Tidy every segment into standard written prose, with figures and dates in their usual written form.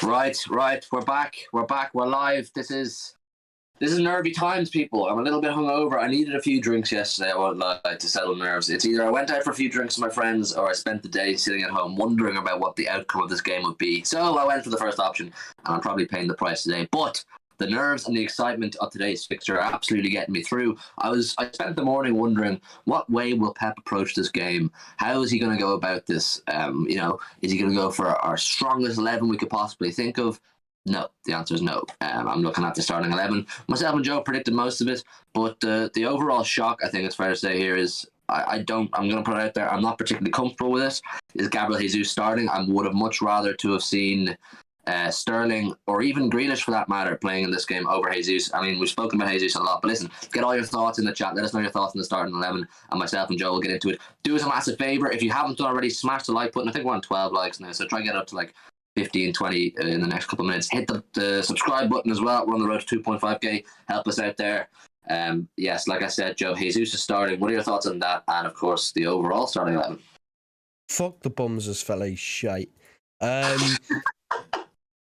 Right. We're back. We're live. This is nervy times, people. I'm a little bit hungover. I needed a few drinks yesterday. I won't lie, to settle nerves. It's either I went out for a few drinks with my friends, or I spent the day sitting at home wondering about what the outcome of this game would be. So I went for the first option, and I'm probably paying the price today. But the nerves and the excitement of today's fixture are absolutely getting me through. I spent the morning wondering, what way will Pep approach this game? How is he going to go about this? Is he going to go for our strongest 11 we could possibly think of? No, the answer is no. I'm looking at the starting 11. Myself and Joe predicted most of it, but the overall shock, I think it's fair to say here, is I'm going to put it out there, I'm not particularly comfortable with it. Is Gabriel Jesus starting? I would have much rather to have seen Sterling, or even Grealish for that matter, playing in this game over Jesus. I mean, we've spoken about Jesus a lot, but listen, get all your thoughts in the chat. Let us know your thoughts in the starting 11, and myself and Joe will get into it. Do us a massive favour. If you haven't done already, smash the like button. I think we're on 12 likes now, so try and get up to like 15, 20 in the next couple of minutes. Hit the subscribe button as well. We're on the road to 2.5k. Help us out there. Yes, like I said, Joe, Jesus is starting. What are your thoughts on that? And of course, the overall starting 11. Fuck the bums as fellas shite.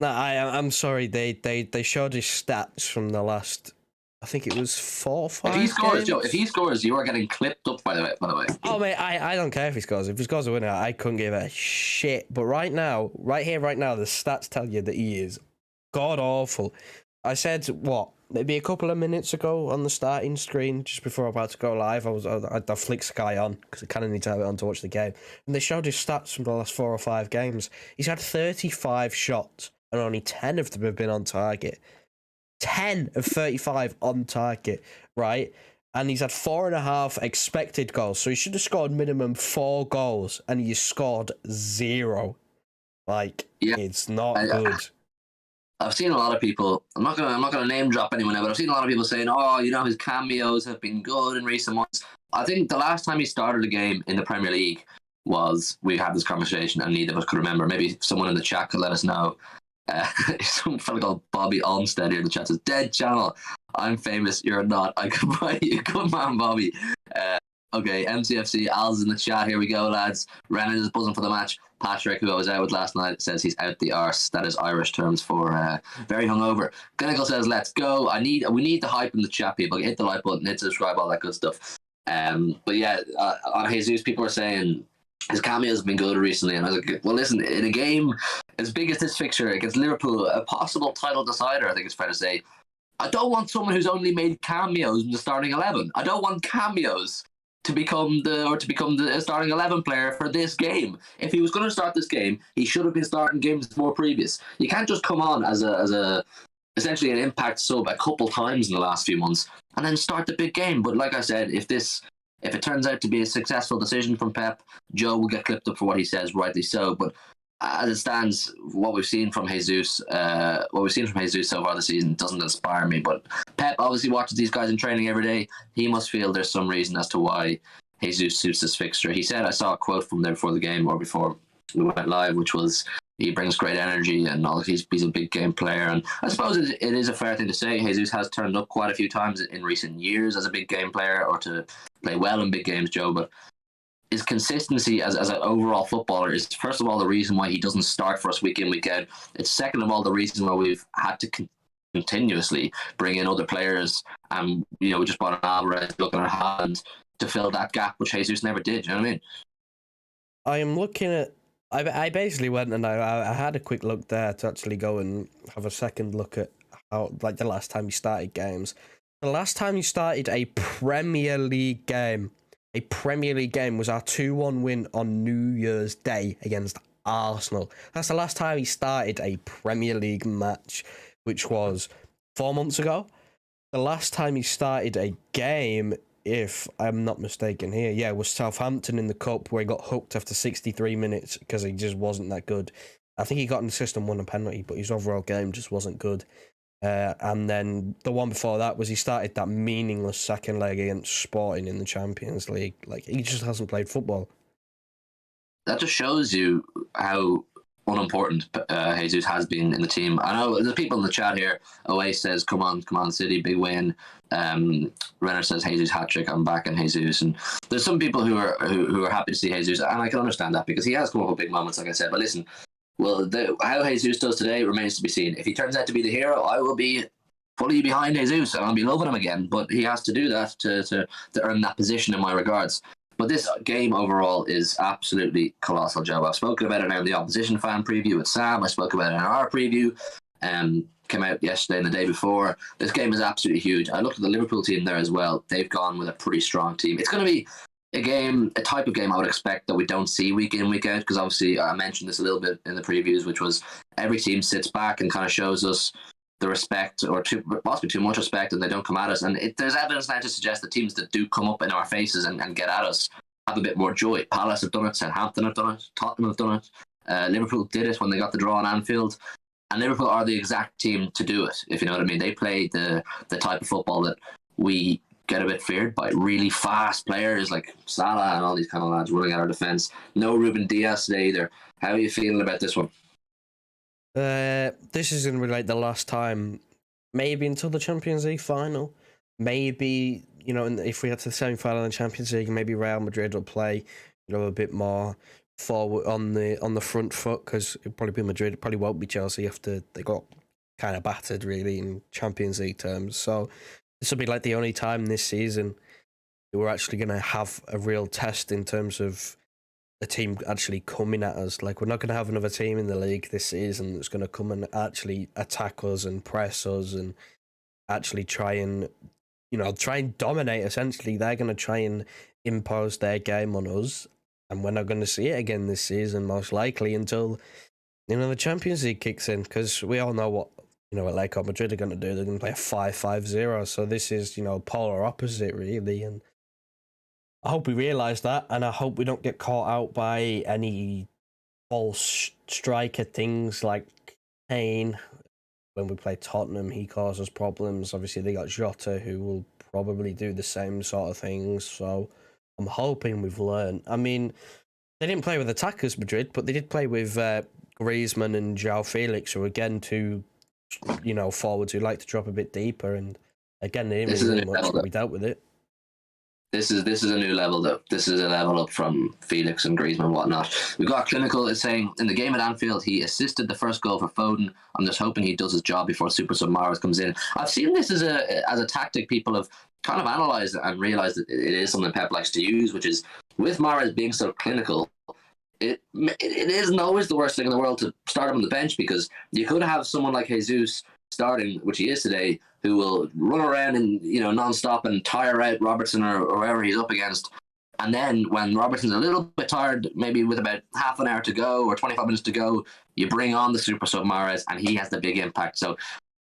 No, I'm sorry. They showed his stats from the last. I think it was 4 or 5 If he scores, games. Joe, if he scores, you are getting clipped up. By the way. Oh mate, I don't care if he scores. If he scores a winner, I couldn't give a shit. But right now, the stats tell you that he is god awful. I said maybe a couple of minutes ago on the starting screen, just before I'm about to go live. I flicked Sky on because I kind of need to have it on to watch the game, and they showed his stats from the last 4 or 5 games. He's had 35 shots, and only 10 of them have been on target. 10 of 35 on target, right? And he's had 4.5 expected goals, so he should have scored minimum 4 goals, and he's scored 0. It's not good. I've seen a lot of people. I'm not gonna name drop anyone now, but I've seen a lot of people saying, "Oh, his cameos have been good in recent months." I think the last time he started a game in the Premier League we had this conversation, and neither of us could remember. Maybe someone in the chat could let us know. Some fellow called Bobby Olmsted here in the chat says, "Dead channel. I'm famous. You're not. I could buy you." Good man, Bobby. Okay, MCFC. Al's in the chat. Here we go, lads. Renan is buzzing for the match. Patrick, who I was out with last night, says he's out the arse. That is Irish terms for very hungover. Clinical says, "Let's go." We need the hype in the chat, people. Hit the like button, hit subscribe, all that good stuff. But yeah, on Jesus, people are saying his cameos have been good recently, and I was like, well, listen, in a game as big as this fixture against Liverpool, a possible title decider, I think it's fair to say, I don't want someone who's only made cameos in the starting 11. I don't want cameos to become the starting 11 player for this game. If he was going to start this game, he should have been starting games more previous. You can't just come on as a essentially an impact sub a couple times in the last few months and then start the big game. But like I said, if it turns out to be a successful decision from Pep, Joe will get clipped up for what he says, rightly so. But as it stands, what we've seen from Jesus so far this season doesn't inspire me. But Pep obviously watches these guys in training every day. He must feel there's some reason as to why Jesus suits this fixture. He said, I saw a quote from there before the game or before we went live, which was, he brings great energy and all. He's a big game player. And I suppose it is a fair thing to say. Jesus has turned up quite a few times in recent years as a big game player or to play well in big games, Joe. But his consistency as an overall footballer is, first of all, the reason why he doesn't start for us week in, week out. It's second of all the reason why we've had to continuously bring in other players. And, we just brought an Alvarez, looking at Haaland to fill that gap, which Jesus never did. You know what I mean? I am looking at... I basically went and I had a quick look there to actually go and have a second look at how, the last time he started games. The last time he started a Premier League game was our 2-1 win on New Year's Day against Arsenal. That's the last time he started a Premier League match, which was 4 months ago. The last time he started a game, if I'm not mistaken here, was Southampton in the Cup, where he got hooked after 63 minutes because he just wasn't that good. I think he got an assist and won a penalty, but his overall game just wasn't good. And then the one before that was he started that meaningless second leg against Sporting in the Champions League. He just hasn't played football. That just shows you how unimportant Jesus has been in the team. I know the people in the chat here. Away says, "Come on, City, big win." Renner says, "Jesus hat trick, I'm back in Jesus." And there's some people who are happy to see Jesus, and I can understand that because he has come up with big moments, like I said. But listen, Well, how Jesus does today remains to be seen. If he turns out to be the hero, I will be fully behind Jesus and I'll be loving him again. But he has to do that to earn that position in my regards. But this game overall is absolutely colossal, Joe. I've spoken about it now in the opposition fan preview with Sam. I spoke about it in our preview. Came out yesterday and the day before. This game is absolutely huge. I looked at the Liverpool team there as well. They've gone with a pretty strong team. It's going to be a type of game I would expect that we don't see week in, week out, because obviously I mentioned this a little bit in the previews, which was every team sits back and kind of shows us the respect, or possibly too much respect, and they don't come at us. And there's evidence now to suggest that teams that do come up in our faces and get at us have a bit more joy. Palace have done it, Southampton have done it, Tottenham have done it, Liverpool did it when they got the draw on Anfield. And Liverpool are the exact team to do it, if you know what I mean. They play the type of football that we get a bit feared by. Really fast players like Salah and all these kind of lads running at our defence. No Ruben Diaz today either. How are you feeling about this one? This is going to be like the last time, maybe until the Champions League final. Maybe, if we get to the semi-final in the Champions League, maybe Real Madrid will play, a bit more forward on the front foot, because it'll probably be Madrid. It probably won't be Chelsea after they got kind of battered, really, in Champions League terms. So this will be like the only time this season we're actually going to have a real test in terms of a team actually coming at us. Like, we're not going to have another team in the league this season that's going to come and actually attack us and press us and actually try and dominate. Essentially, they're going to try and impose their game on us, and we're not going to see it again this season, most likely, until the Champions League kicks in, because we all know what Atletico Madrid are going to do. They're going to play a 5-5-0. So this is polar opposite, really, and I hope we realise that, and I hope we don't get caught out by any false striker things like Kane. When we play Tottenham, he causes problems. Obviously, they got Jota, who will probably do the same sort of things. So I'm hoping we've learned. I mean, they didn't play with attackers, Madrid, but they did play with Griezmann and João Felix, who again two, forwards who like to drop a bit deeper. And again, they didn't really do much, but we dealt with it. This is a new level, though. This is a level up from Felix and Griezmann and whatnot. We've got Clinical is saying, in the game at Anfield, he assisted the first goal for Foden. I'm just hoping he does his job before Super Sub Mahrez comes in. I've seen this as a tactic people have kind of analysed and realised that it is something Pep likes to use, which is, with Mahrez being so clinical, it isn't always the worst thing in the world to start him on the bench, because you could have someone like Jesus starting, which he is today, who will run around and non-stop and tire out Robertson or whoever he's up against. And then when Robertson's a little bit tired, maybe with about half an hour to go or 25 minutes to go, you bring on the Super Sub Mahrez and he has the big impact. So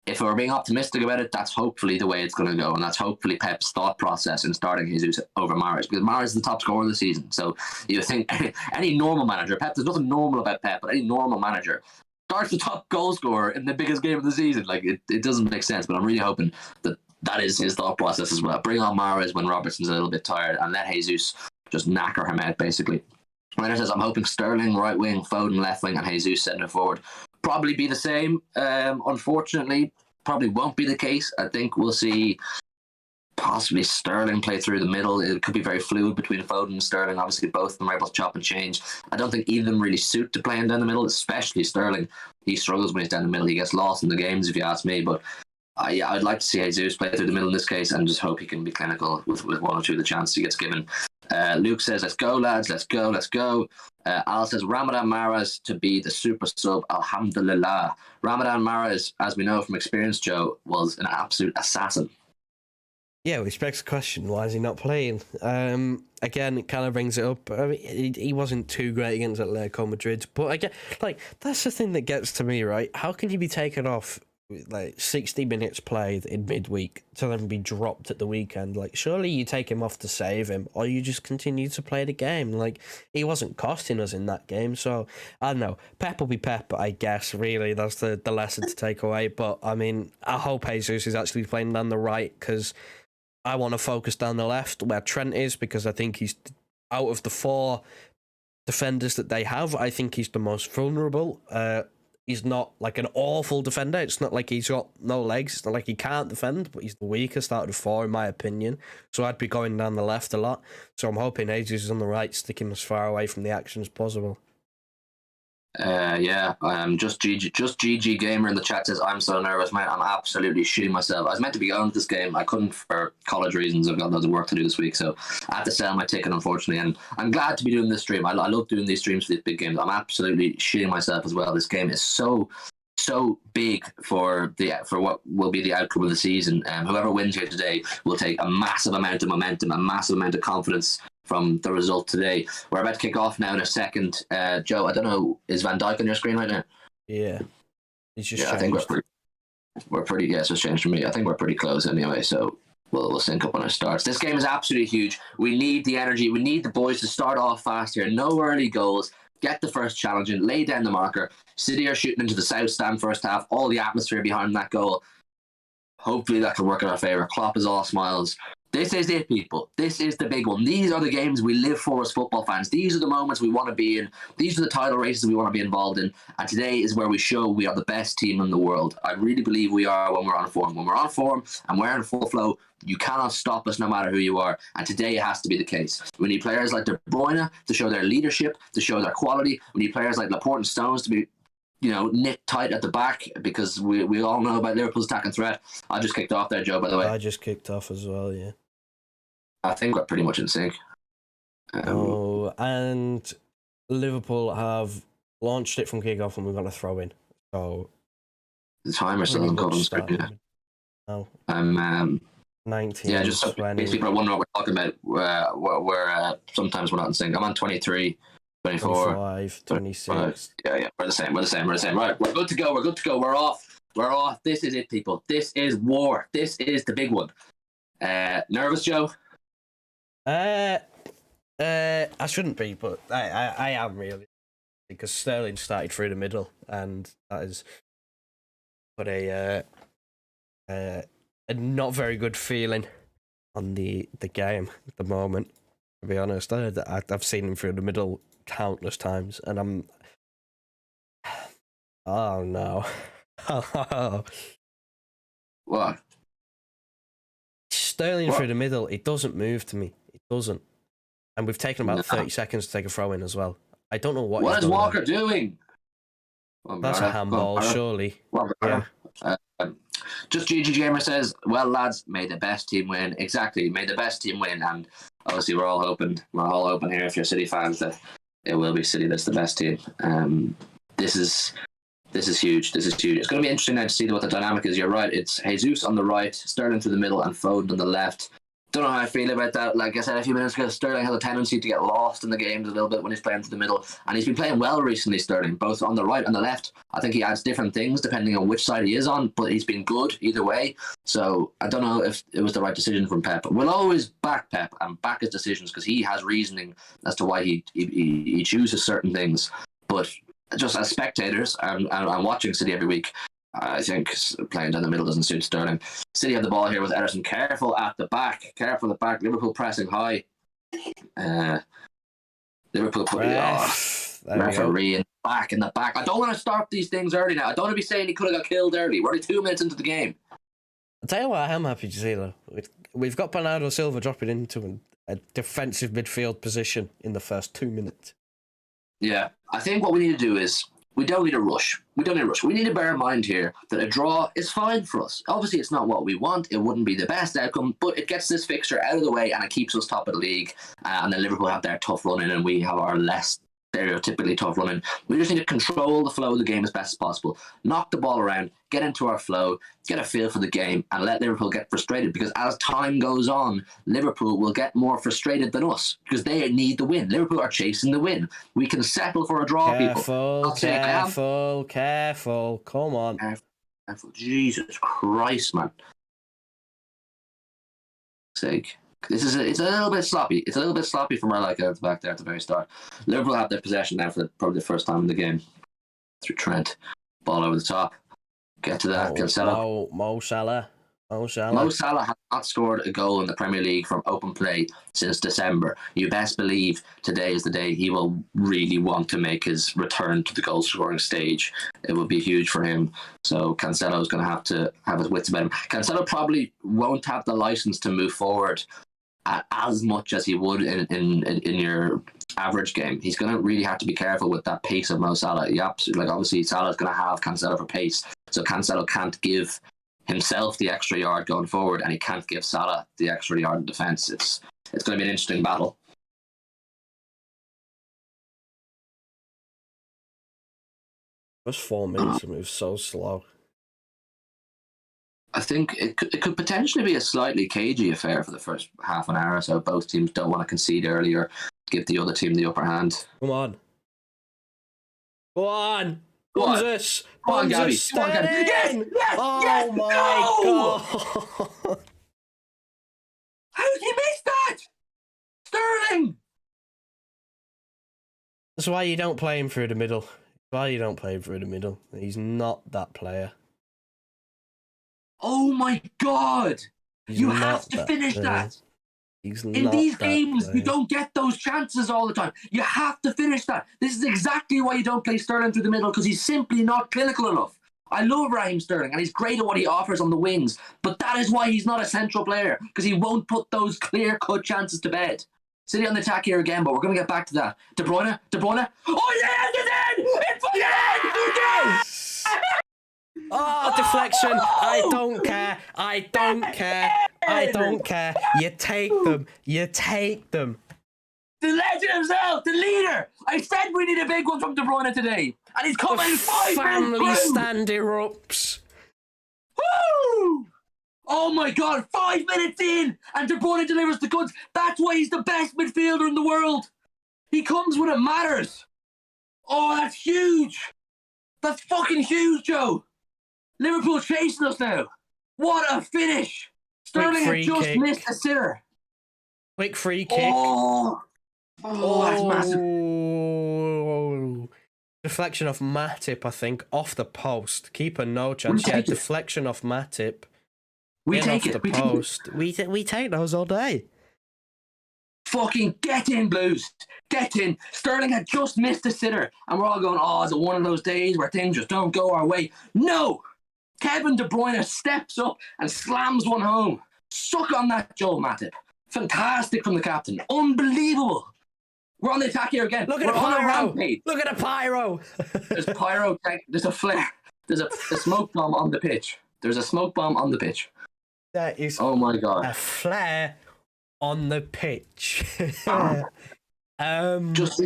if we're being optimistic about it, that's hopefully the way it's going to go. And that's hopefully Pep's thought process in starting Jesus over Mahrez, because Mahrez is the top scorer of the season. So you think any normal manager, Pep, there's nothing normal about Pep, but any normal manager starts the top goal scorer in the biggest game of the season. Like, it doesn't make sense, but I'm really hoping that is his thought process as well. Bring on Mahrez when Robertson's a little bit tired and let Jesus just knacker him out, basically. Renner says, I'm hoping Sterling right wing, Foden left wing, and Jesus centre forward. Probably be the same. Unfortunately, probably won't be the case. I think we'll see possibly Sterling play through the middle. It could be very fluid between Foden and Sterling. Obviously, both of them are able to chop and change. I don't think either of them really suit to playing down the middle, especially Sterling. He struggles when he's down the middle. He gets lost in the games, if you ask me. But I'd like to see Jesus play through the middle in this case, and just hope he can be clinical with one or two of the chances he gets given. Luke says, let's go, lads. Let's go. Al says, Ramadan Mahrez to be the super sub. Alhamdulillah. Ramadan Mahrez, as we know from experience, Joe, was an absolute assassin. Yeah, which begs the question, why is he not playing? Again, it kind of brings it up. I mean, he wasn't too great against Atletico Madrid, but again, that's the thing that gets to me, right? How can you be taken off with 60 minutes played in midweek to then be dropped at the weekend? Surely you take him off to save him, or you just continue to play the game. He wasn't costing us in that game, so I don't know. Pep will be Pep, I guess. Really, that's the lesson to take away. But I mean, I hope Jesus is actually playing down the right, because I want to focus down the left where Trent is, because I think he's, out of the four defenders that they have, I think he's the most vulnerable. He's not an awful defender. It's not like he's got no legs. It's not like he can't defend, but he's the weakest out of the four, in my opinion. So I'd be going down the left a lot. So I'm hoping Jesus is on the right, sticking as far away from the action as possible. Yeah, just GG Gamer in the chat says, I'm so nervous, man. I'm absolutely shitting myself. I was meant to be going to this game. I couldn't for college reasons. I've got loads of work to do this week, so I had to sell my ticket, unfortunately. And I'm glad to be doing this stream. I love doing these streams for these big games. I'm absolutely shitting myself as well. This game is so big for what will be the outcome of the season. Whoever wins here today will take a massive amount of momentum, a massive amount of confidence from the result today. We're about to kick off now in a second. Joe, I don't know, is Van Dijk on your screen right now? Yeah. He's just I think we're pretty yeah, so it's changed for me. I think we're pretty close anyway, so we'll sync up when it starts. This game is absolutely huge. We need the energy. We need the boys to start off fast here. No early goals. Get the first challenge in. Lay down the marker. City are shooting into the south stand first half. All the atmosphere behind that goal. Hopefully that can work in our favour. Klopp is all smiles. This is it, people. This is the big one. These are the games we live for as football fans. These are the moments we want to be in. These are the title races we want to be involved in. And today is where we show we are the best team in the world. I really believe we are when we're on form. When we're on form and we're in full flow, you cannot stop us no matter who you are. And today it has to be the case. We need players like De Bruyne to show their leadership, to show their quality. We need players like Laporte and Stones to be, knit tight at the back, because we all know about Liverpool's attacking threat. I just kicked off there, Joe, by the way. I just kicked off as well, yeah. I think we're pretty much in sync. And Liverpool have launched it from kickoff and we've got a throw in. So the timer still doesn't come on screen. No. 19. Yeah, just so people are wondering what we're talking about. We're sometimes we're not in sync. I'm on 23, 24, 25, 26. Yeah, we're the same. Right, we're good to go. We're off. This is it, people. This is war. This is the big one. Nervous, Joe? I shouldn't be, but I am really, because Sterling started through the middle, and that is put a not very good feeling on the game at the moment. To be honest, I've seen him through the middle countless times, and I'm oh no, What? Sterling through the middle, it doesn't move to me. It doesn't. And we've taken about 30 seconds to take a throw in as well. I don't know what is Walker doing? That's a handball, surely. Yeah. Just GG Gamer says, well, lads, may the best team win. Exactly, may the best team win. And obviously we're all hoping here, if you're City fans, that it will be City that's the best team. This is huge. It's going to be interesting now to see what the dynamic is. You're right. It's Jesus on the right, Sterling through the middle, and Foden on the left. Don't know how I feel about that. Like I said a few minutes ago, Sterling has a tendency to get lost in the games a little bit when he's playing through the middle. And he's been playing well recently, Sterling, both on the right and the left. I think he adds different things depending on which side he is on, but he's been good either way. So I don't know if it was the right decision from Pep. We'll always back Pep and back his decisions, because he has reasoning as to why he chooses certain things. But just as spectators and watching City every week, I think playing down the middle doesn't suit Sterling. City have the ball here with Ederson. Careful at the back. Liverpool pressing high. Liverpool put referee in the back. I don't want to start these things early now. I don't want to be saying he could have got killed early. We're only 2 minutes into the game. I'll tell you what I am happy to see, though. We've got Bernardo Silva dropping into a defensive midfield position in the first 2 minutes. Yeah, I think what we need to do is, we don't need a rush. We need to bear in mind here that a draw is fine for us. Obviously, it's not what we want. It wouldn't be the best outcome, but it gets this fixture out of the way and it keeps us top of the league. And then Liverpool have their tough run in and we have our less stereotypically tough run in. We just need to control the flow of the game as best as possible. Knock the ball around, get into our flow, get a feel for the game, and let Liverpool get frustrated, because as time goes on, Liverpool will get more frustrated than us, because they need the win. Liverpool are chasing the win. We can settle for a draw, people. Careful. Come on. Careful. Jesus Christ, man. Sake. It's a little bit sloppy. It's a little bit sloppy from our at the back there at the very start. Liverpool have their possession now for probably the first time in the game. Through Trent. Ball over the top. Get to that. Mo Salah. Mo Salah has not scored a goal in the Premier League from open play since December. You best believe today is the day he will really want to make his return to the goal scoring stage. It will be huge for him. So Cancelo is going to have his wits about him. Cancelo probably won't have the license to move forward as much as he would in your average game. He's going to really have to be careful with that pace of Mo Salah. He absolutely, like, obviously Salah's going to have Cancelo for pace, so Cancelo can't give himself the extra yard going forward, and he can't give Salah the extra yard in defence. It's going to be an interesting battle. Just 4 minutes and it was so slow. I think it could potentially be a slightly cagey affair for the first half an hour or so. Both teams don't want to concede early or give the other team the upper hand. Come on. Go on! Go on. Bunzus! Come on, Gabby. Bunzus, Come on, Gabby. stay Yes! in! Yes! Oh Yes! my god! How did he miss that? Sterling! That's why you don't play him through the middle. That's why you don't play him through the middle. He's not that player. Oh my god! You have to finish that. In these games, you don't get those chances all the time. You have to finish that. This is exactly why you don't play Sterling through the middle, because he's simply not clinical enough. I love Raheem Sterling, and he's great at what he offers on the wings, but that is why he's not a central player, because he won't put those clear-cut chances to bed. City on the attack here again, but we're going to get back to that. De Bruyne. Oh, yeah, it's in! It's fucking in! Yes! Oh, deflection! I don't care. I don't care. I don't care. You take them. You take them. The legend himself, the leader. I said we need a big one from De Bruyne today, and he's coming 5 Family minutes through. stand erupts. Woo! Oh my god, 5 minutes in, and De Bruyne delivers the goods. That's why he's the best midfielder in the world. He comes when it matters. Oh, that's huge. That's fucking huge, Joe. Liverpool chasing us now. What a finish. Sterling had just missed a sitter. Quick free kick. Oh, that's massive. Deflection off Matip, I think, off the post. Keeper no chance. Yeah, deflection off Matip. We take it. The post. We take those all day. Fucking get in, Blues. Get in. Sterling had just missed a sitter, and we're all going, oh, is it one of those days where things just don't go our way? No! Kevin De Bruyne steps up and slams one home. Suck on that, Joel Matip. Fantastic from the captain. Unbelievable. We're on the attack here again. Look at the pyro. Look at the pyro. There's pyro. There's a flare. There's a smoke bomb on the pitch. There's a smoke bomb on the pitch. That is oh my god. A flare on the pitch. Just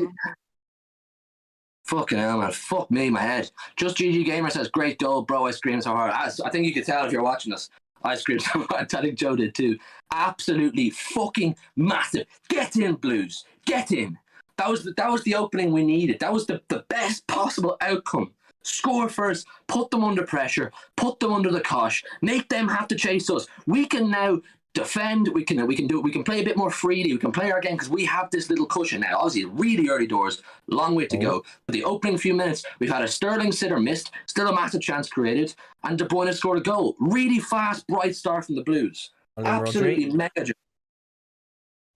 fucking hell, man. Fuck me, my head. Just GG Gamer says, great goal, bro. I screamed so hard. I think you could tell if you're watching this. I screamed so hard. I think Joe did too. Absolutely fucking massive. Get in, Blues. Get in. That was the opening we needed. That was the best possible outcome. Score first, put them under pressure, put them under the cosh, make them have to chase us. We can now defend. We can play a bit more freely. We can play our game because we have this little cushion now. Obviously, really early doors, long way to go. But the opening few minutes, we've had a Sterling sitter missed, still a massive chance created, and De Bruyne scored a goal. Really fast, bright start from the Blues. Absolutely mega.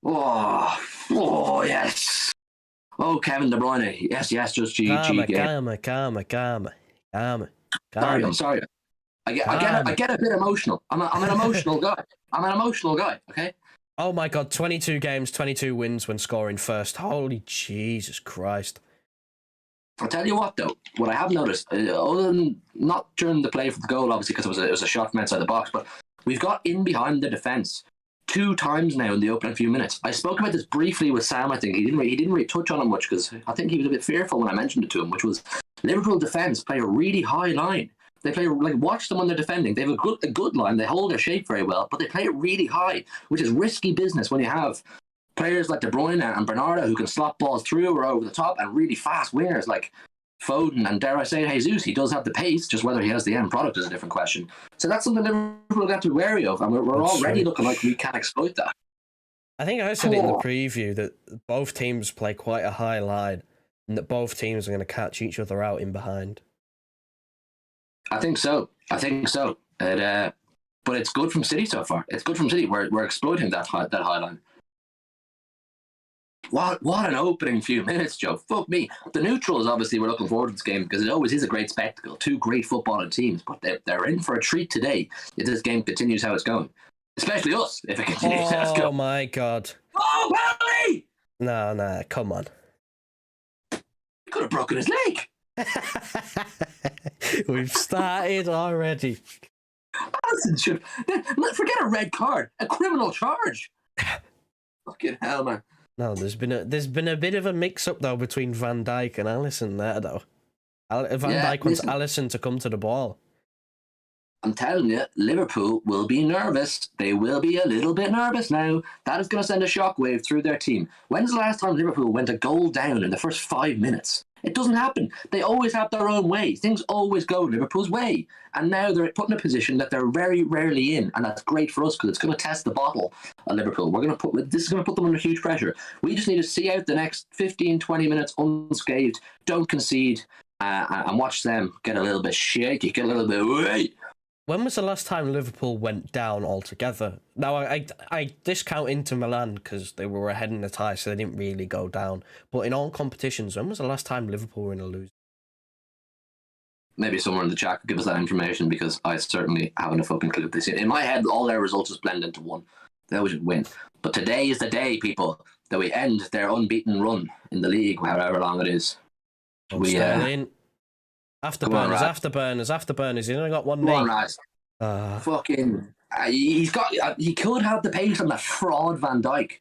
Oh yes. Oh, Kevin De Bruyne. Yes, just GG. Calm. Sorry. I get a bit emotional. I'm an emotional guy. I'm an emotional guy, okay? Oh my god, 22 games, 22 wins when scoring first. Holy Jesus Christ. I'll tell you what, though. What I have noticed, other than not during the play for the goal, obviously, because it was a shot from outside the box, but we've got in behind the defence 2 times now in the opening few minutes. I spoke about this briefly with Sam, I think. He didn't really touch on it much because I think he was a bit fearful when I mentioned it to him, which was Liverpool defence play a really high line. They play, like, watch them when they're defending. They have a good line. They hold their shape very well, but they play it really high, which is risky business when you have players like De Bruyne and Bernardo who can slot balls through or over the top, and really fast wingers like Foden and, dare I say it, Jesus. He does have the pace, just whether he has the end product is a different question. So that's something Liverpool have to be wary of, and we're already looking like we can exploit that. I think I said it in the preview that both teams play quite a high line and that both teams are going to catch each other out in behind. I think so. But it's good from City so far. It's good from City. We're exploiting that high line. What an opening few minutes, Joe. Fuck me. The neutrals, obviously, we're looking forward to this game because it always is a great spectacle. 2 great footballing teams, but they're in for a treat today if this game continues how it's going. Especially us, if it continues. Let's Oh go. my god. Oh, penalty! No, come on. He could have broken his leg. We've started already. Allison should forget a red card, a criminal charge. Fucking hell, man. No, there's been a bit of a mix-up though between Van Dijk and Alisson there though. Van Dijk wants Alisson to come to the ball. I'm telling you, Liverpool will be nervous. They will be a little bit nervous now. That is going to send a shockwave through their team. When's the last time Liverpool went a goal down in the first 5 minutes? It doesn't happen. They always have their own way. Things always go Liverpool's way. And now they're put in a position that they're very rarely in. And that's great for us because it's going to test the bottle of Liverpool. This is going to put them under huge pressure. We just need to see out the next 15, 20 minutes unscathed. Don't concede. And watch them get a little bit shaky, get a little bit... Wait. When was the last time Liverpool went down altogether? Now, I discount Inter Milan because they were ahead in the tie, so they didn't really go down. But in all competitions, when was the last time Liverpool were in a lose? Maybe someone in the chat could give us that information because I certainly haven't a fucking clue. In my head, all their results just blend into one. They always win. But today is the day, people, that we end their unbeaten run in the league, however long it is. Afterburners. He's only got one name. Fucking, he could have the pace on the fraud Van Dijk.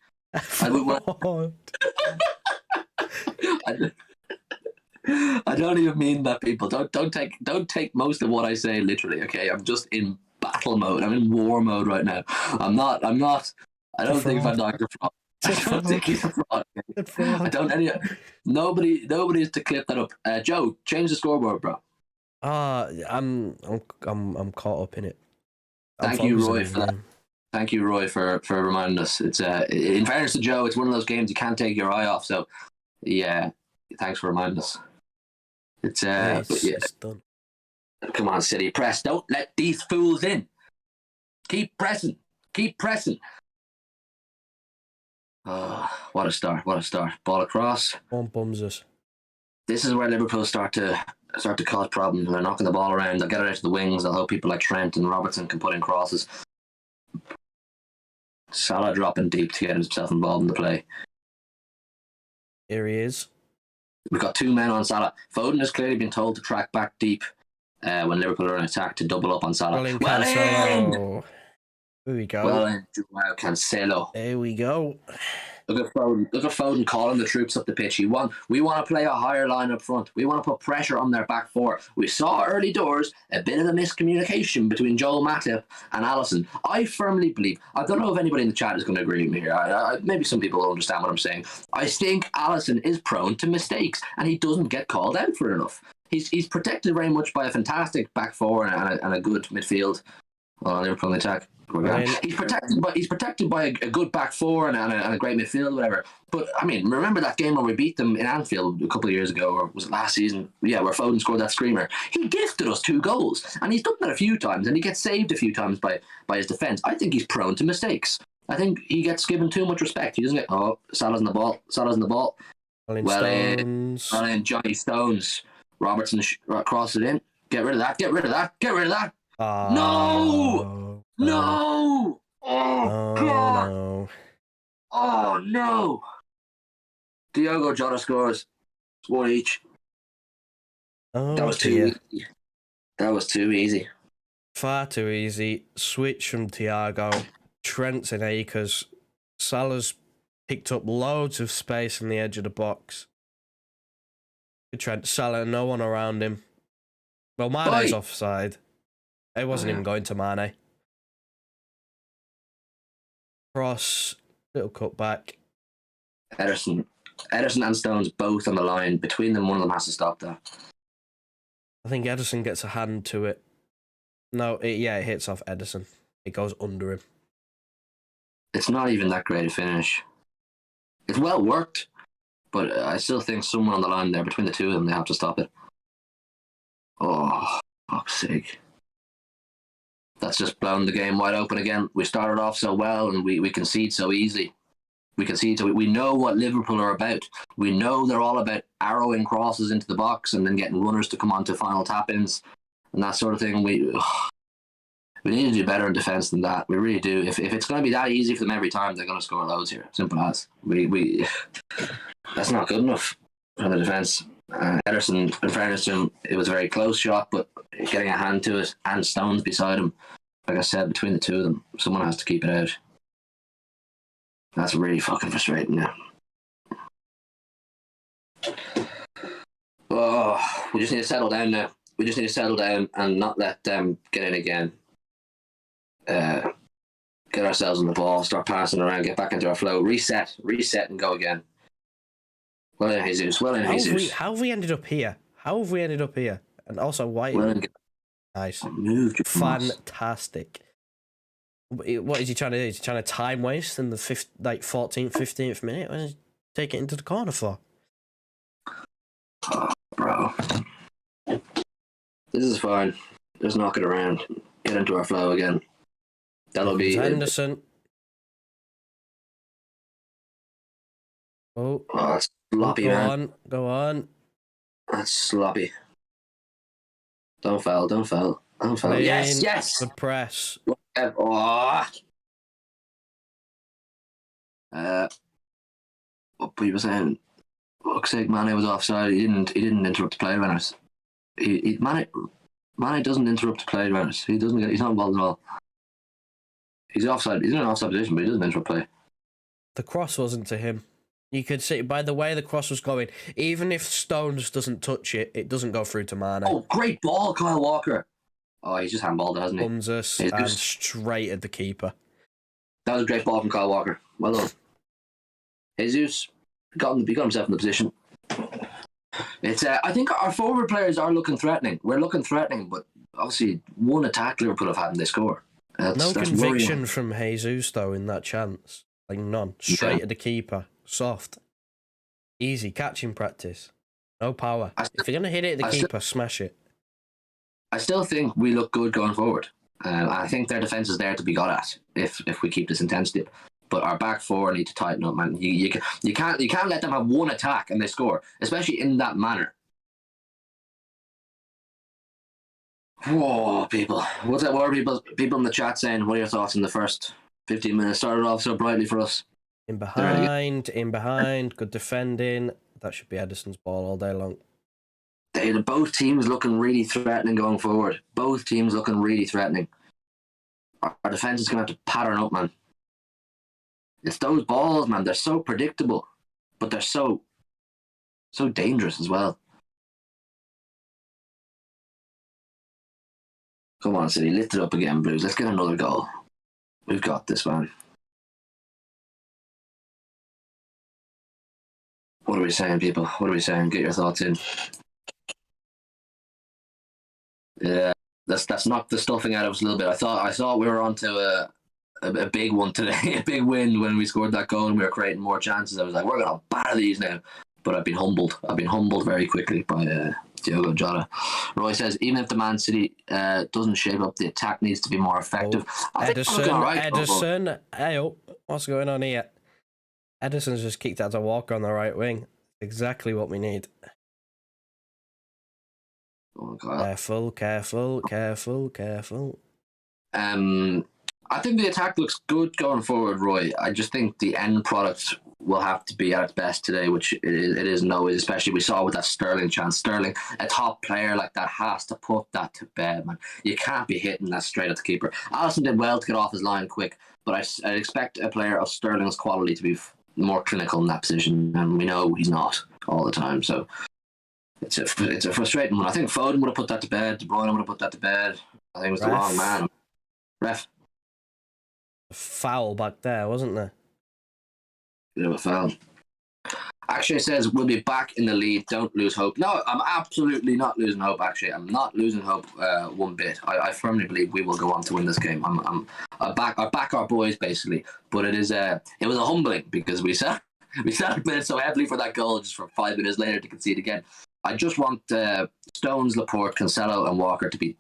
I don't even mean that, people. Don't take most of what I say literally. Okay, I'm just in battle mode. I'm in war mode right now. I don't think Van Dijk is a fraud. I don't think he's a fraud. Nobody's to clip that up. Joe, change the scoreboard, bro. I'm caught up in it. Thank you, Roy, for that. Thank you, Roy, for reminding us. It's in fairness to Joe, it's one of those games you can't take your eye off. So, yeah, thanks for reminding us. It's done. Come on, City, press. Don't let these fools in. Keep pressing. Oh, what a start! Ball across. One bums us. This is where Liverpool start to cause problems. They're knocking the ball around. They'll get it out to the wings. They'll hope people like Trent and Robertson can put in crosses. Salah dropping deep to get himself involved in the play. Here he is. We've got two men on Salah. Foden has clearly been told to track back deep when Liverpool are in attack to double up on Salah. Here we go. Well in, Joao Cancelo. There we go. Look at Foden calling the troops up the pitch. We want to play a higher line up front. We want to put pressure on their back four. We saw early doors a bit of a miscommunication between Joel Matip and Alisson. I firmly believe, I don't know if anybody in the chat is going to agree with me here. Maybe some people will understand what I'm saying. I think Alisson is prone to mistakes and he doesn't get called out for enough. He's protected very much by a fantastic back four and a good midfield. Liverpool attack. He's protected by a good back four and a great midfield, whatever. But I mean, remember that game where we beat them in Anfield a couple of years ago, or was it last season? Yeah, where Foden scored that screamer. He gifted us 2 goals, and he's done that a few times, and he gets saved a few times by his defence. I think he's prone to mistakes. I think he gets given too much respect. He doesn't get Salah's in the ball. Well in Johnny Stones. Robertson crossed it in. Get rid of that. No! Oh, God! No. Oh, no! Diogo Jota scores. It's 1 each. That was too easy. That was too easy. Far too easy. Switch from Thiago. Trent's in acres. Salah's picked up loads of space in the edge of the box. Trent, Salah, no one around him. Well, Mane's offside. It wasn't even going to Mane. Cross, little cut back. Ederson and Stones both on the line. Between them, one of them has to stop that. I think Ederson gets a hand to it. No, it hits off Ederson. It goes under him. It's not even that great a finish. It's well worked, but I still think someone on the line there, between the two of them, they have to stop it. Oh, fuck's sake. That's just blown the game wide open again. We started off so well and we concede so easily. We know what Liverpool are about. We know they're all about arrowing crosses into the box and then getting runners to come on to final tap-ins and that sort of thing. We need to do better in defence than that. We really do. If it's going to be that easy for them every time, they're going to score loads here. Simple as. We that's not good enough for the defence. Ederson, in fairness to him, it was a very close shot, but getting a hand to it and Stones beside him, like I said, between the two of them, someone has to keep it out. That's really fucking frustrating now. Oh, we just need to settle down now. We just need to settle down and not let them get in again. Get ourselves on the ball, start passing around, get back into our flow, reset and go again. Well in, Jesus. Well in, Jesus. How have we ended up here? And also, why? Well nice. Fantastic. What is he trying to do? Is he trying to time waste in the 14th, 15th minute? What is he take it into the corner for? Oh, bro. This is fine. Just knock it around. Get into our flow again. That'll be Henderson. Oh, that's sloppy, man. Go on. That's sloppy. Don't foul. Yes. Good press. Oh. What we were saying? Fuck's sake, Mane was offside. He didn't interrupt the play runners. Mane doesn't interrupt the play runners. He's not involved at all. He's offside. He's in an offside position, but he doesn't interrupt play. The cross wasn't to him. You could see by the way the cross was going. Even if Stones doesn't touch it, it doesn't go through to Mane. Oh, great ball, Kyle Walker. Oh, he's just handballed it, hasn't he? Comes us and straight at the keeper. That was a great ball from Kyle Walker. Well done. Jesus got himself in the position. It's I think our forward players are looking threatening. We're looking threatening, but obviously one attack Liverpool have had and they score. No conviction from Jesus though in that chance. Like none. Straight at the keeper. Soft. Easy catching practice. No power. If you're gonna hit it at the keeper, smash it. I still think we look good going forward. I think their defence is there to be got at if we keep this intensity. But our back four need to tighten up, man. You can't let them have one attack and they score, especially in that manner. Whoa, people! What are people in the chat saying? What are your thoughts in the first 15 minutes? Started off so brightly for us. In behind, good defending. That should be Edison's ball all day long. Both teams looking really threatening going forward. Both teams looking really threatening. Our defence is going to have to pattern up, man. It's those balls, man. They're so predictable, but they're so dangerous as well. Come on, City. Lift it up again, Blues. Let's get another goal. We've got this, man. What are we saying, people? What are we saying? Get your thoughts in. Yeah, that's knocked the stuffing out of us a little bit. I thought we were onto a big one today, a big win when we scored that goal and we were creating more chances. I was like, we're gonna batter these now. But I've been humbled. Very quickly by Diogo Jota. Roy says, even if the Man City doesn't shape up, the attack needs to be more effective. Edison, hey, what's going on here? Edison's just kicked out to Walker on the right wing. Exactly what we need. Oh, God. Careful. I think the attack looks good going forward, Roy. I just think the end product will have to be at its best today, which it isn't always, especially we saw with that Sterling chance. Sterling, a top player like that, has to put that to bed, man. You can't be hitting that straight at the keeper. Alisson did well to get off his line quick, but I expect a player of Sterling's quality to be more clinical in that position, and we know he's not all the time, so it's a frustrating one. I think Foden would have put that to bed. De Bruyne would have put that to bed. I think it was the wrong man. Ref. Foul back there, wasn't there? Bit of a foul. Actually, it says we'll be back in the lead. Don't lose hope. No, I'm absolutely not losing hope. Actually, I'm not losing hope one bit. I firmly believe we will go on to win this game. I back our boys basically. But it was a humbling because we celebrated so heavily for that goal just for 5 minutes later to concede again. I just want Stones, Laporte, Cancelo, and Walker to be,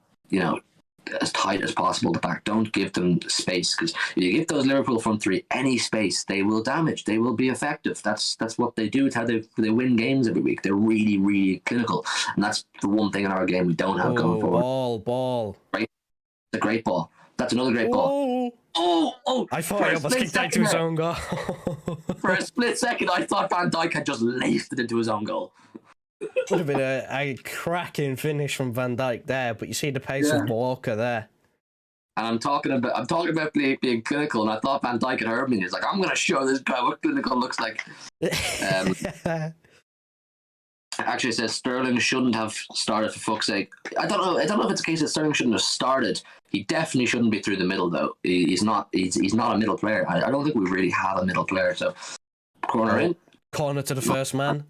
as tight as possible to back. Don't give them space, because if you give those Liverpool front three any space, they will damage. They will be effective. That's what they do. It's how they win games every week. They're really, really clinical, and that's the one thing in our game we don't have going forward. Ball. Right? It's a great ball. That's another great ball. I thought he almost kicked out to his own goal. For a split second, I thought Van Dijk had just laced it into his own goal. Would have been a cracking finish from Van Dijk there, but you see the pace of Walker there. And I'm talking about being clinical, and I thought Van Dijk had heard me. He's like, I'm going to show this guy what clinical looks like. Actually, it says Sterling shouldn't have started, for fuck's sake. I don't know if it's a case that Sterling shouldn't have started. He definitely shouldn't be through the middle, though. He's not a middle player. I don't think we really have a middle player. So, corner in. Corner to the first man.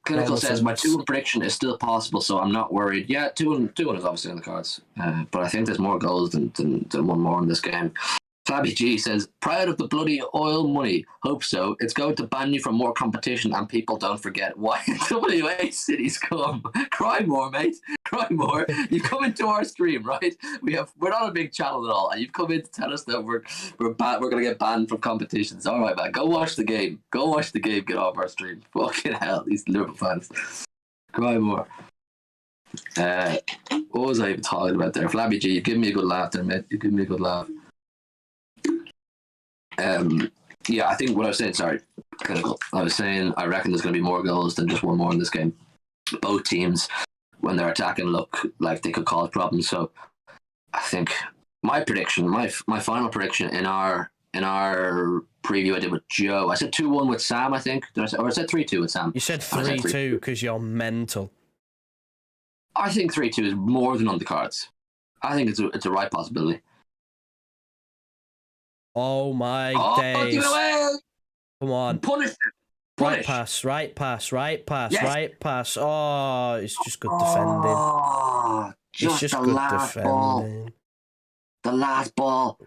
Clinical says my 2-1 prediction is still possible, so I'm not worried. Yeah, 2-1 is obviously on the cards. But I think there's more goals than one more in this game. Flabby G says, proud of the bloody oil money. Hope so. It's going to ban you from more competition, and people don't forget why WA cities come. Cry more, mate. Cry more. You've come into our stream, right? We're not a big channel at all, and you've come in to tell us that we're going to get banned from competitions. All right, man. Go watch the game. Get off our stream. Fucking hell, these Liverpool fans. Cry more. What was I even talking about there? Flabby G, you give me a good laugh there, mate. You give me a good laugh. Yeah, I think what I was saying, sorry, clinical. I was saying I reckon there's going to be more goals than just one more in this game. Both teams, when they're attacking, look like they could cause problems. So I think my prediction, my final prediction in our preview I did with Joe, I said 2-1 with Sam, I think. I said 3-2 with Sam. You said 3-2 because you're mental. I think 3-2 is more than on the cards. I think it's a right possibility. Oh my days. Give it away. Come on. Punish it. Right pass. Yes. Right pass. Oh, it's just good defending. It's just good defending. The last ball.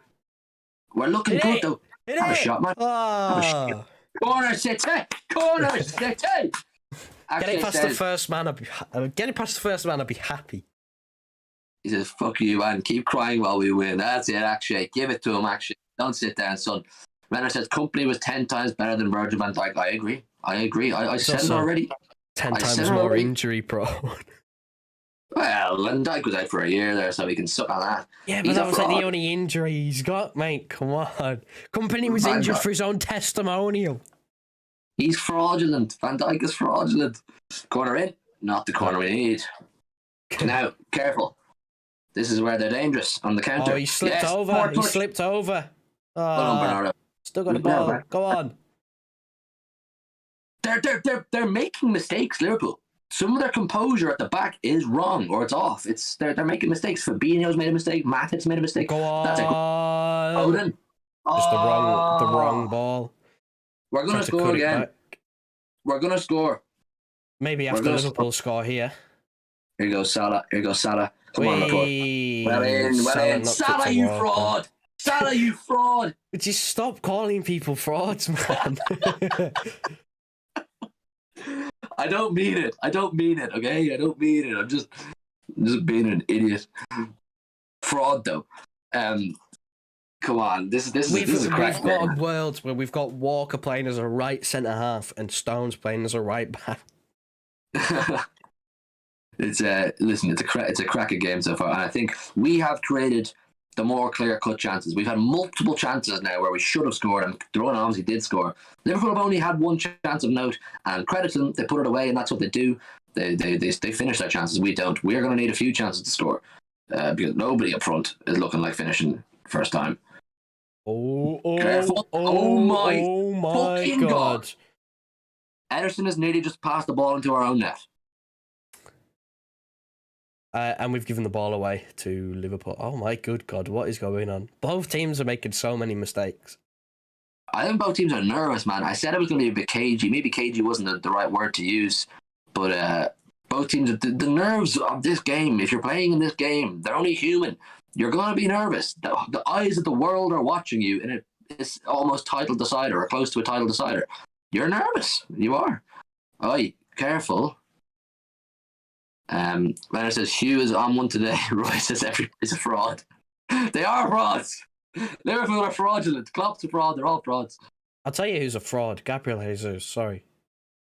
We're looking good, though. Have a shot, man. Oh. Corner City. Get it past the first man. I'd be happy. He says, fuck you, man. Keep crying while we win. That's it, actually. Give it to him, actually. Don't sit down, son. Renner says, company was 10 times better than Virgil van Dijk. I agree. I said it already. 10 times more injury prone. Well, Van Dijk was out for a year there, so he can suck on that. Yeah, but that was like the only injury he's got, mate. Come on. Company was injured for his own testimonial. He's fraudulent. Van Dijk is fraudulent. Corner in. Not the corner we need. Now, careful. This is where they're dangerous on the counter. Oh, he slipped over. He slipped over. Bernardo. Still got the ball. Go on. They're making mistakes, Liverpool. Some of their composure at the back is wrong, or it's off. They're making mistakes. Fabinho's made a mistake. Matip's made a mistake. Go on. That's Odin. Just the wrong ball. We're gonna score again. We're gonna score. Maybe after Liverpool score here. Here goes Salah. Come on, Laporte. Well in. Salah, you fraud. Salah, you fraud. Would you stop calling people frauds, man? I don't mean it. Okay? I don't mean it. I'm just being an idiot. Fraud, though. Come on. This is a crack. We've got a world where we've got Walker playing as a right centre half and Stones playing as a right back. It's a cracking game so far, and I think we have created the more clear-cut chances. We've had multiple chances now where we should have scored, and Tyrone obviously did score. Liverpool have only had one chance of note, and credit to them, they put it away, and that's what they do. They finish their chances. We don't. We're going to need a few chances to score because nobody up front is looking like finishing first time. Careful. Oh my God. Ederson has nearly just passed the ball into our own net. And we've given the ball away to Liverpool. Oh my good God, what is going on? Both teams are making so many mistakes. I think both teams are nervous, man. I said it was going to be a bit cagey. Maybe cagey wasn't the right word to use. But both teams, the nerves of this game, if you're playing in this game, they're only human. You're going to be nervous. The eyes of the world are watching you, and it's almost title decider or close to a title decider. You're nervous. You are. Oi, careful. Renner says Hugh is on one today. Roy says everybody's a fraud. They are frauds. Liverpool are fraudulent. Klopp's a fraud. They're all frauds. I'll tell you who's a fraud. Gabriel Jesus. Sorry,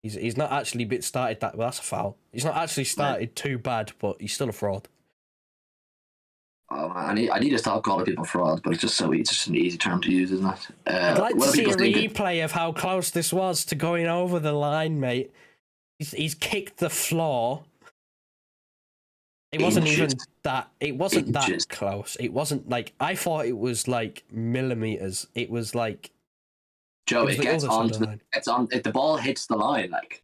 he's not actually started that. Well, that's a foul. He's not actually started too bad, but he's still a fraud. Oh, man, I need to stop calling people fraud, but it's just so it's just an easy term to use, isn't it? I'd like to what are see a people thinking? replay of how close this was to going over the line, mate. He's kicked the floor. It wasn't Inches. even that. It wasn't Inches. that close. It wasn't like I thought. It was like millimeters. It was like Joe, was it the gets other side on of to the the, line. it's on. If the ball hits the line, like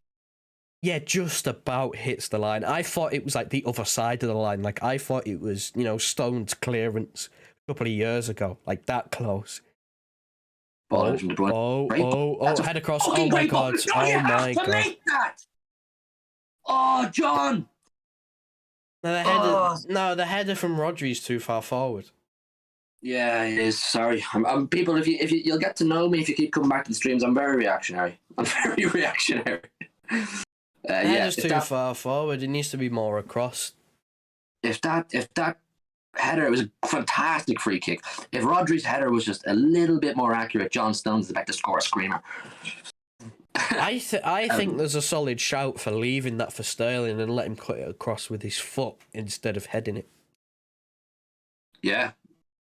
Yeah, just about hits the line. I thought it was like the other side of the line. Like I thought it was, Stone's clearance a couple of years ago, like that close. ball from De Bruyne. Oh! Head across. Oh my god! No, you Oh have my to god! make that. Oh, John. No, the header from Rodri's too far forward. Yeah, it is. Sorry, I'm people. If you'll get to know me if you keep coming back to the streams. I'm very reactionary. I'm very reactionary. Header's too far forward. It needs to be more across. If that header, it was a fantastic free kick. If Rodri's header was just a little bit more accurate, John Stones is about to score a screamer. I think there's a solid shout for leaving that for Sterling and let him cut it across with his foot instead of heading it. Yeah,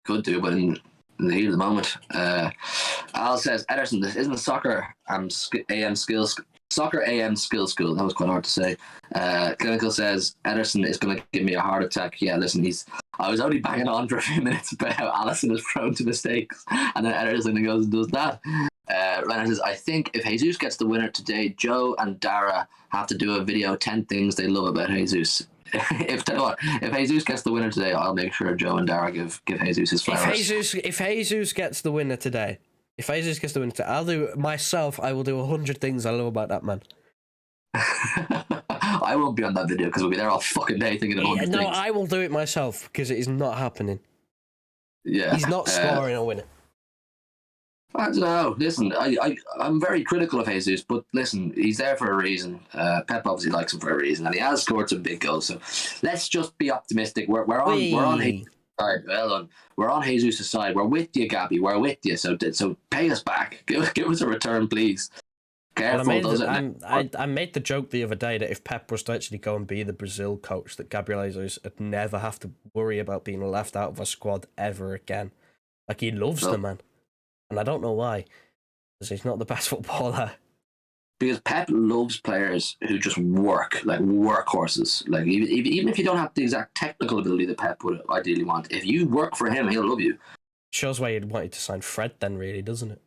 could do, but in the heat of the moment. Al says, Ederson, this isn't soccer AM skills. Soccer AM skills school. That was quite hard to say. Clinical says, Ederson is going to give me a heart attack. Yeah, listen, I was only banging on for a few minutes about how Alisson is prone to mistakes, and then Ederson goes and does that. Renner says, I think if Jesus gets the winner today, Joe and Dara have to do a video 10 things they love about Jesus. If Jesus gets the winner today, I'll make sure Joe and Dara give Jesus his flowers. If Jesus gets the winner today, I'll do myself. I will do 100 things I love about that man. I won't be on that video because we'll be there all fucking day thinking of 100 things. I will do it myself because it is not happening. Yeah, he's not scoring a winner. I don't know. Listen, I'm very critical of Jesus, but listen, he's there for a reason. Pep obviously likes him for a reason, and he has scored some big goals. So let's just be optimistic. We're on Jesus' side. Well done. We're on Jesus' side. We're with you, Gabby. We're with you. So pay us back. Give us a return, please. Careful, I made the joke the other day that if Pep was to actually go and be the Brazil coach, that Gabriel Jesus would never have to worry about being left out of a squad ever again. Like, he loves the man. And I don't know why, because he's not the best footballer. Because Pep loves players who just work, like workhorses. Like, even if you don't have the exact technical ability that Pep would ideally want, if you work for him, he'll love you. Shows why he'd wanted to sign Fred then, really, doesn't it?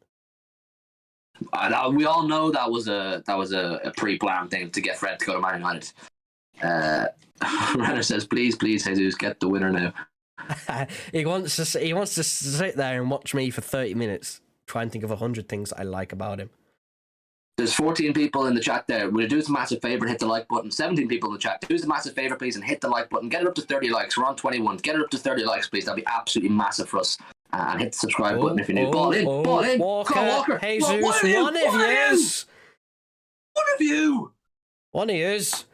We all know that was a pre-planned thing to get Fred to go to Man United. Renner says, please, Jesus, get the winner now. He wants to sit there and watch me for 30 minutes, try and think of 100 things I like about him. There's 14 people in the chat there. Would you do us a massive favour and hit the like button? 17 people in the chat. Do us a massive favour, please, and hit the like button. Get it up to 30 likes. We're on 21. Get it up to 30 likes, please. That'd be absolutely massive for us. And hit the subscribe button if you're new. Ball in. Walker. Jesus, one of you. One of yous.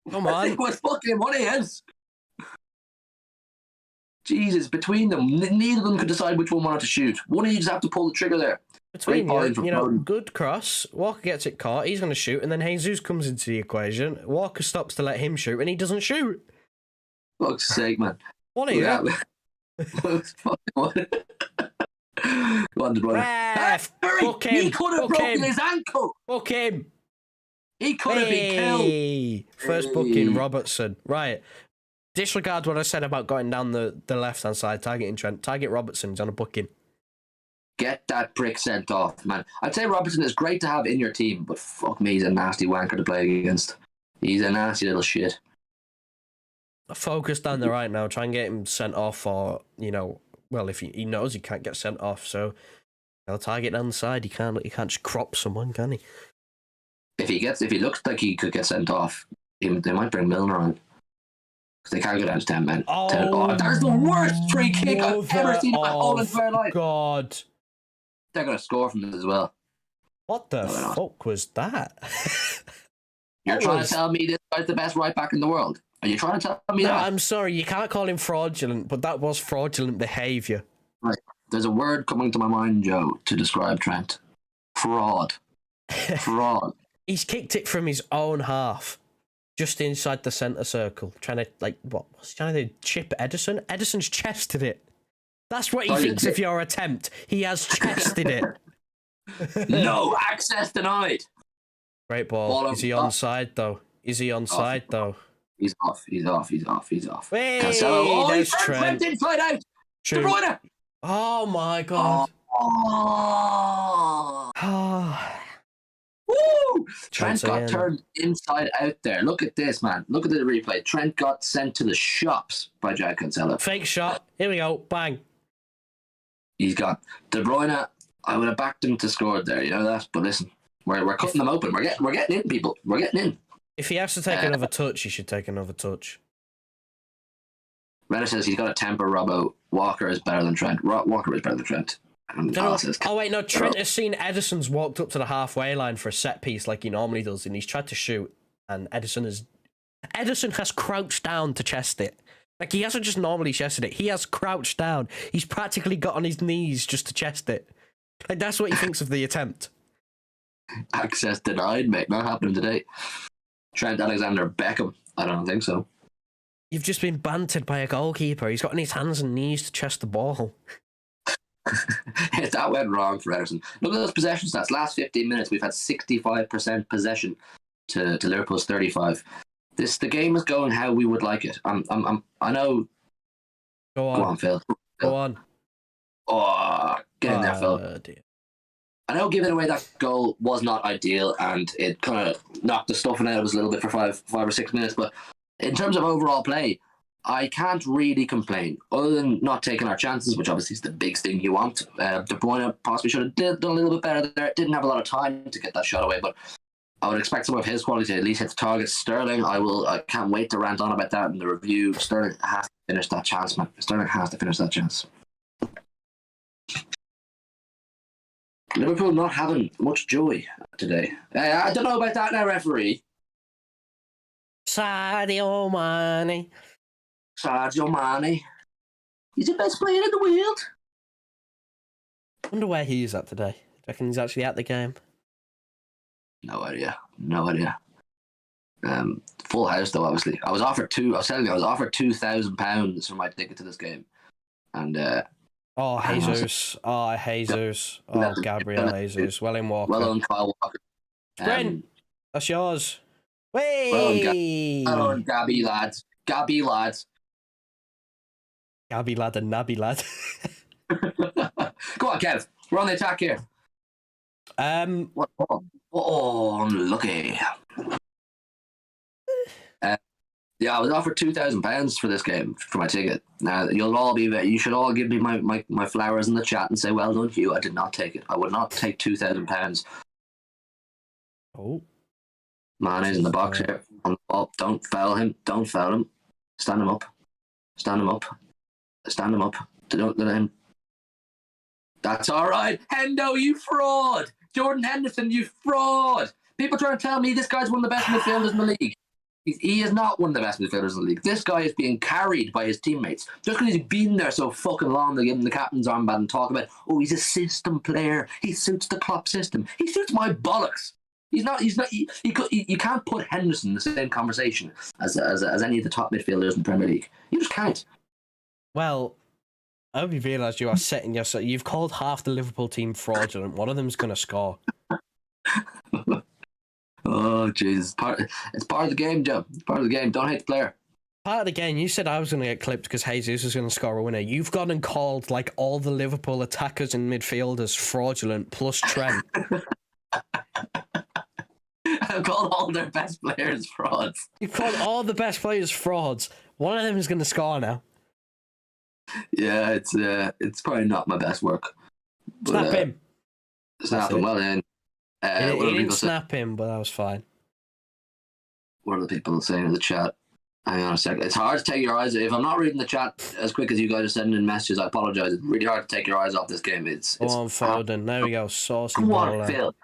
Come on. It was fucking one of yous. Jesus, between them, neither of them could decide which one wanted to shoot. One of you just have to pull the trigger there. Between good cross. Walker gets it caught. He's going to shoot, and then Jesus comes into the equation. Walker stops to let him shoot, and he doesn't shoot. Fuck's sake, man. One of you. Go on, De Bruyne. He could have broken his ankle. Fuck him. He could have been killed. First booking, Robertson. Right. Disregard what I said about going down the left-hand side, targeting Trent. Target Robertson. He's on a booking. Get that prick sent off, man. I'd say Robertson is great to have in your team, but fuck me, he's a nasty wanker to play against. He's a nasty little shit. Focus down the right now. Try and get him sent off, or, well, if he knows he can't get sent off, so he'll target down the side. He can't just crop someone, can he? If he looks like he could get sent off, they might bring Milner on. Because they can't go down to 10 men. Oh, that's the worst free kick I've ever seen in my whole entire life. God. They're going to score from this as well. What the fuck was that? You're trying to tell me this guy's the best right back in the world? Are you trying to tell me that? No, I'm sorry. You can't call him fraudulent, but that was fraudulent behaviour. Right. There's a word coming to my mind, Joe, to describe Trent. Fraud. Fraud. He's kicked it from his own half. just inside the centre circle, trying to, like, what was he trying to do? Chip Edison? Edison's chested it. That's what he thinks of your attempt. He has chested it. No, access denied. Great ball. Is he onside, though? Is he onside, though? He's off. He's off. He's off. He's off. Hey, Cancelo. Oh, there's he's Trent inside out. True. De Bruyne. Oh, my God. Oh. Woo! Trent got again. turned inside out there. Look at this, man. Look at the replay. Trent got sent to the shops by Jack Cancelo. Fake shot. Here we go. Bang. He's gone. De Bruyne, I would have backed him to score there, you know that? But listen, we're cutting them open. We're getting in, people. We're getting in. If he has to take another touch, he should take another touch. Reddit says he's got a temper, Robbo. Walker is better than Trent. Walker is better than Trent. Oh, wait, no. Trent has seen Edison's walked up to the halfway line for a set piece like he normally does, and he's tried to shoot, and Edison has crouched down to chest it. Like, he hasn't just normally chested it. He has crouched down. He's practically got on his knees just to chest it. Like, that's what he thinks of the attempt. Access denied, mate. Not happening today. Trent Alexander-Beckham. I don't think so. You've just been bantered by a goalkeeper. He's got on his hands and knees to chest the ball. That went wrong for Ederson. Look at those possession stats. Last 15 minutes, we've had 65% possession to Liverpool's 35. The game is going how we would like it. I know. Go on, Phil. Go on. Oh, get in there, Phil. Dear. I know giving away that goal was not ideal, and it kind of knocked the stuffing out of us a little bit for five or 6 minutes. But in terms of overall play, I can't really complain, other than not taking our chances, which obviously is the big thing you want. De Bruyne possibly should have done a little bit better there. Didn't have a lot of time to get that shot away, but I would expect some of his quality to at least hit the target. Sterling, I can't wait to rant on about that in the review. Sterling has to finish that chance, man. Sterling has to finish that chance. Liverpool not having much joy today. I don't know about that now, referee. Sadio Mane. Sadio Mane. He's the best player in the world. I wonder where he is at today. Do you reckon he's actually at the game? No idea. Full house though, obviously. I was offered £2,000 for my ticket to this game, and Jesus! Gabriel Jesus! Well in Walker. Well on Kyle Walker. Brent, that's yours. Way. Well on Gabby lads. Gabby lad and Nabby lad. Go on, Kev. We're on the attack here. Unlucky. Yeah, I was offered £2,000 for this game for my ticket. Now you should all give me my flowers in the chat and say, well done, Hugh. I did not take it. I would not take £2,000. Oh, Mane's in the box here. On the ball. Don't foul him. Don't foul him. Stand him up. Don't let him. That's all right. Hendo, you fraud. Jordan Henderson, you fraud. People trying to tell me this guy's one of the best midfielders in the league. He is not one of the best midfielders in the league. This guy is being carried by his teammates. Just because he's been there so fucking long, they give him the captain's armband and talk about, oh, he's a system player. He suits the Klopp system. He suits my bollocks. He's not. You can't put Henderson in the same conversation as any of the top midfielders in the Premier League. You just can't. Well, I hope you realise you are setting yourself. You've called half the Liverpool team fraudulent. One of them's going to score. Oh, Jesus. It's part of the game, Joe. It's part of the game. Don't hate the player. Part of the game, you said I was going to get clipped because Jesus was going to score a winner. You've gone and called like all the Liverpool attackers and midfielders fraudulent, plus Trent. I've called all their best players frauds. You've called all the best players frauds. One of them is going to score now. Yeah, it's probably not my best work. Snap him. Snap him well in. He didn't snap him, but that was fine. What are the people saying in the chat? Hang on a second. It's hard to take your eyes. If I'm not reading the chat as quick as you guys are sending in messages, I apologise. It's really hard to take your eyes off this game. Go on, Foden. There we go. Saucy Come ball. on, Phil.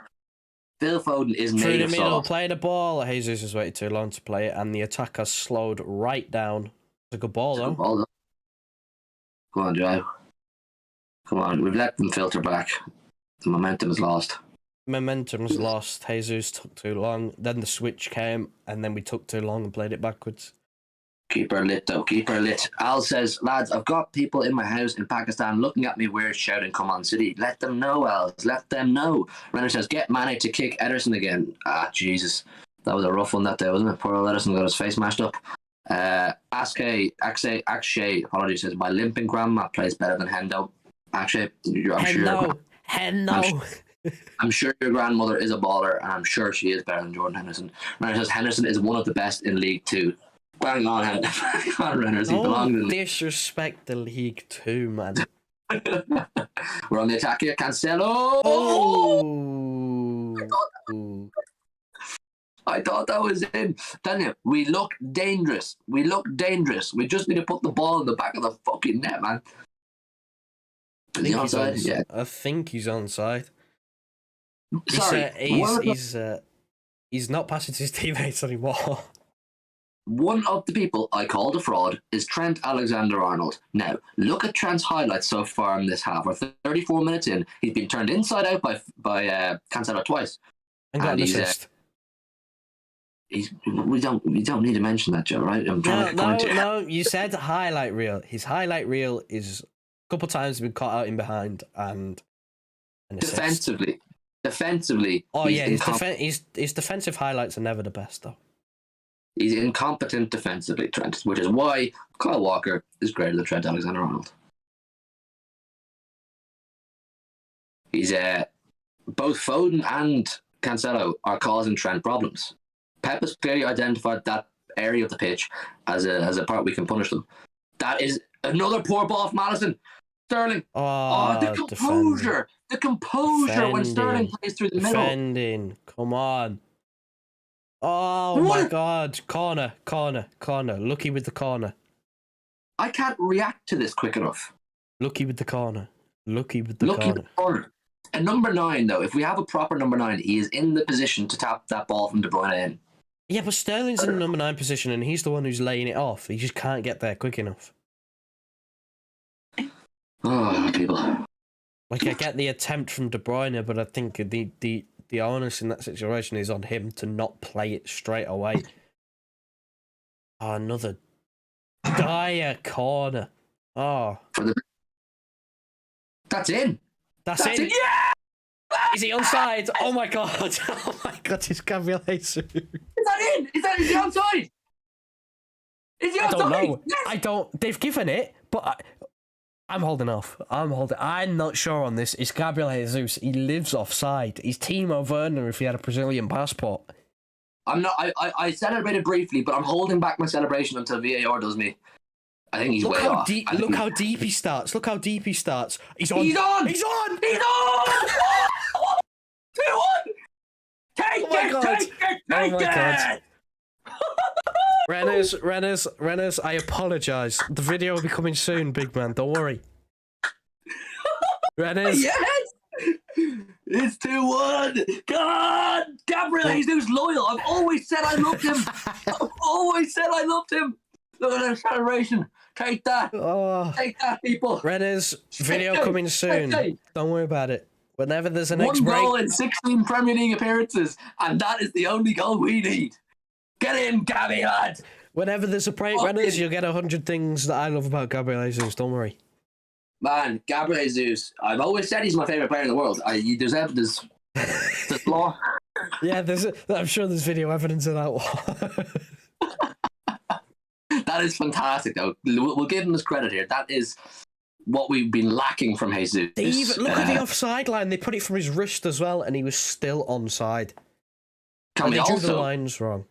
Phil Foden is made through the of middle, sauce. play the ball. Jesus has waited too long to play it, and the attacker slowed right down. It's a good ball, though. Go on, Joe. Come on. We've let them filter back. The momentum is lost. Momentum's lost. Jesus took too long. Then the switch came, and then we took too long and played it backwards. Keep her lit, though. Keep her lit. Al says, lads, I've got people in my house in Pakistan looking at me weird, shouting, come on, City. Let them know, Al. Let them know. Renner says, get Mane to kick Ederson again. Ah, Jesus. That was a rough one that day, wasn't it? Poor old Ederson got his face mashed up. Akshay, apologies, says, my limping grandma plays better than Hendo. Akshay, Hendo. I'm sure your grandmother is a baller, and I'm sure she is better than Jordan Henderson. Renner says, Henderson is one of the best in League 2. Bang on, Renners. He belongs in disrespect the League 2, man. We're on the attack here. Cancelo. Oh! I thought that was in. Telling you, we look dangerous. We just need to put the ball in the back of the fucking net, man. Is he onside? Yeah. I think he's onside. Sorry. He's not passing to his teammates anymore. One of the people I called a fraud is Trent Alexander-Arnold. Now, look at Trent's highlights so far in this half. We're 34 minutes in. He's been turned inside out by Cancelo twice. And got an assist. We don't need to mention that, Joe, right? No, you said highlight reel. His highlight reel is a couple of times been caught out in behind and an assist. Defensively. Oh, yeah, his defensive highlights are never the best, though. He's incompetent defensively, Trent, which is why Kyle Walker is greater than Trent Alexander-Arnold. He's both Foden and Cancelo are causing Trent problems. Pep has clearly identified that area of the pitch as a part we can punish them. That is another poor ball from Alisson. Sterling. The composure. The composure when Sterling plays through the middle. Defending. Come on. Oh my God. Corner. Lucky with the corner. I can't react to this quick enough. Lucky with the corner. Corner. And number 9, though, if we have a proper number 9, he is in the position to tap that ball from De Bruyne in. Yeah, but Sterling's in the number 9 position and he's the one who's laying it off. He just can't get there quick enough. Oh, people. Like, I get the attempt from De Bruyne, but I think the onus in that situation is on him to not play it straight away. Oh, another dire corner. Oh. That's in. That's in. Yeah! Is he onside? Oh my God. Oh my God, it's Gabriel Jesus. Is that in? Is he onside? Is he onside? I don't know. Yes! They've given it, but I'm holding off. I'm not sure on this. It's Gabriel Jesus. He lives offside. He's Timo Werner if he had a Brazilian passport. I'm not. I celebrated briefly, but I'm holding back my celebration until VAR does me. I think he's way off. Look how deep he starts. He's on. He's on. 2-1. Take it. Renners, I apologise. The video will be coming soon, big man. Don't worry. Renners. Yes! It's 2-1. God! Gabriel Jesus loyal. I've always said I loved him. Look at that celebration. Take that. Oh. Take that, people. Renners, video coming soon. Don't worry about it. Whenever there's a next break. 1 goal in 16 Premier League appearances, and that is the only goal we need. Get in, Gabby, lad. Whenever there's a break, Renners, you'll get 100 things that I love about Gabriel Jesus. Don't worry. Man, Gabriel Jesus. I've always said he's my favourite player in the world. There's law. Yeah, I'm sure there's video evidence of that one. That is fantastic, though. We'll give him his credit here. That is what we've been lacking from Jesus. Look at the offside line. They put it from his wrist as well, and he was still onside. They drew the lines wrong.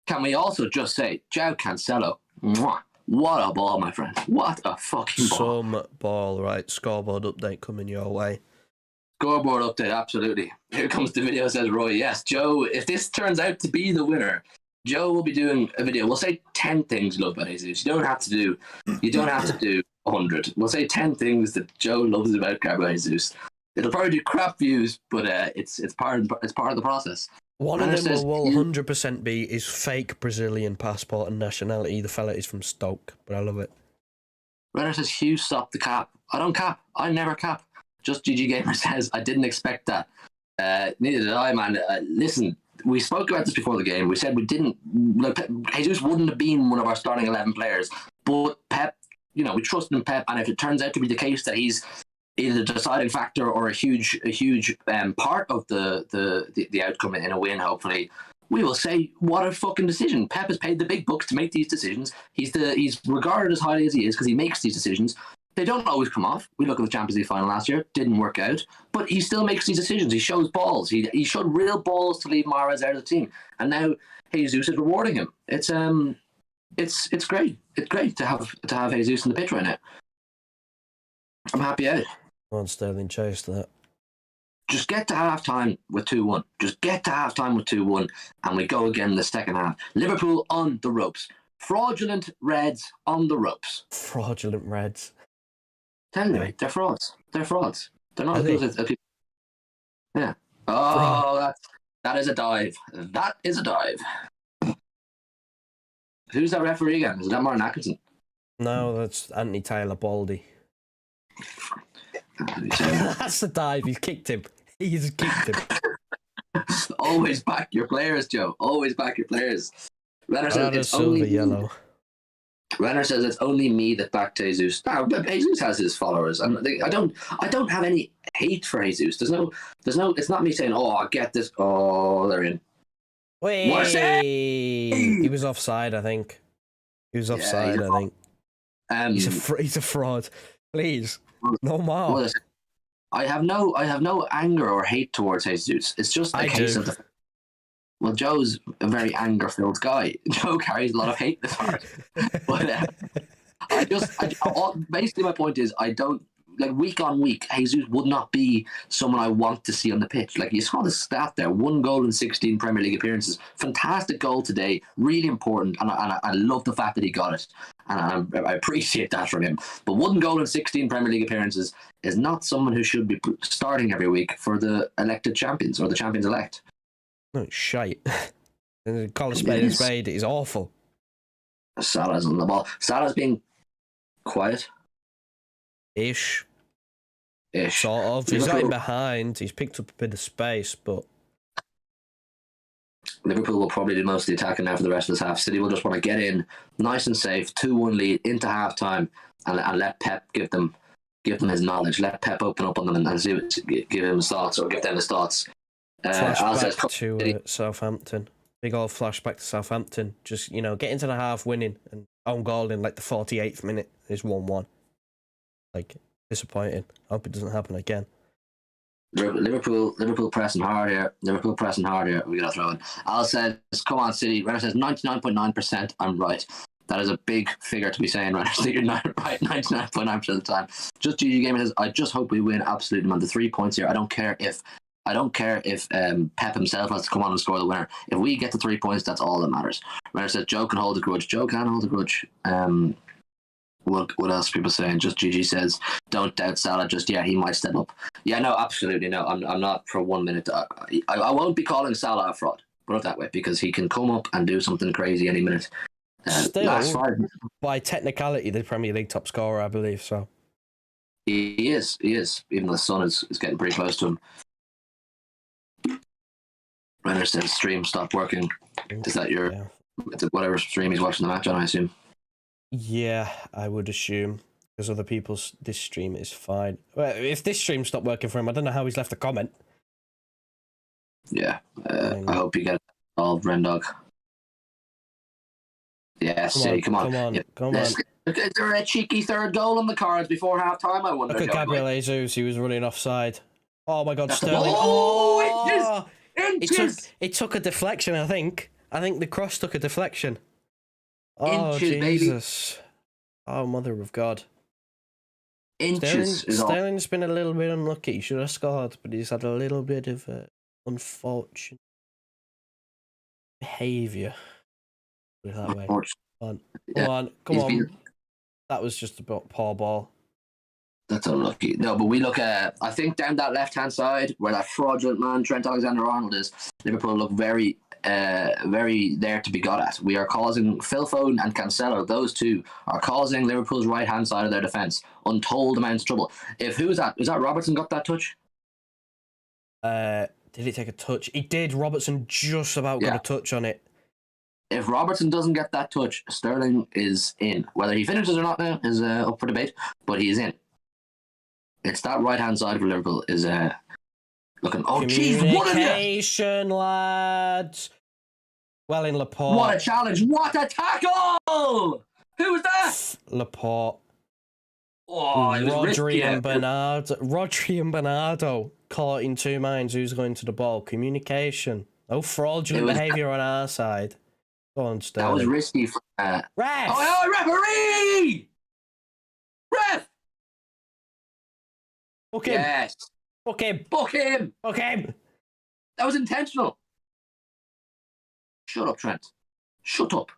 Can we also just say, João Cancelo, what a ball, my friend. What a fucking ball. Some ball, right. Scoreboard update coming your way. Scoreboard update, absolutely. Here comes the video, says Roy. Yes, Joe, if this turns out to be the winner, Joe will be doing a video. We'll say 10 things you love about Jesus. You don't have to do 100. We'll say 10 things that Joe loves about Gabriel Jesus. It'll probably do crap views, but it's part of the process. One of them will 100% be his fake Brazilian passport and nationality. The fella is from Stoke, but I love it. Renner says, Hugh, stop the cap. I don't cap. I never cap. Just GG Gamer says, I didn't expect that. Neither did I, man. Listen, we spoke about this before the game. We said we didn't. Like, Jesus wouldn't have been one of our starting 11 players, but Pep, we trust in Pep, and if it turns out to be the case that he's either the deciding factor or a huge part of the outcome in a win, hopefully, we will say, what a fucking decision. Pep has paid the big bucks to make these decisions. He's regarded as highly as he is because he makes these decisions. They don't always come off. We look at the Champions League final last year, didn't work out, but he still makes these decisions. He shows balls. He showed real balls to leave Mahrez out of the team, and now Jesus is rewarding him. It's great. It's great to have Jesus in the pitch right now. I'm happy out. On Sterling chased that. Just get to half-time with 2-1. Just get to half-time with 2-1, and we go again in the second half. Liverpool on the ropes. Fraudulent Reds on the ropes. Fraudulent Reds. Tell me, they're frauds. They're frauds. They're not as good as people. Yeah. Oh, that is a dive. That is a dive. Who's that referee again? Is that Martin Atkinson? No, that's Anthony Taylor Baldy. That's the dive. He's kicked him. He's kicked him. Always back your players, Joe. Always back your players. Renner says it's only yellow. Renner says it's only me that backed Jesus. No, but Jesus has his followers, and I don't have any hate for Jesus. There's no. It's not me saying, "Oh, I get this." Oh, they're in. Wait, what a save! He was offside. I think he was offside. I think. He's a fraud. Please, no more. Well, I have no anger or hate towards Jesus. It's just a case of the. Well, Joe's a very anger-filled guy. Joe carries a lot of hate this heart. But basically my point is, I don't, like, week on week, Jesus would not be someone I want to see on the pitch. Like, you saw the stat there, 1 goal in 16 Premier League appearances. Fantastic goal today, really important, and I love the fact that he got it. And I appreciate that from him. But 1 goal in 16 Premier League appearances is not someone who should be starting every week for the elected champions, or the champions-elect. No, it's shite. And call a spade a spade. It is awful. Salah's on the ball. Salah's being quiet. Ish. Sort of. He's not in behind. He's picked up a bit of space, but Liverpool will probably do most of the attacking now for the rest of this half. City will just want to get in, nice and safe, 2-1 lead into half time, and let Pep give them his knowledge. Let Pep open up on them and see give him his thoughts, or give them his thoughts. Flashback to Southampton. Big old flashback to Southampton. Just, get into the half winning and own goal in like the 48th minute is 1-1. Like, disappointing. Hope it doesn't happen again. Liverpool pressing hard here. We got to throw in. Al says, come on, City. Renner says 99.9%. I'm right. That is a big figure to be saying, Renner. So you're not right 99.9% of the time. Just GG Gamer says, I just hope we win absolutely, man. The 3 points here. I don't care if Pep himself has to come on and score the winner. If we get the 3 points, that's all that matters. Renner says Joe can hold a grudge. Joe can hold a grudge. What else are people saying? Just GG says, don't doubt Salah just yet. He might step up. Yeah, no, absolutely no. I'm not for 1 minute. I won't be calling Salah a fraud. Put it that way, because he can come up and do something crazy any minute. Still, by technicality, the Premier League top scorer, I believe. So he is. Even though the Sun is getting pretty close to him. Renner says stream stopped working. Is that whatever stream he's watching the match on, I assume? Yeah, I would assume, because other people's this stream is fine. Well, if this stream stopped working for him, I don't know how he's left a comment. Yeah, I hope you get it solved, Rendog. Yeah, come on. Is there a cheeky third goal on the cards before half time? I wonder. Look at Gabriel Jesus, he was running offside. Oh my God, that's Sterling! It took a deflection. I think the cross took a deflection. Oh, Jesus. Baby. Oh, Mother of God. Sterling's been a little bit unlucky. He should have scored, but he's had a little bit of unfortunate behaviour. Put it that way. Come on. That was just a poor ball. That's unlucky. No, but we look at, I think down that left-hand side, where that fraudulent man, Trent Alexander-Arnold is, Liverpool look very there to be got at. We are causing Phil Foden and Cancelo, those two are causing Liverpool's right-hand side of their defence untold amounts of trouble. Who is that? Is that Robertson got that touch? Did he take a touch? He did. Robertson just about got a touch on it. If Robertson doesn't get that touch, Sterling is in. Whether he finishes or not now is up for debate, but he is in. It's that right-hand side for Liverpool is looking... Oh, jeez, what a... Communication, lads! Well in Laporte. What a challenge! What a tackle! Who was that? Laporte. Oh, it was Rodri and Bernardo caught in two minds who's going to the ball. Communication. No fraudulent behaviour on our side. Go on, Sterling. That was risky. Ref! Oh, referee! Ref! Book him. Yes. Book him. Book him. Book him. That was intentional. Shut up, Trent. Shut up.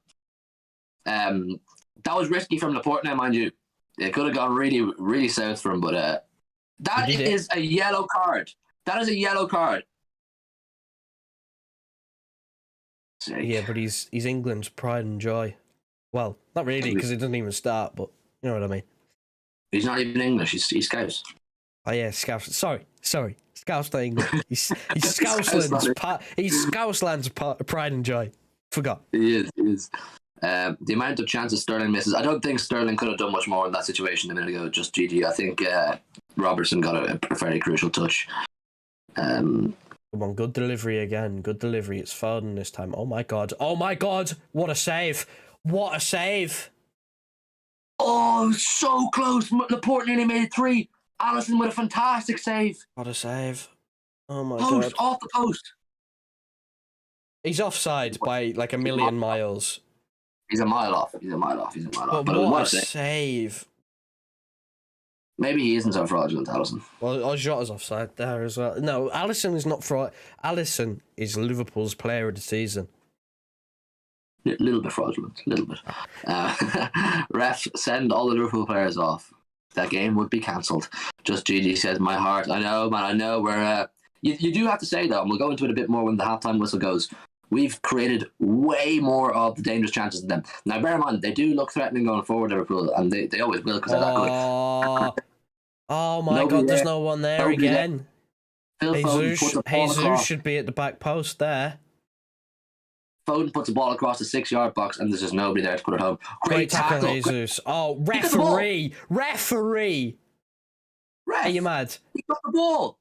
That was risky from Laporte now, mind you. It could have gone really, really south for him, but that is a yellow card. That is a yellow card. Yeah, but he's England's pride and joy. Well, not really, because he doesn't even start, but you know what I mean. He's not even English, he's Scouse. Oh yeah, Scouse. Sorry. Scouse not English. He's Scouseland's pride and joy. Forgot. He is. The amount of chances Sterling misses, I don't think Sterling could have done much more in that situation a minute ago. Just GG. I think Robertson got a very crucial touch. Come on, good delivery again. Good delivery. It's Foden this time. Oh my god. What a save. What a save. Oh, so close. Laporte nearly made it 3. Alisson with a fantastic save. What a save. Oh my god. Off the post. He's offside by like a million miles. He's a mile off. But what a save. Maybe he isn't so fraudulent, Alisson. Well, Jota's offside there as well. No, Alisson is not fraud. Alisson is Liverpool's player of the season. A little bit fraudulent, a little bit. Ref, send all the Liverpool players off. That game would be cancelled. Just GG says, my heart. I know, man, I know. We're you do have to say, though, and we'll go into it a bit more when the halftime whistle goes, we've created way more of the dangerous chances than them. Now, bear in mind, they do look threatening going forward, Liverpool, and they always will because they're that good. Oh my god, there's no one there again. Jesus should be at the back post there. Foden puts the ball across the 6-yard box, and there's just nobody there to put it home. Great tackle, Jesus. Oh, referee! Referee! Ref, are you mad? He got the ball.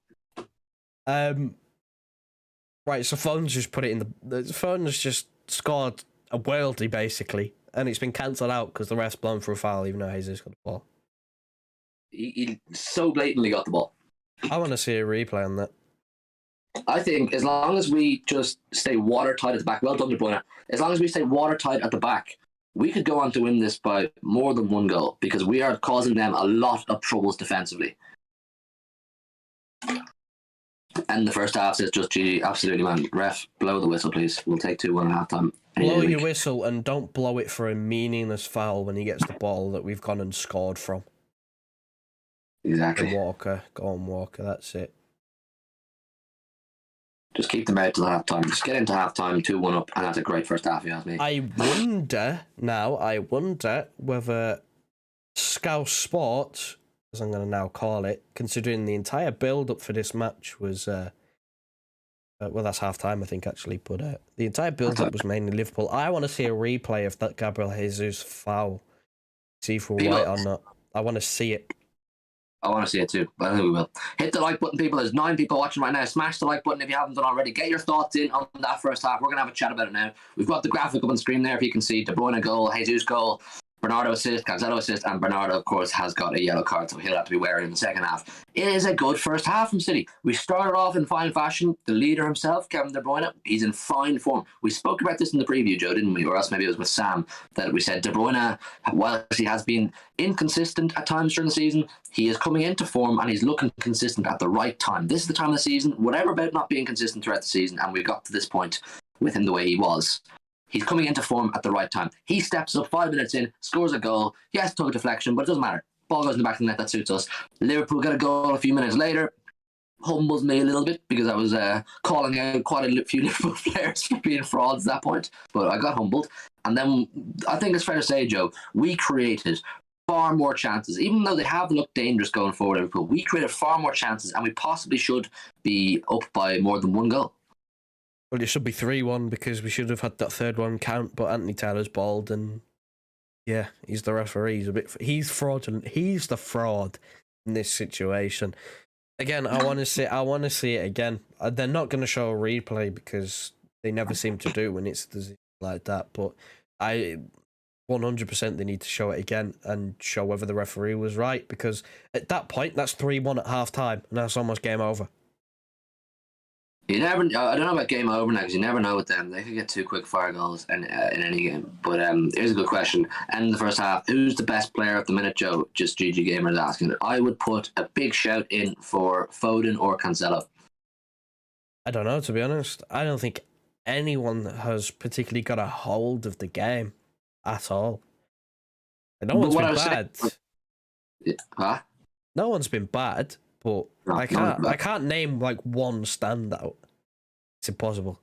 Right, so Foden's just put it in the... Foden's just scored a worldie, basically, and it's been cancelled out because the ref's blown for a foul, even though Jesus got the ball. He so blatantly got the ball. I want to see a replay on that. I think as long as we just stay watertight at the back, well done, De Bruyne. As long as we stay watertight at the back, we could go on to win this by more than one goal because we are causing them a lot of troubles defensively. And the first half says just GG. Absolutely, man. Ref, blow the whistle, please. We'll take 2-1 at halftime. Blow your whistle and don't blow it for a meaningless foul when he gets the ball that we've gone and scored from. Exactly. Go on, Walker. That's it. Just keep them out to the halftime. Just get into halftime, 2-1 up, and that's a great first half, you ask me. I wonder whether Scouse Sport, as I'm going to now call it, considering the entire build-up for this match was, well, that's half-time, I think, actually, but the entire build-up was mainly Liverpool. I want to see a replay of that Gabriel Jesus foul. See if we're right or not. I want to see it. I want to see it too, but I think we will. Hit the like button, people. There's 9 people watching right now. Smash the like button if you haven't done already. Get your thoughts in on that first half. We're going to have a chat about it now. We've got the graphic up on the screen there if you can see. De Bruyne goal, Jesus goal, Bernardo assist, Cancelo assist, and Bernardo, of course, has got a yellow card, so he'll have to be wearing in the second half. It is a good first half from City. We started off in fine fashion. The leader himself, Kevin De Bruyne, he's in fine form. We spoke about this in the preview, Joe, didn't we? Or else maybe it was with Sam, that we said De Bruyne, whilst he has been inconsistent at times during the season, he is coming into form and he's looking consistent at the right time. This is the time of the season, whatever about not being consistent throughout the season, and we got to this point with him the way he was. He's coming into form at the right time. He steps up 5 minutes in, scores a goal. Yes, took a deflection, but it doesn't matter. Ball goes in the back of the net, that suits us. Liverpool got a goal a few minutes later. Humbles me a little bit because I was calling out quite a few Liverpool players for being frauds at that point, but I got humbled. And then I think it's fair to say, Joe, we created far more chances. Even though they have looked dangerous going forward, Liverpool, we created far more chances, and we possibly should be up by more than one goal. Well, it should be 3-1 because we should have had that third one count, but Anthony Taylor's bald, and yeah, he's the referee. He's fraudulent. He's the fraud in this situation. Again, I want to see it again. They're not going to show a replay because they never seem to do when it's like that. But 100% they need to show it again and show whether the referee was right, because at that point that's 3-1 at half time and that's almost game over. I don't know about game over now, because you never know with them. They could get 2 quick fire goals in any game. But here's a good question. End of the first half, who's the best player at the minute, Joe? Just GG Gamers asking. I would put a big shout in for Foden or Cancelo. I don't know, to be honest. I don't think anyone has particularly got a hold of the game at all. And no one's been bad. Huh? No one's been bad. But no, I can't name like one standout. It's impossible.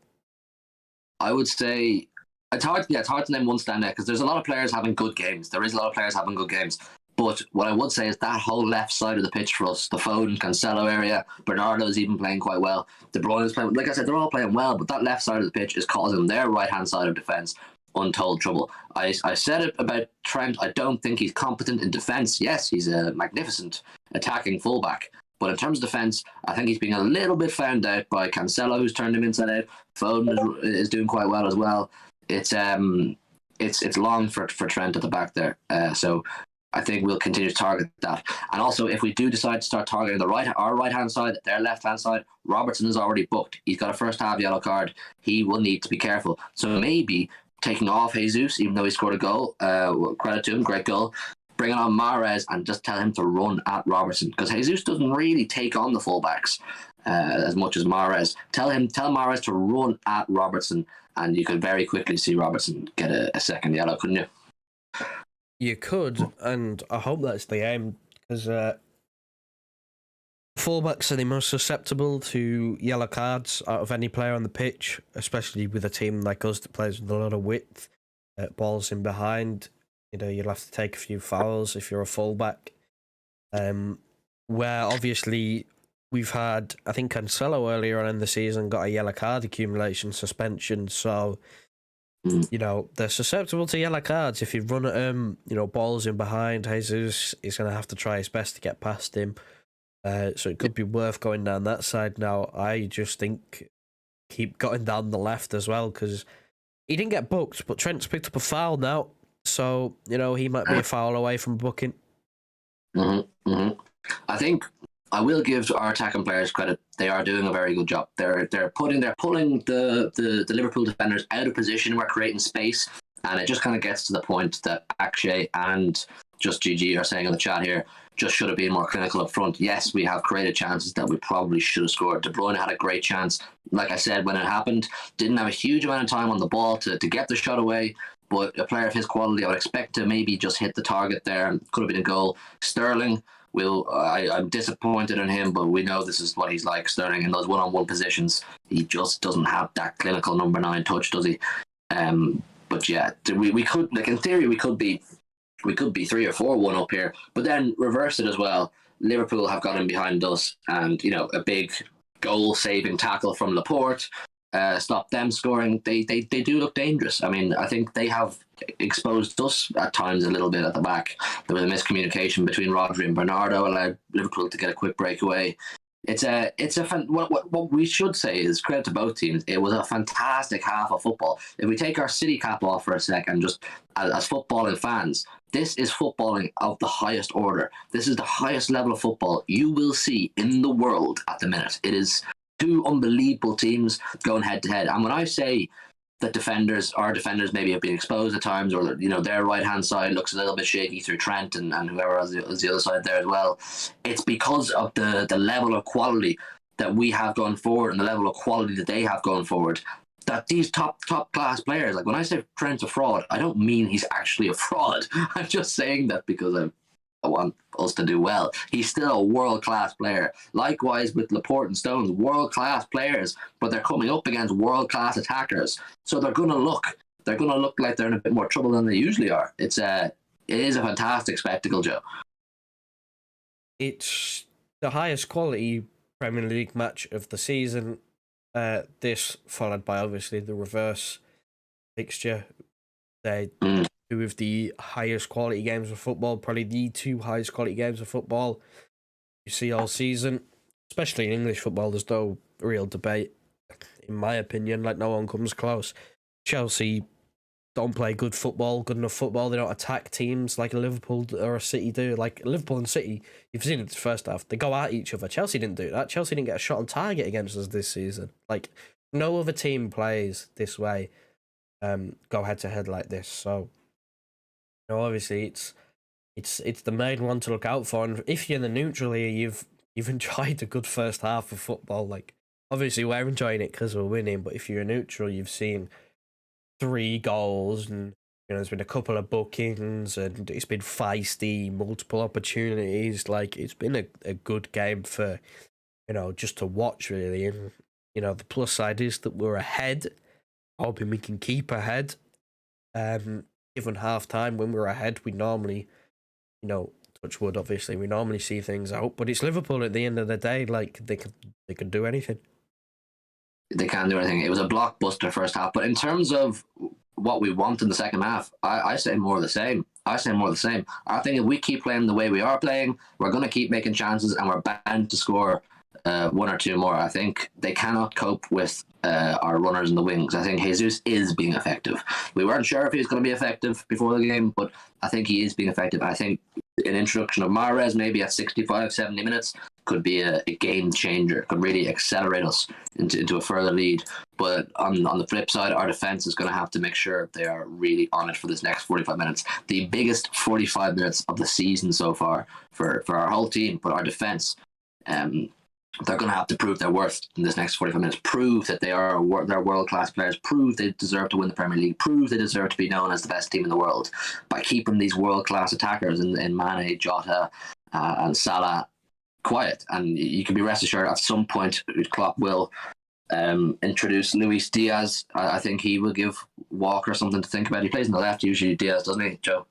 I would say it's hard to name one standout because there's a lot of players having good games. There is a lot of players having good games. But what I would say is that whole left side of the pitch for us, the Foden, Cancelo area, Bernardo's even playing quite well. De Bruyne's playing, like I said, they're all playing well, but that left side of the pitch is causing their right-hand side of defence untold trouble. I said it about Trent. I don't think he's competent in defence. Yes, he's a magnificent attacking fullback. But in terms of defence, I think he's being a little bit found out by Cancelo, who's turned him inside out. Foden is doing quite well as well. It's long for Trent at the back there. So I think we'll continue to target that. And also, if we do decide to start targeting our right-hand side, their left-hand side, Robertson is already booked. He's got a first-half yellow card. He will need to be careful. So maybe taking off Jesus, even though he scored a goal, credit to him, great goal, bringing on Mahrez and just tell him to run at Robertson, because Jesus doesn't really take on the fullbacks as much as Mahrez. Tell Mahrez to run at Robertson, and you could very quickly see Robertson get a second yellow, couldn't you? You could, and I hope that's the aim, because fullbacks are the most susceptible to yellow cards out of any player on the pitch, especially with a team like us that plays with a lot of width, balls in behind. You know, you'll have to take a few fouls if you're a fullback. Where obviously we've had, I think Cancelo earlier on in the season got a yellow card accumulation suspension. So, you know, they're susceptible to yellow cards. If you run at them, you know, balls in behind, Jesus is going to have to try his best to get past him. So it could be worth going down that side now. I just think keep going down the left as well, because he didn't get booked, but Trent's picked up a foul now. So, you know, he might be a foul away from booking. I think I will give our attacking players credit. They are doing a very good job. They're pulling the Liverpool defenders out of position. We're creating space, and it just kind of gets to the point that Akshay and just GG are saying in the chat here, just should have been more clinical up front. Yes, we have created chances that we probably should have scored. De Bruyne had a great chance. Like I said, when it happened, didn't have a huge amount of time on the ball to get the shot away. But a player of his quality, I would expect to maybe just hit the target there, and could have been a goal. Sterling, I'm disappointed in him, but we know this is what he's like. Sterling in those one-on-one positions, he just doesn't have that clinical number 9 touch, does he? But yeah, we could, like in theory, we could be 3 or 4-1 up here, but then reverse it as well. Liverpool have got in behind us, and you know, a big goal-saving tackle from Laporte. Stop them scoring. They do look dangerous. I mean, I think they have exposed us at times a little bit at the back. There was a miscommunication between Rodri and Bernardo, allowed Liverpool to get a quick breakaway. What we should say is credit to both teams. It was a fantastic half of football. If we take our City cap off for a sec and just as footballing fans, this is footballing of the highest order. This is the highest level of football you will see in the world at the minute. It is 2 unbelievable teams going head to head. And when I say that our defenders maybe have been exposed at times, or you know, their right hand side looks a little bit shaky through Trent and whoever is the other side there as well, it's because of the level of quality that we have going forward and the level of quality that they have going forward. That these top class players, like when I say Trent's a fraud, I don't mean he's actually a fraud. I'm just saying that because I want us to do well. He's still a world-class player. Likewise with Laporte and Stones, world-class players, but they're coming up against world-class attackers. So they're going to look like they're in a bit more trouble than they usually are. It's it is a fantastic spectacle, Joe. It's the highest quality Premier League match of the season. This followed by obviously the reverse fixture. They two of the highest quality games of football, probably the two highest quality games of football you see all season, especially in English football. There's no real debate, in my opinion. Like, no one comes close. Chelsea don't play good enough football. They don't attack teams like a Liverpool or a City do. Like Liverpool and City, you've seen it the first half. They go at each other. Chelsea didn't do that. Chelsea didn't get a shot on target against us this season. Like, no other team plays this way, go head to head like this. So, you know, obviously it's the main one to look out for. And if you're in the neutral here, you've enjoyed a good first half of football. Like, obviously we're enjoying it because we're winning, but if you're a neutral, you've seen 3 goals, and you know there's been a couple of bookings, and it's been feisty, multiple opportunities. Like, it's been a good game for, you know, just to watch really. And you know, the plus side is that we're ahead, hoping we can keep ahead. Given half time, when we're ahead, we normally, you know, touch wood, obviously, we normally see things out. But it's Liverpool at the end of the day. Like, they could do anything. They can do anything. It was a blockbuster first half. But in terms of what we want in the second half, I say more of the same. I think if we keep playing the way we are playing, we're going to keep making chances, and we're bound to score 1 or 2 more. I think they cannot cope with our runners in the wings. I think Jesus is being effective. We weren't sure if he was going to be effective before the game, but I think he is being effective. I think an introduction of Mahrez maybe at 65, 70 minutes could be a game changer, could really accelerate us into a further lead. But on the flip side, our defence is going to have to make sure they are really on it for this next 45 minutes. The biggest 45 minutes of the season so far for our whole team, but our defence, they're going to have to prove their worth in this next 45 minutes, prove that they're world-class players, prove they deserve to win the Premier League, prove they deserve to be known as the best team in the world by keeping these world-class attackers in Mane, Jota, and Salah quiet. And you can be rest assured at some point Klopp will introduce Luis Diaz. I think he will give Walker something to think about. He plays on the left usually, Diaz, doesn't he, Joe?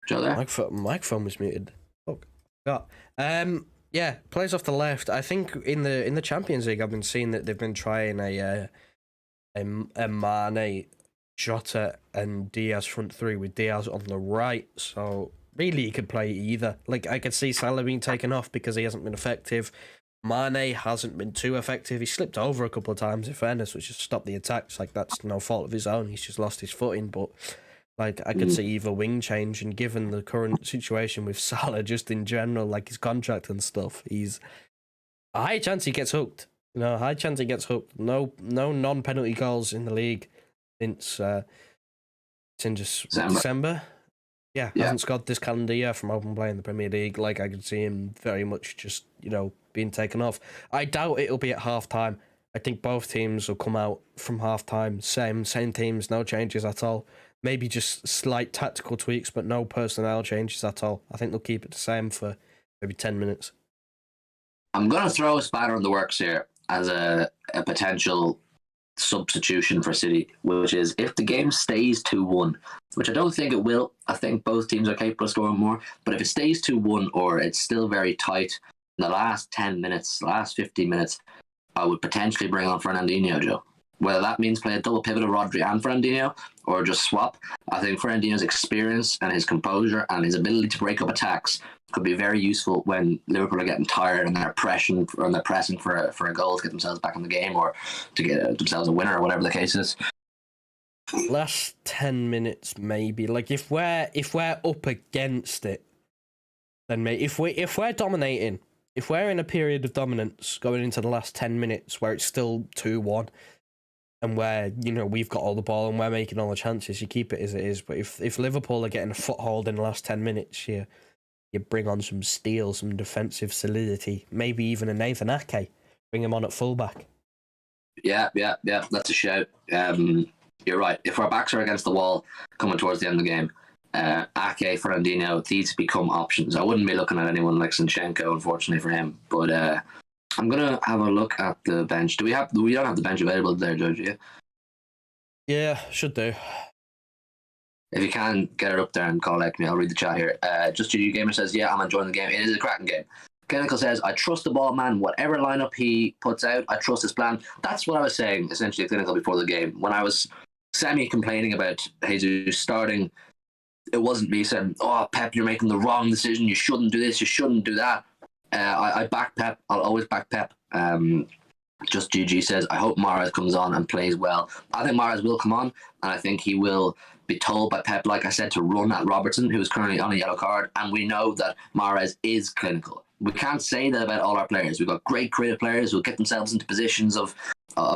Joe there? Microphone was muted. Oh, God. Yeah, plays off the left. I think in the Champions League, I've been seeing that they've been trying a Mane, Jota, and Diaz front three with Diaz on the right. So really, he could play either. Like, I could see Salah being taken off because he hasn't been effective. Mane hasn't been too effective. He slipped over a couple of times, in fairness, which has stopped the attacks. Like, that's no fault of his own. He's just lost his footing, but. Like, I could see either wing change, and given the current situation with Salah, just in general, like his contract and stuff, he's a high chance he gets hooked. You know, high chance he gets hooked. No non-penalty goals in the league since December. Yeah, hasn't scored this calendar year from open play in the Premier League. Like, I could see him very much just, you know, being taken off. I doubt it'll be at half time. I think both teams will come out from half time. Same teams, no changes at all. Maybe just slight tactical tweaks, but no personnel changes at all. I think they'll keep it the same for maybe 10 minutes. I'm going to throw a spanner in the works here as a potential substitution for City, which is if the game stays 2-1, which I don't think it will. I think both teams are capable of scoring more. But if it stays 2-1 or it's still very tight in the last 10 minutes, last 15 minutes, I would potentially bring on Fernandinho, Joe. Whether that means play a double pivot of Rodri and Fernandinho or just swap, I think Fernandinho's experience and his composure and his ability to break up attacks could be very useful when Liverpool are getting tired and they're pressing for a goal to get themselves back in the game or to get themselves a winner or whatever the case is. Last 10 minutes, maybe. Like, if we're up against it, then maybe if we're dominating, if we're in a period of dominance going into the last 10 minutes where it's still 2-1. And where, you know, we've got all the ball and we're making all the chances, you keep it as it is. But if Liverpool are getting a foothold in the last 10 minutes, you bring on some steel, some defensive solidity, maybe even a Nathan Ake, bring him on at fullback. Yeah, that's a shout. You're right. If our backs are against the wall coming towards the end of the game, Ake, Fernandinho, these become options. I wouldn't be looking at anyone like Zinchenko, unfortunately for him, but I'm gonna have a look at the bench. We don't have the bench available there, Joe, do you? Yeah, should do. If you can, get it up there and collect me. I'll read the chat here. Just GG Gamer says, yeah, I'm enjoying the game. It is a cracking game. Clinical says, I trust the ball man. Whatever lineup he puts out, I trust his plan. That's what I was saying, essentially, Clinical, before the game. When I was semi-complaining about Jesus starting, it wasn't me saying, oh, Pep, you're making the wrong decision. You shouldn't do this. You shouldn't do that. I back Pep. I'll always back Pep. Just GG says, I hope Mahrez comes on and plays well. I think Mahrez will come on, and I think he will be told by Pep, like I said, to run at Robertson, who is currently on a yellow card, and we know that Mahrez is clinical. We can't say that about all our players. We've got great creative players who get themselves into positions of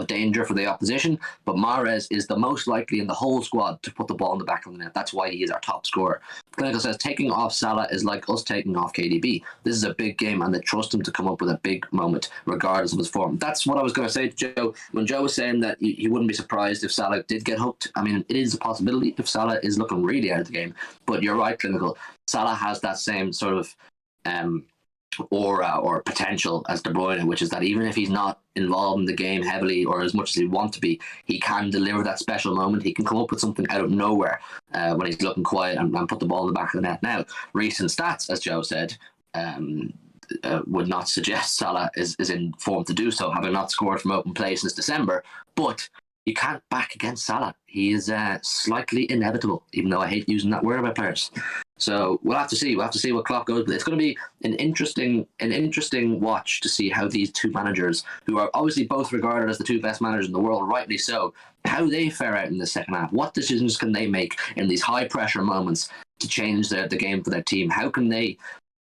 danger for the opposition, but Mahrez is the most likely in the whole squad to put the ball in the back of the net. That's why he is our top scorer. Clinical says taking off Salah is like us taking off KDB. This is a big game, and they trust him to come up with a big moment regardless of his form. That's what I was going to say to Joe when Joe was saying that he wouldn't be surprised if Salah did get hooked. I mean, it is a possibility if Salah is looking really out of the game, but you're right, Clinical. Salah has that same sort of aura or potential as De Bruyne, which is that even if he's not involved in the game heavily or as much as he'd want to be, he can deliver that special moment. He can come up with something out of nowhere when he's looking quiet and put the ball in the back of the net. Now, recent stats, as Joe said, would not suggest Salah is in form to do so, having not scored from open play since December, but you can't back against Salah. He is slightly inevitable, even though I hate using that word about players. So we'll have to see. We'll have to see what Klopp goes with. It's going to be an interesting watch to see how these two managers, who are obviously both regarded as the two best managers in the world, rightly so, how they fare out in the second half. What decisions can they make in these high pressure moments to change the game for their team? How can they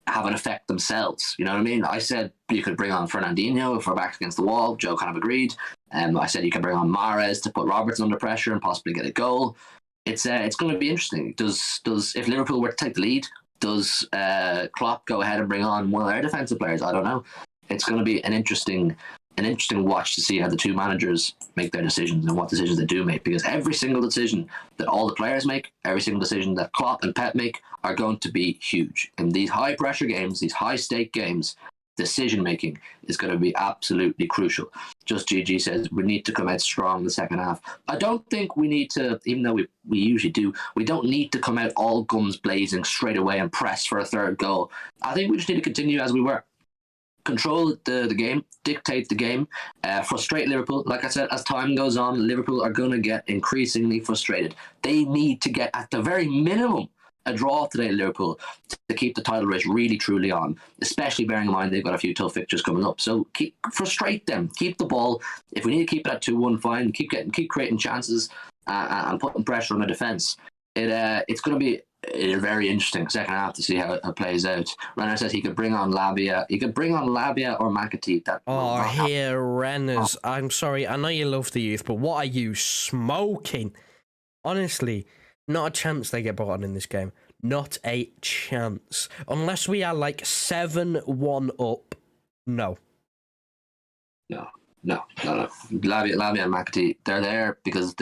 have an effect themselves? You know what I mean? I said you could bring on Fernandinho if we're back against the wall. Joe kind of agreed. I said you can bring on Mahrez to put Robertson under pressure and possibly get a goal. It's going to be interesting. Does if Liverpool were to take the lead, does Klopp go ahead and bring on one of their defensive players? I don't know. It's going to be an interesting watch to see how the two managers make their decisions and what decisions they do make, because every single decision that all the players make, every single decision that Klopp and Pep make are going to be huge. In these high pressure games, these high stake games, decision making is going to be absolutely crucial. Just GG says we need to come out strong in the second half. I don't think we need to, even though we usually do, we don't need to come out all guns blazing straight away and press for a third goal. I think we just need to continue as we were. Control the game, dictate the game, frustrate Liverpool. Like I said, as time goes on, Liverpool are going to get increasingly frustrated. They need to get, at the very minimum, a draw today, Liverpool, to keep the title race really, truly on, especially bearing in mind they've got a few tough fixtures coming up. So frustrate them, keep the ball. If we need to keep it at 2-1, fine. Keep creating chances and putting pressure on the defence. It's going to be a very interesting second half to see how it plays out. Renner says he could bring on Lavia. He could bring on Lavia or McAtee. Here, Renners. I'm sorry, I know you love the youth, but what are you smoking? Honestly, not a chance they get brought on in this game. Not a chance. Unless we are like 7-1 up. No. No. Lavia and McAtee, they're there because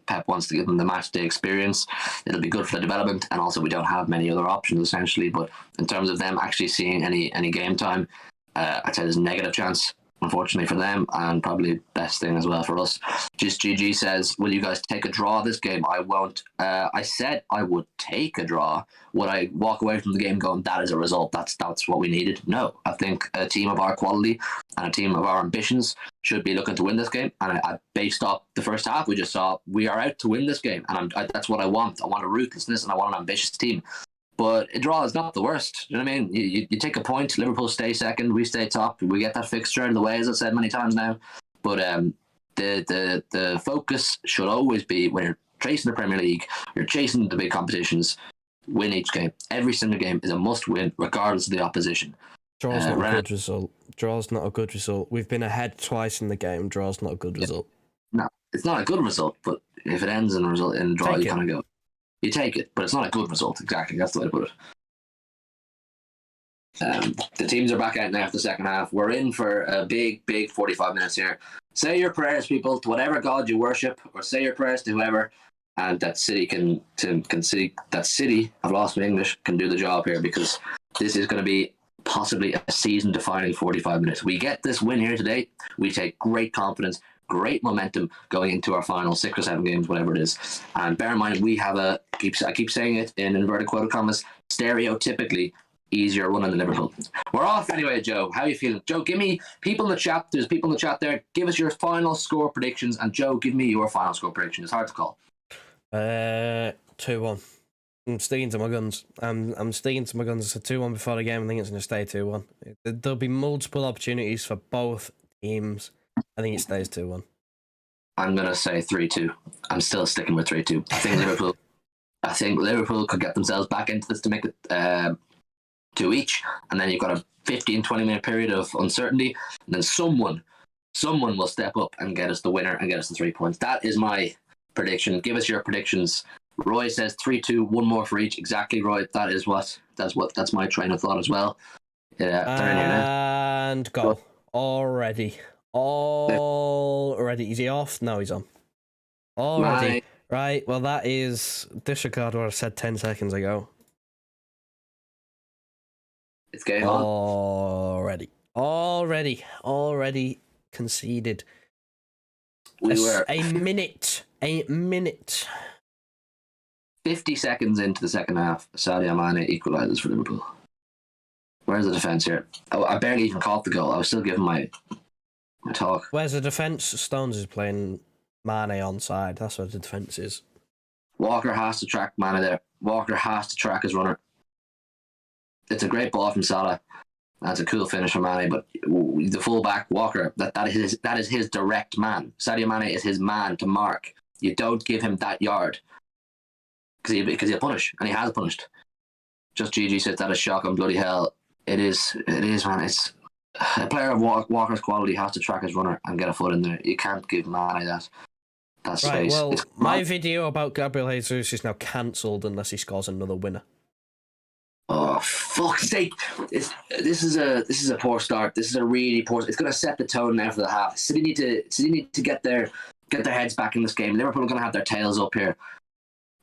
Pep wants to give them the match day experience. It'll be good for the development, and also we don't have many other options essentially. But in terms of them actually seeing any game time, I'd say there's a negative chance, unfortunately, for them, and probably best thing as well for us. Just GG says, will you guys take a draw this game? I won't. I said I would take a draw. Would I walk away from the game going, that is a result, that's what we needed? No. I think a team of our quality and a team of our ambitions should be looking to win this game. And I based off the first half, we just saw we are out to win this game. And that's what I want. I want a ruthlessness and I want an ambitious team. But a draw is not the worst. You know what I mean? You take a point, Liverpool stay second, we stay top. We get that fixture out of the way, as I've said many times now. But the focus should always be, when you're chasing the Premier League, you're chasing the big competitions, win each game. Every single game is a must-win, regardless of the opposition. Draw's not a good result. Draw's not a good result. We've been ahead twice in the game. Draw's not a good result. No, it's not a good result, but if it ends in a draw, you kind of go. You take it, but it's not a good result. Exactly, that's the way to put it. The teams are back out now for the second half. We're in for a big 45 minutes here. Say your prayers, people, to whatever God you worship, or say your prayers to whoever, and that City I've lost my English, can do the job here, because this is going to be possibly a season-defining 45 minutes. We get this win here today. We take great confidence, great momentum going into our final 6 or 7 games, whatever it is. And bear in mind, we have I keep saying it in inverted quote commas, stereotypically easier run than Liverpool. We're off anyway, Joe. How are you feeling? Joe, give me people in the chat. There's people in the chat there. Give us your final score predictions. And Joe, give me your final score prediction. It's hard to call. 2-1. I'm sticking to my guns. I'm sticking to my guns. It's a 2-1 before the game. I think it's going to stay 2-1. There'll be multiple opportunities for both teams. I think it stays 2-1. I'm going to say 3-2. I'm still sticking with 3-2. I think Liverpool could get themselves back into this to make it 2 each, and then you've got a 15-20 minute period of uncertainty, and then someone will step up and get us the winner and get us the 3 points. That is my prediction. Give us your predictions. Roy says 3-2, one more for each. Exactly, Roy. That's my train of thought as well. Yeah, and go already. Is he off? No, he's on. Already. Right. Well, that is disregard what I said 10 seconds ago. It's game on. Already conceded. A minute. 50 seconds into the second half, Sadio Mane equalises for Liverpool. Where's the defence here? I barely even caught the goal. I was still giving my talk. Where's the defence? Stones is playing Mane onside. That's what the defence is. Walker has to track Mane there. Walker has to track his runner. It's a great ball from Salah. That's a cool finish from Mane, but the fullback Walker, that is his direct man. Sadio Mane is his man to mark. You don't give him that yard because he'll punish, and he has punished. Just GG says that is shocking, bloody hell. It is, man. It's a player of Walker's quality has to track his runner and get a foot in there. You can't give Mane that space. Right, well, my video about Gabriel Jesus is now cancelled unless he scores another winner. Oh, fuck's sake! This is a poor start. This is a really poor. It's going to set the tone now for the half. City need to get their heads back in this game. Liverpool are going to have their tails up here.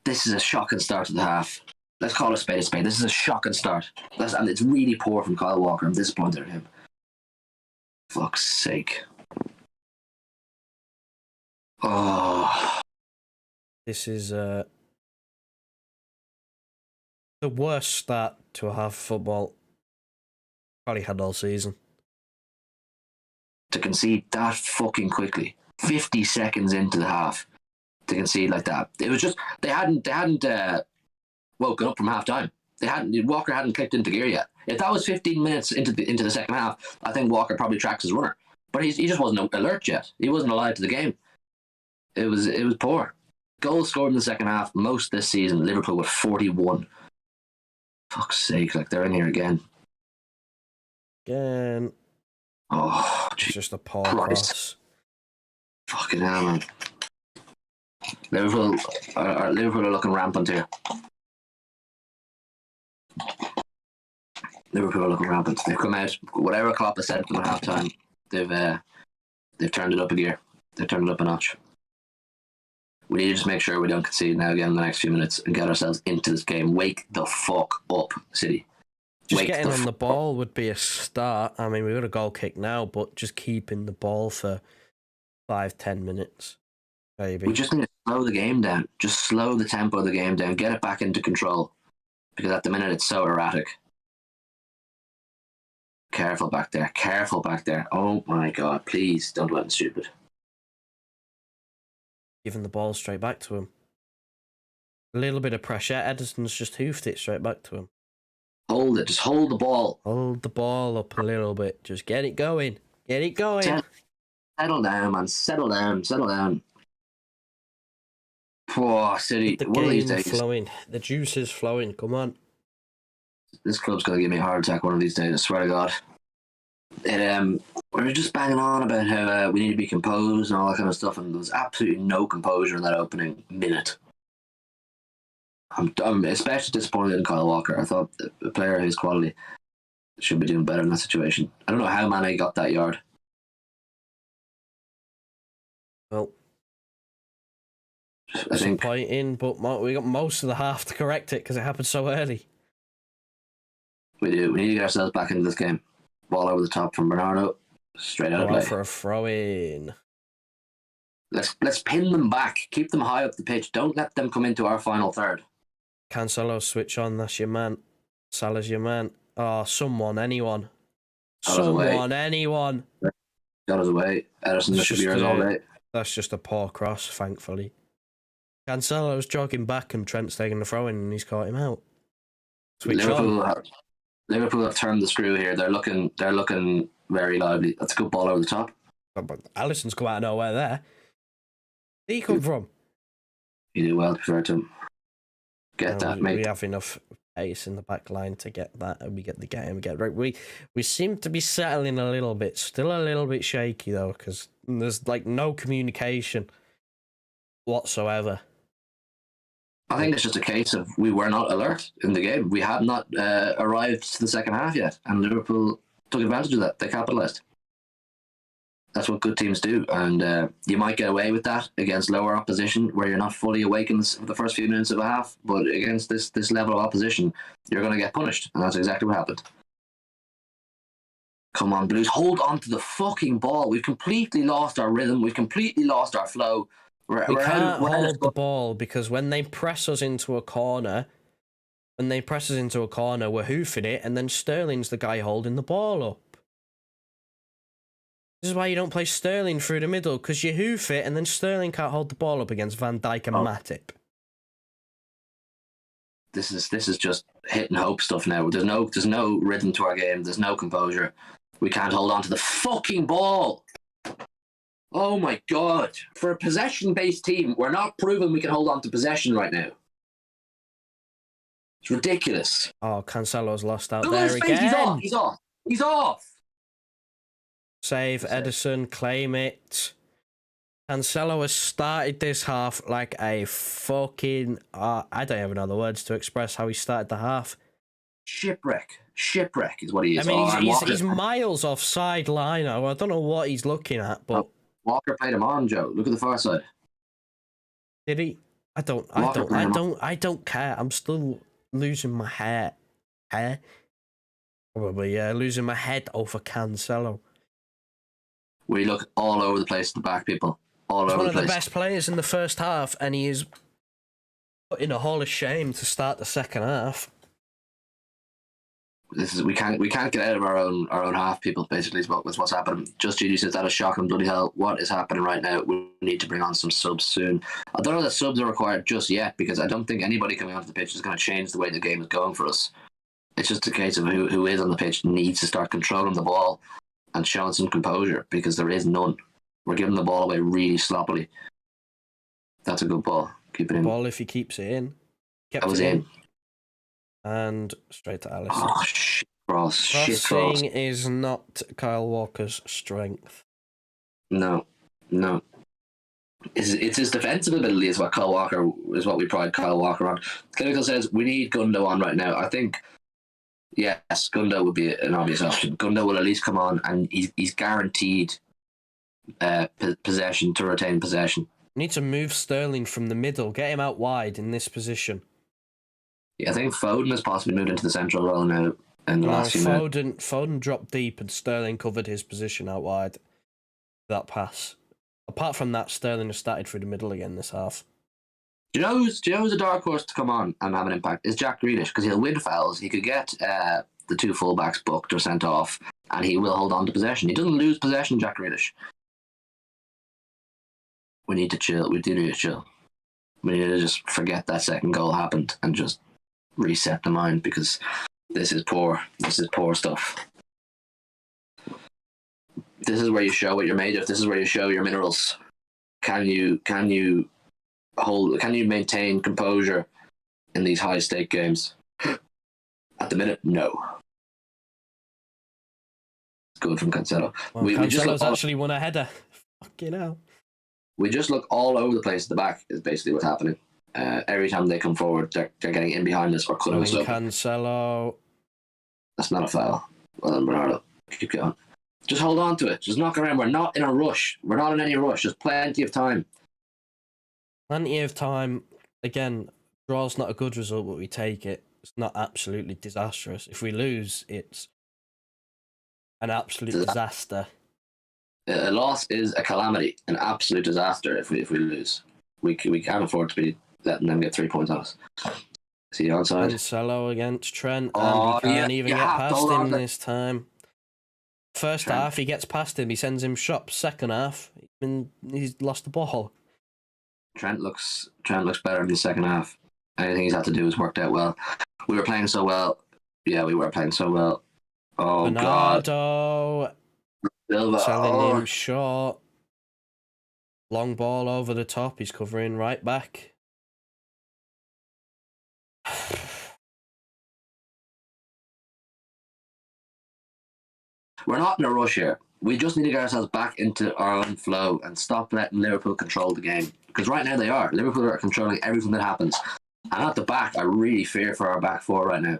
This is a shocking start to the half. Let's call it a spade a spade. This is a shocking start. And it's really poor from Kyle Walker. I'm disappointed in him. Fuck's sake. Oh. This is the worst start to a half of football probably had all season. To concede that fucking quickly, 50 seconds into the half, to concede like that. It was just they hadn't woken up from half time. Walker hadn't clicked into gear yet. If that was 15 minutes into the second half, I think Walker probably tracks his runner. But he just wasn't alert yet. He wasn't alive to the game. It was poor. Goals scored in the second half most this season. Liverpool with 41. Fuck's sake, like they're in here again. Oh, it's just a poor cross. Fucking hell, man. Liverpool are looking rampant here. Liverpool are looking rampant. They've come out, whatever Klopp has said to them at half time, they've turned it up a gear. They've turned it up a notch. We need to just make sure we don't concede now again in the next few minutes and get ourselves into this game. Wake the fuck up, City. Just getting on the ball would be a start. I mean, we've got a goal kick now, but just keeping the ball for 5-10 minutes, maybe. We just need to slow the game down. Just slow the tempo of the game down. Get it back into control. Because at the minute it's so erratic. Careful back there. Careful back there. Oh my God, please don't do anything stupid. Giving the ball straight back to him. A little bit of pressure. Ederson's just hoofed it straight back to him. Hold it. Just hold the ball. Hold the ball up a little bit. Just get it going. Get it going. Settle down, man. Settle down. Settle down. Poor City. The game flowing. The juice is flowing. Come on. This club's going to give me a heart attack one of these days. I swear to God. We're just banging on about how we need to be composed and all that kind of stuff, and there was absolutely no composure in that opening minute. I'm especially disappointed in Kyle Walker. I thought a player of his quality should be doing better in that situation. I don't know how Mane got that yard. Well, disappointing, but we got most of the half to correct it because it happened so early. We do. We need to get ourselves back into this game. Ball over the top from Bernardo. Straight out of play. For a throw in. Let's pin them back. Keep them high up the pitch. Don't let them come into our final third. Cancelo, switch on. That's your man. Salah's your man. Oh, someone, anyone. Someone, anyone. Got us away. Ederson should be yours all day. That's just a poor cross, thankfully. Cancelo's jogging back and Trent's taking the throw in and he's caught him out. Liverpool have turned the screw here. They're looking very lively. That's a good ball over the top. But Alisson's come out of nowhere there. Where did he come from? You do well to prefer to get that, mate. We have enough pace in the back line to get that, and we get the game. Right. We seem to be settling a little bit. Still a little bit shaky though, because there's like no communication whatsoever. I think it's just a case of we were not alert in the game. We had not arrived to the second half yet, and Liverpool took advantage of that. They capitalised. That's what good teams do, and you might get away with that against lower opposition where you're not fully awake in the first few minutes of a half, but against this level of opposition, you're going to get punished, and that's exactly what happened. Come on, Blues, hold on to the fucking ball. We've completely lost our rhythm. We've completely lost our flow. We can't hold the ball because when they press us into a corner, we're hoofing it, and then Sterling's the guy holding the ball up. This is why you don't play Sterling through the middle, because you hoof it, and then Sterling can't hold the ball up against Van Dijk and Matip. This is just hit and hope stuff now. There's no rhythm to our game. There's no composure. We can't hold on to the fucking ball. Oh my God. For a possession-based team, we're not proving we can hold on to possession right now. It's ridiculous. Oh, Cancelo's lost out there again. He's off. Save Ederson, claim it. Cancelo has started this half like a fucking... I don't even know the words to express how he started the half. Shipwreck is what he is. I mean, he's miles off sideline. I don't know what he's looking at, but... Walker played him on, Joe. Look at the far side. Did he? I don't care. I'm still losing my hair. Probably, yeah. Losing my head over Cancelo. We look all over the place at the back, people. All over the place. He's one of the best players in the first half, and he is put in a hall of shame to start the second half. We can't get out of our own half, people. Basically, is what's happening. Just Gigi says that is shocking, bloody hell. What is happening right now? We need to bring on some subs soon. I don't know that subs are required just yet because I don't think anybody coming onto the pitch is going to change the way the game is going for us. It's just a case of who is on the pitch needs to start controlling the ball and showing some composure because there is none. We're giving the ball away really sloppily. That's a good ball. Keep it in. Ball if he keeps it in. That was in. And straight to Alisson. Oh, shit cross. Crossing is not Kyle Walker's strength. No. It's his defensive ability is what we pride Kyle Walker on. Clinical says we need Gundo on right now. I think yes, Gundo would be an obvious option. Gundo will at least come on and he's guaranteed possession to retain possession. Need to move Sterling from the middle, get him out wide in this position. Yeah, I think Foden has possibly moved into the central role now in the last few minutes. Foden dropped deep and Sterling covered his position out wide. That pass. Apart from that, Sterling has started through the middle again this half. Do you know who's a dark horse to come on and have an impact? Is Jack Grealish, because he'll win fouls. He could get the two fullbacks booked or sent off, and he will hold on to possession. He doesn't lose possession, Jack Grealish. We need to chill. We do need to chill. We need to just forget that second goal happened and just reset the mind because this is poor. This is poor stuff. This is where you show what you're made of. This is where you show your minerals. Can you maintain composure in these high stake games? At the minute, no. It's good from Cancelo. Well, Cancelo's actually won a header. Fucking hell. We just look all over the place at the back is basically what's happening. Every time they come forward, they're getting in behind us or cutting us up. Cancelo. That's not a foul. Well done, Bernardo. Keep going. Just hold on to it. Just knock around. We're not in a rush. We're not in any rush. There's plenty of time. Plenty of time. Again, draw's not a good result, but we take it. It's not absolutely disastrous. If we lose, it's an absolute disaster. A loss is a calamity, an absolute disaster if we lose. We can't afford to be letting them get 3 points on us. See onside. Cancelo against Trent, Oh, and he can't even get past him this time. First Trent. half, he gets past him, he sends him shop. Second half, he's lost the ball. Trent looks better in the second half. Anything he's had to do has worked out well. We were playing so well. Yeah, we were playing so well. Oh, Bernardo. God. Selling him short. Long ball over the top. He's covering right back. We're not in a rush here. We just need to get ourselves back into our own flow and stop letting Liverpool control the game. Because right now they are. Liverpool are controlling everything that happens. And at the back, I really fear for our back four right now.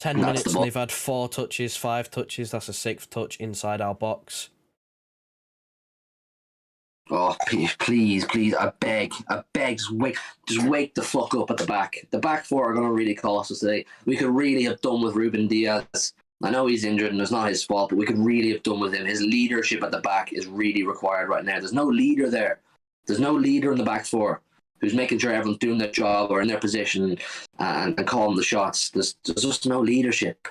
10 minutes and they've had 4 touches, 5 touches. That's a 6th touch inside our box. Oh, please, I beg, just wake the fuck up at the back. The back four are going to really cost us today. We could really have done with Ruben Diaz. I know he's injured and it's not his fault, but we could really have done with him. His leadership at the back is really required right now. There's no leader there. There's no leader in the back four who's making sure everyone's doing their job or in their position and calling the shots. There's just no leadership.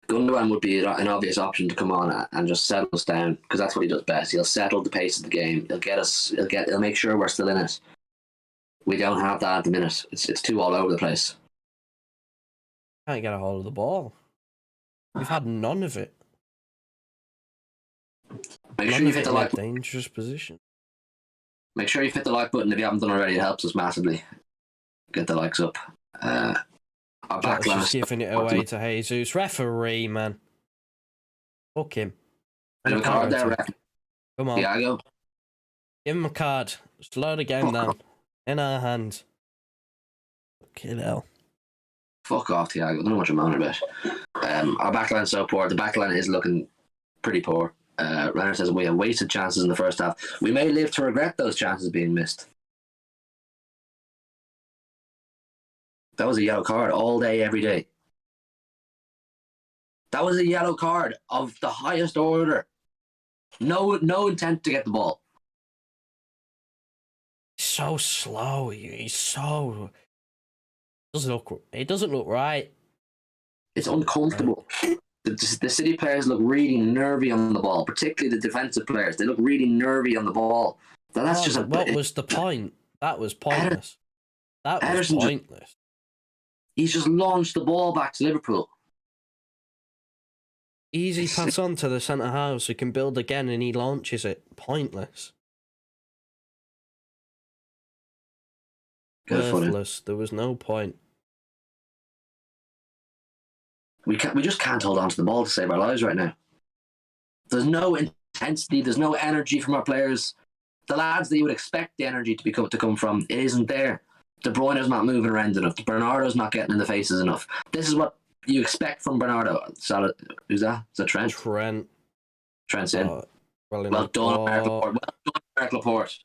Gundogan would be an obvious option to come on and just settle us down, because that's what he does best. He'll settle the pace of the game. He'll make sure we're still in it. We don't have that at the minute. It's too all over the place. Can't get a hold of the ball. We've had none of it. Make sure you hit the like button. Dangerous position. Make sure you hit the like button if you haven't done already. It helps us massively. Get the likes up. Our backline just giving it away to Jesus. Referee, man. Fuck him. A card there, ref. Come on. Thiago. Give him a card. Slow the game down. In our hands. Fucking hell. Fuck off, Thiago. I don't know what you're moaning about. Our backline's so poor. The backline is looking pretty poor. Renner says we have wasted chances in the first half. We may live to regret those chances being missed. That was a yellow card all day, every day. That was a yellow card of the highest order. No intent to get the ball. He's so slow. He's so... It doesn't look right. It's uncomfortable. The City players look really nervy on the ball, particularly the defensive players. They look really nervy on the ball. What was the point? That was pointless. That was pointless. He's just launched the ball back to Liverpool. Easy pass on to the centre half so he can build again, and he launches it. Pointless. Worthless. There was no point. We just can't hold on to the ball to save our lives right now. There's no intensity. There's no energy from our players. The lads that you would expect the energy to come from, it isn't there. De Bruyne's not moving around enough. Bernardo's not getting in the faces enough. This is what you expect from Bernardo. Who's that? Is that Trent? Trent's in. Well done, Mark Laporte. Well done, Mark Laporte.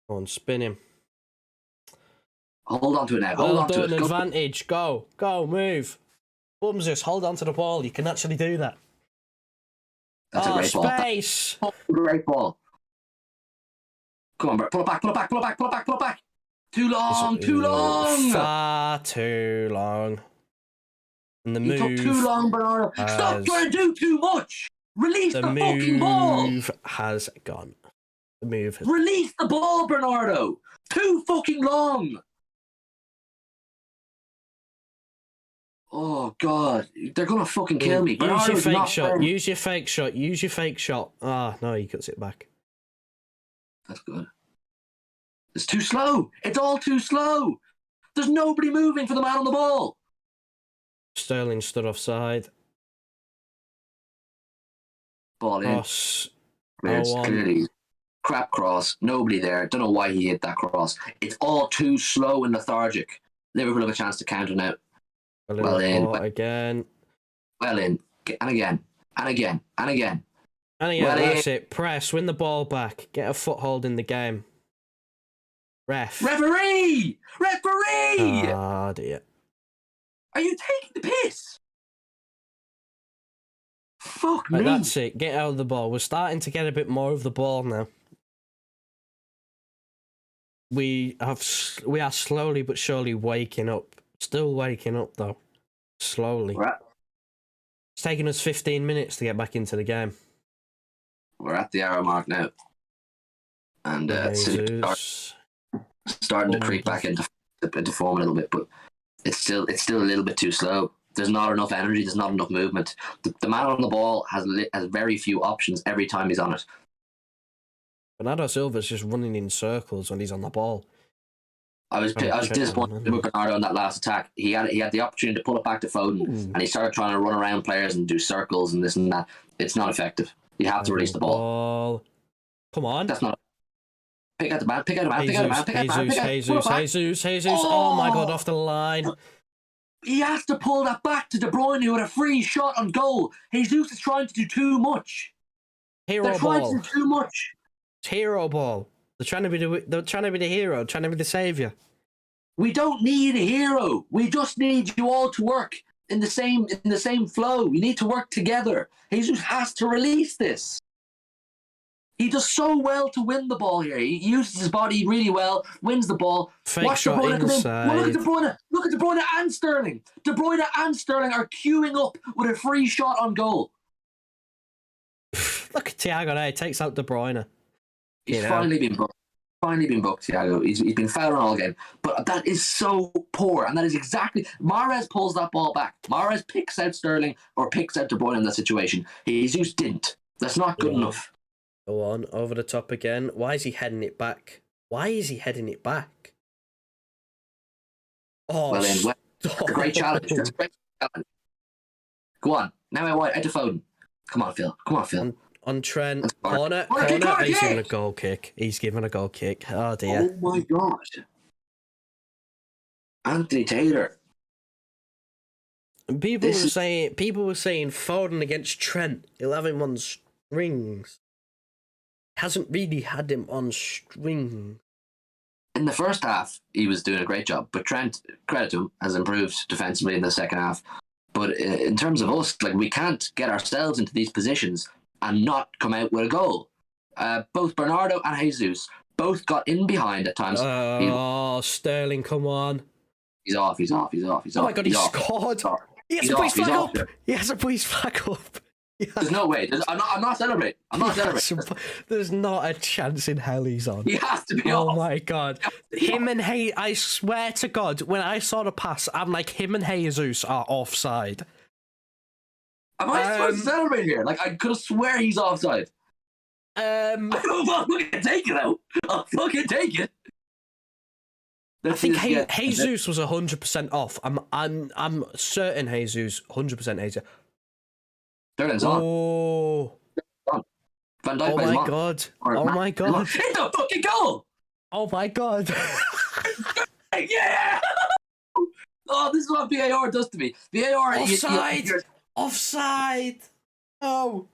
Go on, spin him. Hold on to it now. Hold on to it. Advantage. Go, move. Bumsus, hold on to the ball. You can actually do that. That's a great ball. Space. Great ball. Come on, Bert. Pull it back. Too long. Far too long. And the move took too long, Bernardo. Stop trying to do too much. Release the fucking ball. The move has gone. Release the ball, Bernardo. Too fucking long. Oh, God. They're going to fucking kill me. Use your fake shot. Ah, no, he cuts it back. That's good. It's too slow. It's all too slow. There's nobody moving for the man on the ball. Sterling stood offside. Ball in. Cross. Clearly. Crap cross. Nobody there. Don't know why he hit that cross. It's all too slow and lethargic. Liverpool have a chance to counter now. Well in. Again. Well in. And again. That's it. Press. Win the ball back. Get a foothold in the game. Referee! Ah, dear. Are you taking the piss? Fuck Right, me. that's it. Get out of the ball. We're starting to get a bit more of the ball now. We are slowly but surely waking up. Still waking up though. Slowly. It's taken us 15 minutes to get back into the game. We're at the hour mark now. And starting to creep back into form a little bit, but it's still a little bit too slow. There's not enough energy. There's not enough movement. The man on the ball has very few options every time he's on it. Bernardo Silva's just running in circles when he's on the ball. I was disappointed with Bernardo on that last attack. He had the opportunity to pull it back to Foden, and he started trying to run around players and do circles and this and that. It's not effective. You have to release the ball. Come on. That's not. Pick out the man. Pick out the man. Jesus. Oh my God, off the line. He has to pull that back to De Bruyne with a free shot on goal. Jesus is trying to do too much. They're trying to do too much. It's hero ball. They're trying to be the hero, trying to be the saviour. We don't need a hero. We just need you all to work in the same flow. We need to work together. Jesus has to release this. He does so well to win the ball here. He uses his body really well, wins the ball. Fake shot inside. Well, look at De Bruyne and Sterling. De Bruyne and Sterling are queuing up with a free shot on goal. Look at Thiago now. He takes out De Bruyne. He's finally been booked. Thiago. He's been fouling all game. But that is so poor. And that is exactly... Mahrez pulls that ball back. Mahrez picks out Sterling or picks out De Bruyne in that situation. Jesus didn't. That's not good enough. Go on, over the top again. Why is he heading it back? Oh, well then, a great challenge. That's a great challenge. Go on. Now I want to Foden. Come on, Phil. On Trent. Corner. He's giving a goal kick. Oh, dear. Oh, my God. Anthony Taylor. And people were saying Foden against Trent. He'll have him on strings. Hasn't really had him on string. In the first half, he was doing a great job, but Trent, credit to him, has improved defensively in the second half. But in terms of us, we can't get ourselves into these positions and not come out with a goal. Both Bernardo and Jesus both got in behind at times. Sterling, come on. He's off. Oh my God, he scored. He has to put his flag up. He has to put his flag up. Yeah. There's no way. I'm not celebrating. There's not a chance in hell he's on. He has to be off. Oh my God. Him and I swear to God, when I saw the pass, I'm like, him and Jesus are offside. Am I supposed to celebrate here? I could have swear he's offside. I'll fucking take it out. I'll fucking take it. I think Jesus was 100% off. I'm certain Jesus 100% Jesus. Sterling's on. Van Dijk oh my God. Oh my God. Hit the fucking goal. Oh my God. Yeah. Oh, this is what VAR does to me. VAR. Offside. Oh.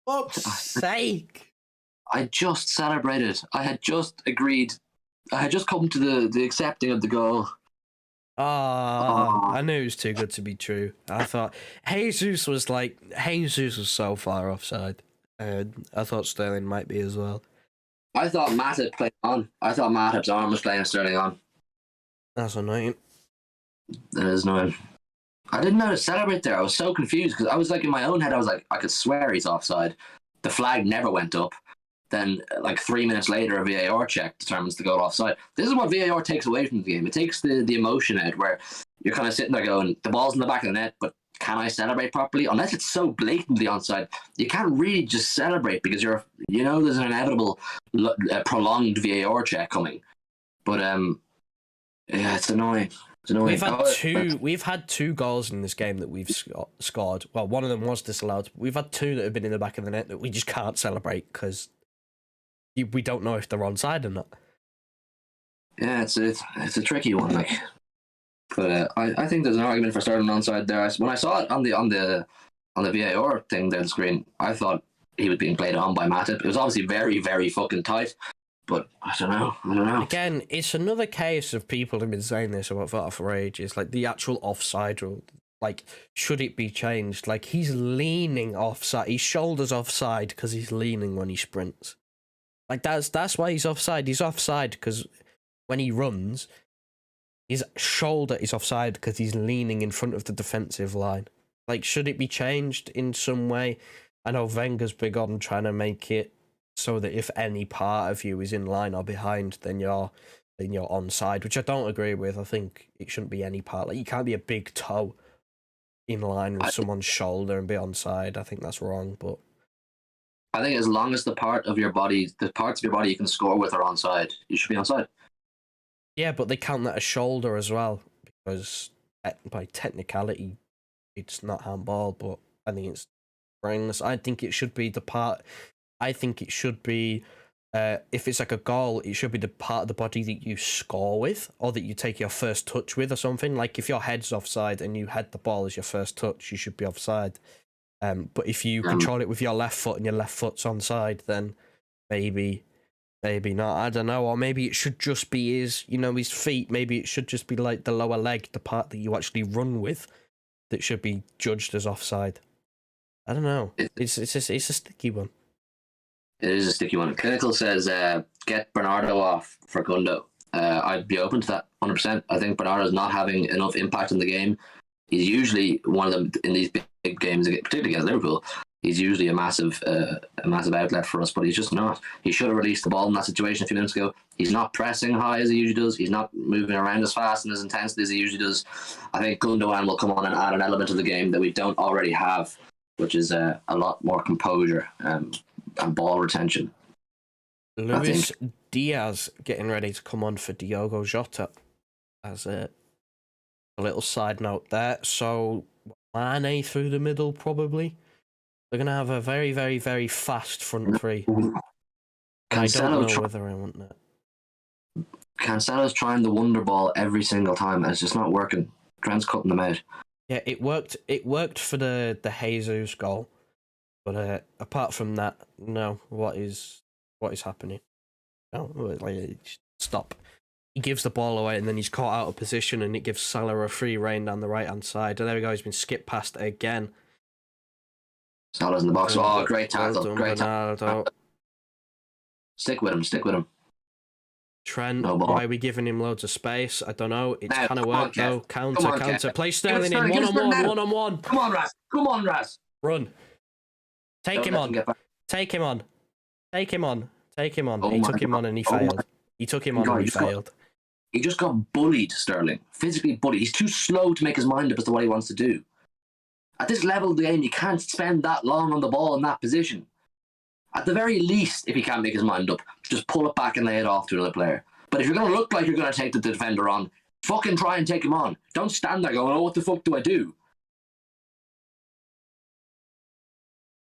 Fuck's sake. I just celebrated. I had just agreed. I had just come to the accepting of the goal. I knew it was too good to be true. I thought Jesus was so far offside. I thought Sterling might be as well. I thought Matip played on. I thought Matip's arm was playing Sterling on. That's annoying. That is annoying. I didn't know how to celebrate there. I was so confused because I was in my own head, I was like, I could swear he's offside. The flag never went up. Then, 3 minutes later, a VAR check determines the goal offside. This is what VAR takes away from the game. It takes the emotion out, where you're kind of sitting there going, the ball's in the back of the net, but can I celebrate properly? Unless it's so blatantly onside, you can't really just celebrate because there's an inevitable prolonged VAR check coming. But yeah, it's annoying. We've had two goals in this game that we've scored. Well, one of them was disallowed. But we've had two that have been in the back of the net that we just can't celebrate because we don't know if they're onside or not. Yeah, it's a tricky one, But I think there's an argument for starting onside there. When I saw it on the VAR thing there on the screen, I thought he was being played on by Matip. It was obviously very, very fucking tight. But I don't know. Again, it's another case of people have been saying this about VAR for ages, the actual offside rule. like, should it be changed? Like, he's leaning offside. His shoulder's offside because he's leaning when he sprints. Like, that's why he's offside. He's offside because when he runs, his shoulder is offside because he's leaning in front of the defensive line. Like, should it be changed in some way? I know Wenger's big on trying to make it so that if any part of you is in line or behind, then you're onside, which I don't agree with. I think it shouldn't be any part. Like, you can't be a big toe in line with someone's shoulder and be onside. I think that's wrong, but I think as long as the parts of your body you can score with are onside, you should be onside. Yeah, but they count that as shoulder as well, because by technicality, it's not handball, but I think it's brainless. I think it should be the part. I think it should be, if it's like a goal, it should be the part of the body that you score with, or that you take your first touch with, or something. Like, if your head's offside and you head the ball as your first touch, you should be offside. But if you control it with your left foot and your left foot's onside, then maybe not. I don't know. Or maybe it should just be his feet. Maybe it should just be like the lower leg, the part that you actually run with, that should be judged as offside. I don't know. It's a sticky one. It is a sticky one. Clinical says, get Bernardo off for Gundo. I'd be open to that 100%. I think Bernardo's not having enough impact in the game. He's usually one of them in these big games, particularly against Liverpool. He's usually a massive outlet for us, but he's just not. He should have released the ball in that situation a few minutes ago. He's not pressing high as he usually does. He's not moving around as fast and as intensely as he usually does. I think Gundogan will come on and add an element to the game that we don't already have, which is a lot more composure and ball retention. Luis Diaz getting ready to come on for Diogo Jota as a little side note there. So Mane through the middle, probably. They're going to have a very, very, very fast front three. I don't know whether I want that. Cancelo's trying the wonder ball every single time, and it's just not working. Trent's cutting them out. Yeah, it worked. It worked for the Jesus goal, but apart from that, no. What is happening? No, stop. He gives the ball away, and then he's caught out of position, and it gives Salah a free rein down the right hand side. And there we go. He's been skipped past again. Salah's in the box. Oh, great tackle. Well done, great tackle. Stick with him. Trent, why are we giving him loads of space? I don't know. It's kind of worked though. Counter. Play Sterling in one-on-one. Come on, Raz. Run. Take him on. Oh, he took him on and he failed. He took him on and he failed. He just got bullied, Sterling. Physically bullied. He's too slow to make his mind up as to what he wants to do. At this level of the game, you can't spend that long on the ball in that position. At the very least, if he can't make his mind up, just pull it back and lay it off to another player. But if you're going to look like you're going to take the defender on, fucking try and take him on. Don't stand there going, oh, what the fuck do I do?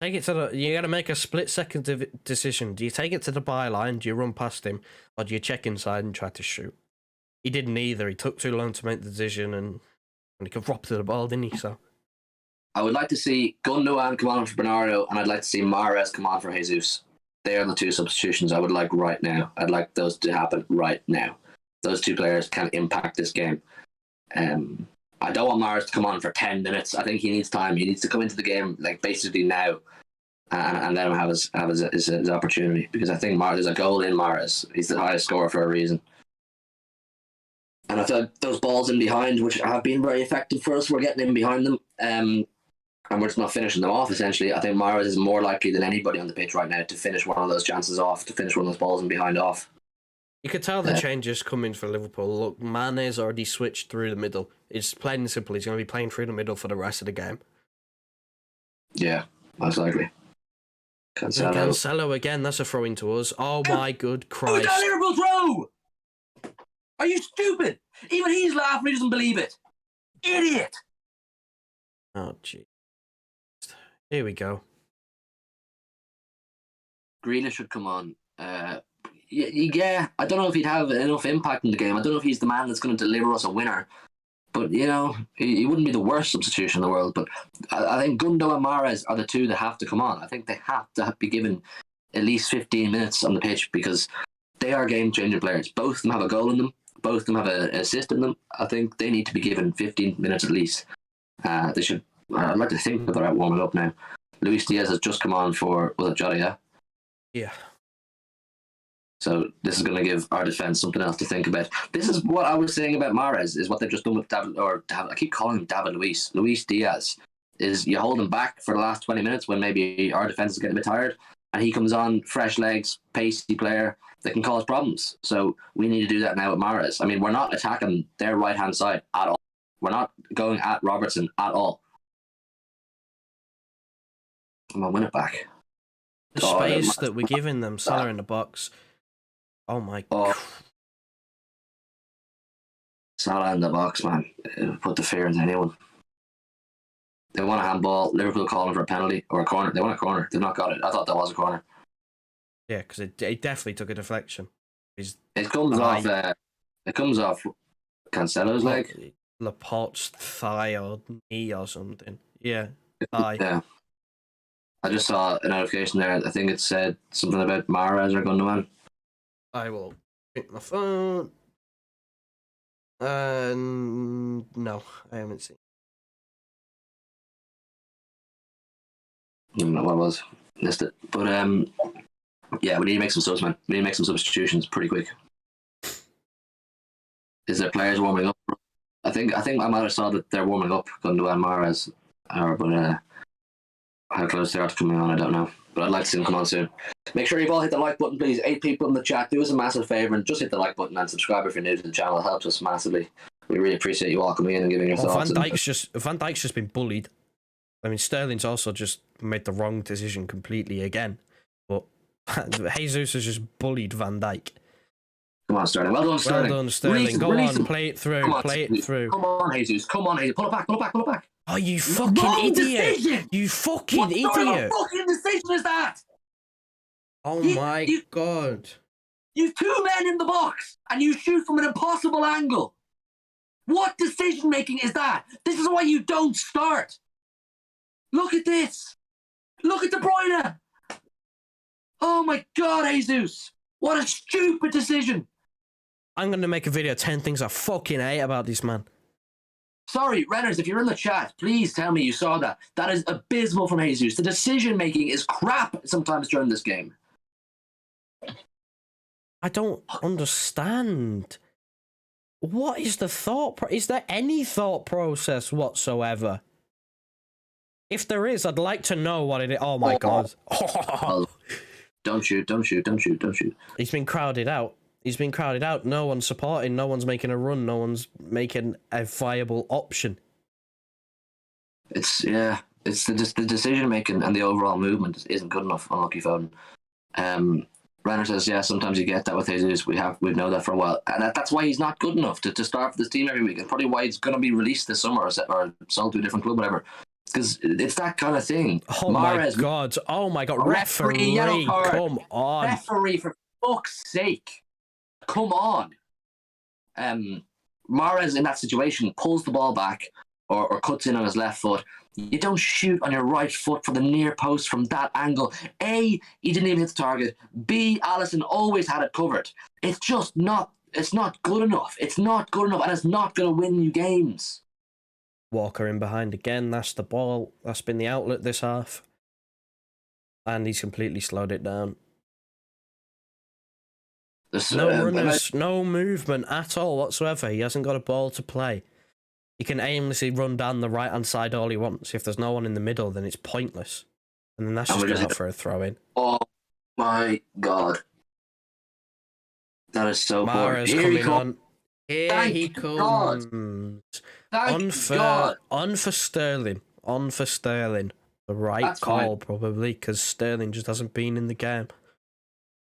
Take it to you got to make a split-second decision. Do you take it to the byline, do you run past him, or do you check inside and try to shoot? He did neither. He took too long to make the decision, and he could drop to the ball, didn't he? So I would like to see Gundogan come on for Bernardo, and I'd like to see Mahrez come on for Jesus. They are the two substitutions I would like right now. I'd like those to happen right now. Those two players can impact this game. I don't want Mahrez to come on for 10 minutes. I think he needs time. He needs to come into the game like basically now, and let him have his opportunity. Because I think there's a goal in Mahrez. He's the highest scorer for a reason. And I feel like those balls in behind, which have been very effective for us, we're getting in behind them. And we're just not finishing them off, essentially. I think Mahrez is more likely than anybody on the pitch right now to finish one of those chances off, to finish one of those balls in behind off. You could tell the changes coming for Liverpool. Look, Mane's already switched through the middle. It's plain and simple. He's going to be playing through the middle for the rest of the game. Yeah, most likely. Cancelo again, that's a throw into us. Oh my good Christ. Who's got Liverpool throw? Are you stupid? Even he's laughing, he doesn't believe it. Idiot! Oh, gee. Here we go. Grealish should come on. Yeah, I don't know if he'd have enough impact in the game. I don't know if he's the man that's going to deliver us a winner. But, you know, he wouldn't be the worst substitution in the world. But I think Gundo and Mahrez are the two that have to come on. I think they have to be given at least 15 minutes on the pitch because they are game-changing players. Both of them have a goal in them. Both of them have an assist in them. I think they need to be given 15 minutes at least. They should. I'd like to think that they're out warming up now. Luis Diaz has just come on for, was it Jota, yeah? Yeah. So this is going to give our defence something else to think about. This is what I was saying about Mahrez, is what they've just done with I keep calling him David Luis. Luis Diaz. Is you hold him back for the last 20 minutes when maybe our defence is getting a bit tired, and he comes on, fresh legs, pacey player that can cause problems. So we need to do that now with Mahrez. I mean, we're not attacking their right-hand side at all. We're not going at Robertson at all. I'm going to win it back. The space that we're giving them, Salah in the box. Oh my god. Salah in the box, man. Put the fear into anyone. They want a handball. Liverpool calling for a penalty or a corner. They want a corner. They've not got it. I thought that was a corner. Yeah, because it definitely took a deflection. It comes off. It comes off Cancelo's leg. Laporte's thigh or knee or something. Yeah, thigh. Yeah. I just saw a notification there. I think it said something about Mahrez or Gundogan. I will pick my phone. No, I haven't seen. I don't know what it was. Missed it. But yeah, we need to make some subs, man. We need to make some substitutions pretty quick. Is there players warming up? I think I might have saw that they're warming up. Gundogan, Mahrez, but how close they are to coming on, I don't know. But I'd like to see them come on soon. Make sure you've all hit the like button, please. 8 people in the chat. Do us a massive favour and just hit the like button and subscribe if you're new to the channel. It helps us massively. We really appreciate you all coming in and giving your thoughts. Van Dijk's just been bullied. I mean, Sterling's also just made the wrong decision completely again. But Jesus has just bullied Van Dijk. Come on, Sterling. Well done, Sterling. Well done, Sterling. Go on, play it through. Play it through. Come on, Jesus. Come on, Jesus. Pull it back, pull it back, pull it back. Oh, you fucking idiot! Decision. You fucking idiot! What sort of fucking decision is that? Oh my god. You've 2 men in the box and you shoot from an impossible angle. What decision making is that? This is why you don't start. Look at this. Look at De Bruyne. Oh my god, Jesus. What a stupid decision. I'm going to make a video 10 things I fucking hate about this man. Sorry, Renners, if you're in the chat, please tell me you saw that. That is abysmal from Jesus. The decision making is crap sometimes during this game. I don't understand. What is the thought? Is there any thought process whatsoever? If there is, I'd like to know what it is. Oh my god. Oh. Don't shoot, don't shoot, don't shoot, don't shoot. He's been crowded out. He's been crowded out. No one's supporting. No one's making a run. No one's making a viable option. It's the decision making and the overall movement isn't good enough. Unlucky Foden. Renner says, yeah, sometimes you get that with Jesus. We've known that for a while, and that's why he's not good enough to start for this team every week. And probably why he's going to be released this summer or sold to a different club, whatever. Because it's that kind of thing. Oh Mahrez, my god! Oh my god! Referee, come on! Referee, for fuck's sake! Come on! Mahrez in that situation pulls the ball back or cuts in on his left foot. You don't shoot on your right foot from the near post from that angle. A, he didn't even hit the target. B, Alisson always had it covered. It's just not. It's not good enough. It's not good enough, and it's not going to win you games. Walker in behind again. That's the ball. That's been the outlet this half, and he's completely slowed it down. No runners, no movement at all whatsoever. He hasn't got a ball to play. He can aimlessly run down the right-hand side all he wants. If there's no one in the middle, then it's pointless. And then that's just going out for a throw-in. Oh, my God. That is so poor. Here he comes. Here he comes. On for Sterling. On for Sterling. The right that's call, fine. Probably, because Sterling just hasn't been in the game.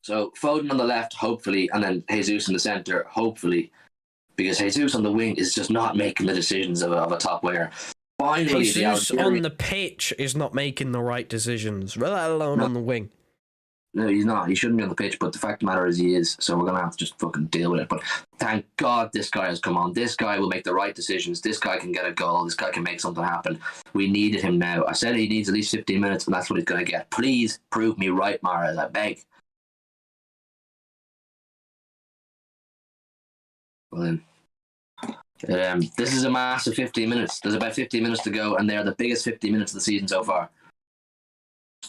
So, Foden on the left, hopefully, and then Jesus in the centre, hopefully. Because Jesus on the wing is just not making the decisions of a top winger. Finally, Jesus on the pitch is not making the right decisions, let alone on the wing. No, he's not. He shouldn't be on the pitch, but the fact of the matter is he is. So we're going to have to just fucking deal with it. But thank God this guy has come on. This guy will make the right decisions. This guy can get a goal. This guy can make something happen. We needed him now. I said he needs at least 15 minutes, and that's what he's going to get. Please prove me right, Mahrez. I beg. Well then, This is a massive 15 minutes. There's about 15 minutes to go, and they are the biggest 15 minutes of the season so far.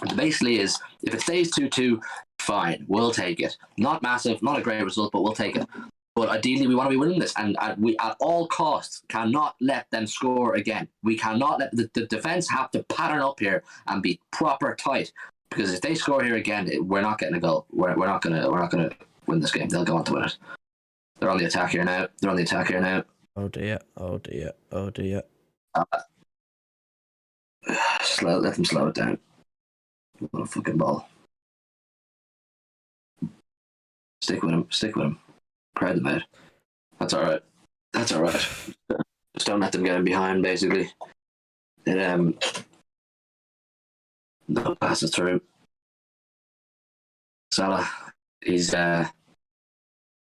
And basically is, if it stays 2-2, fine, we'll take it. Not massive, not a great result, but we'll take it. But ideally, we want to be winning this, and we at all costs cannot let them score again. We cannot let the defense have to pattern up here and be proper tight, because if they score here again, we're not getting a goal. We're not gonna win this game. They'll go on to win it. They're on the attack here now. Oh dear. Let them slow it down. What a fucking ball. Stick with him. Crowd them out. That's alright. Just don't let them get him behind, basically. They'll pass it through. Salah,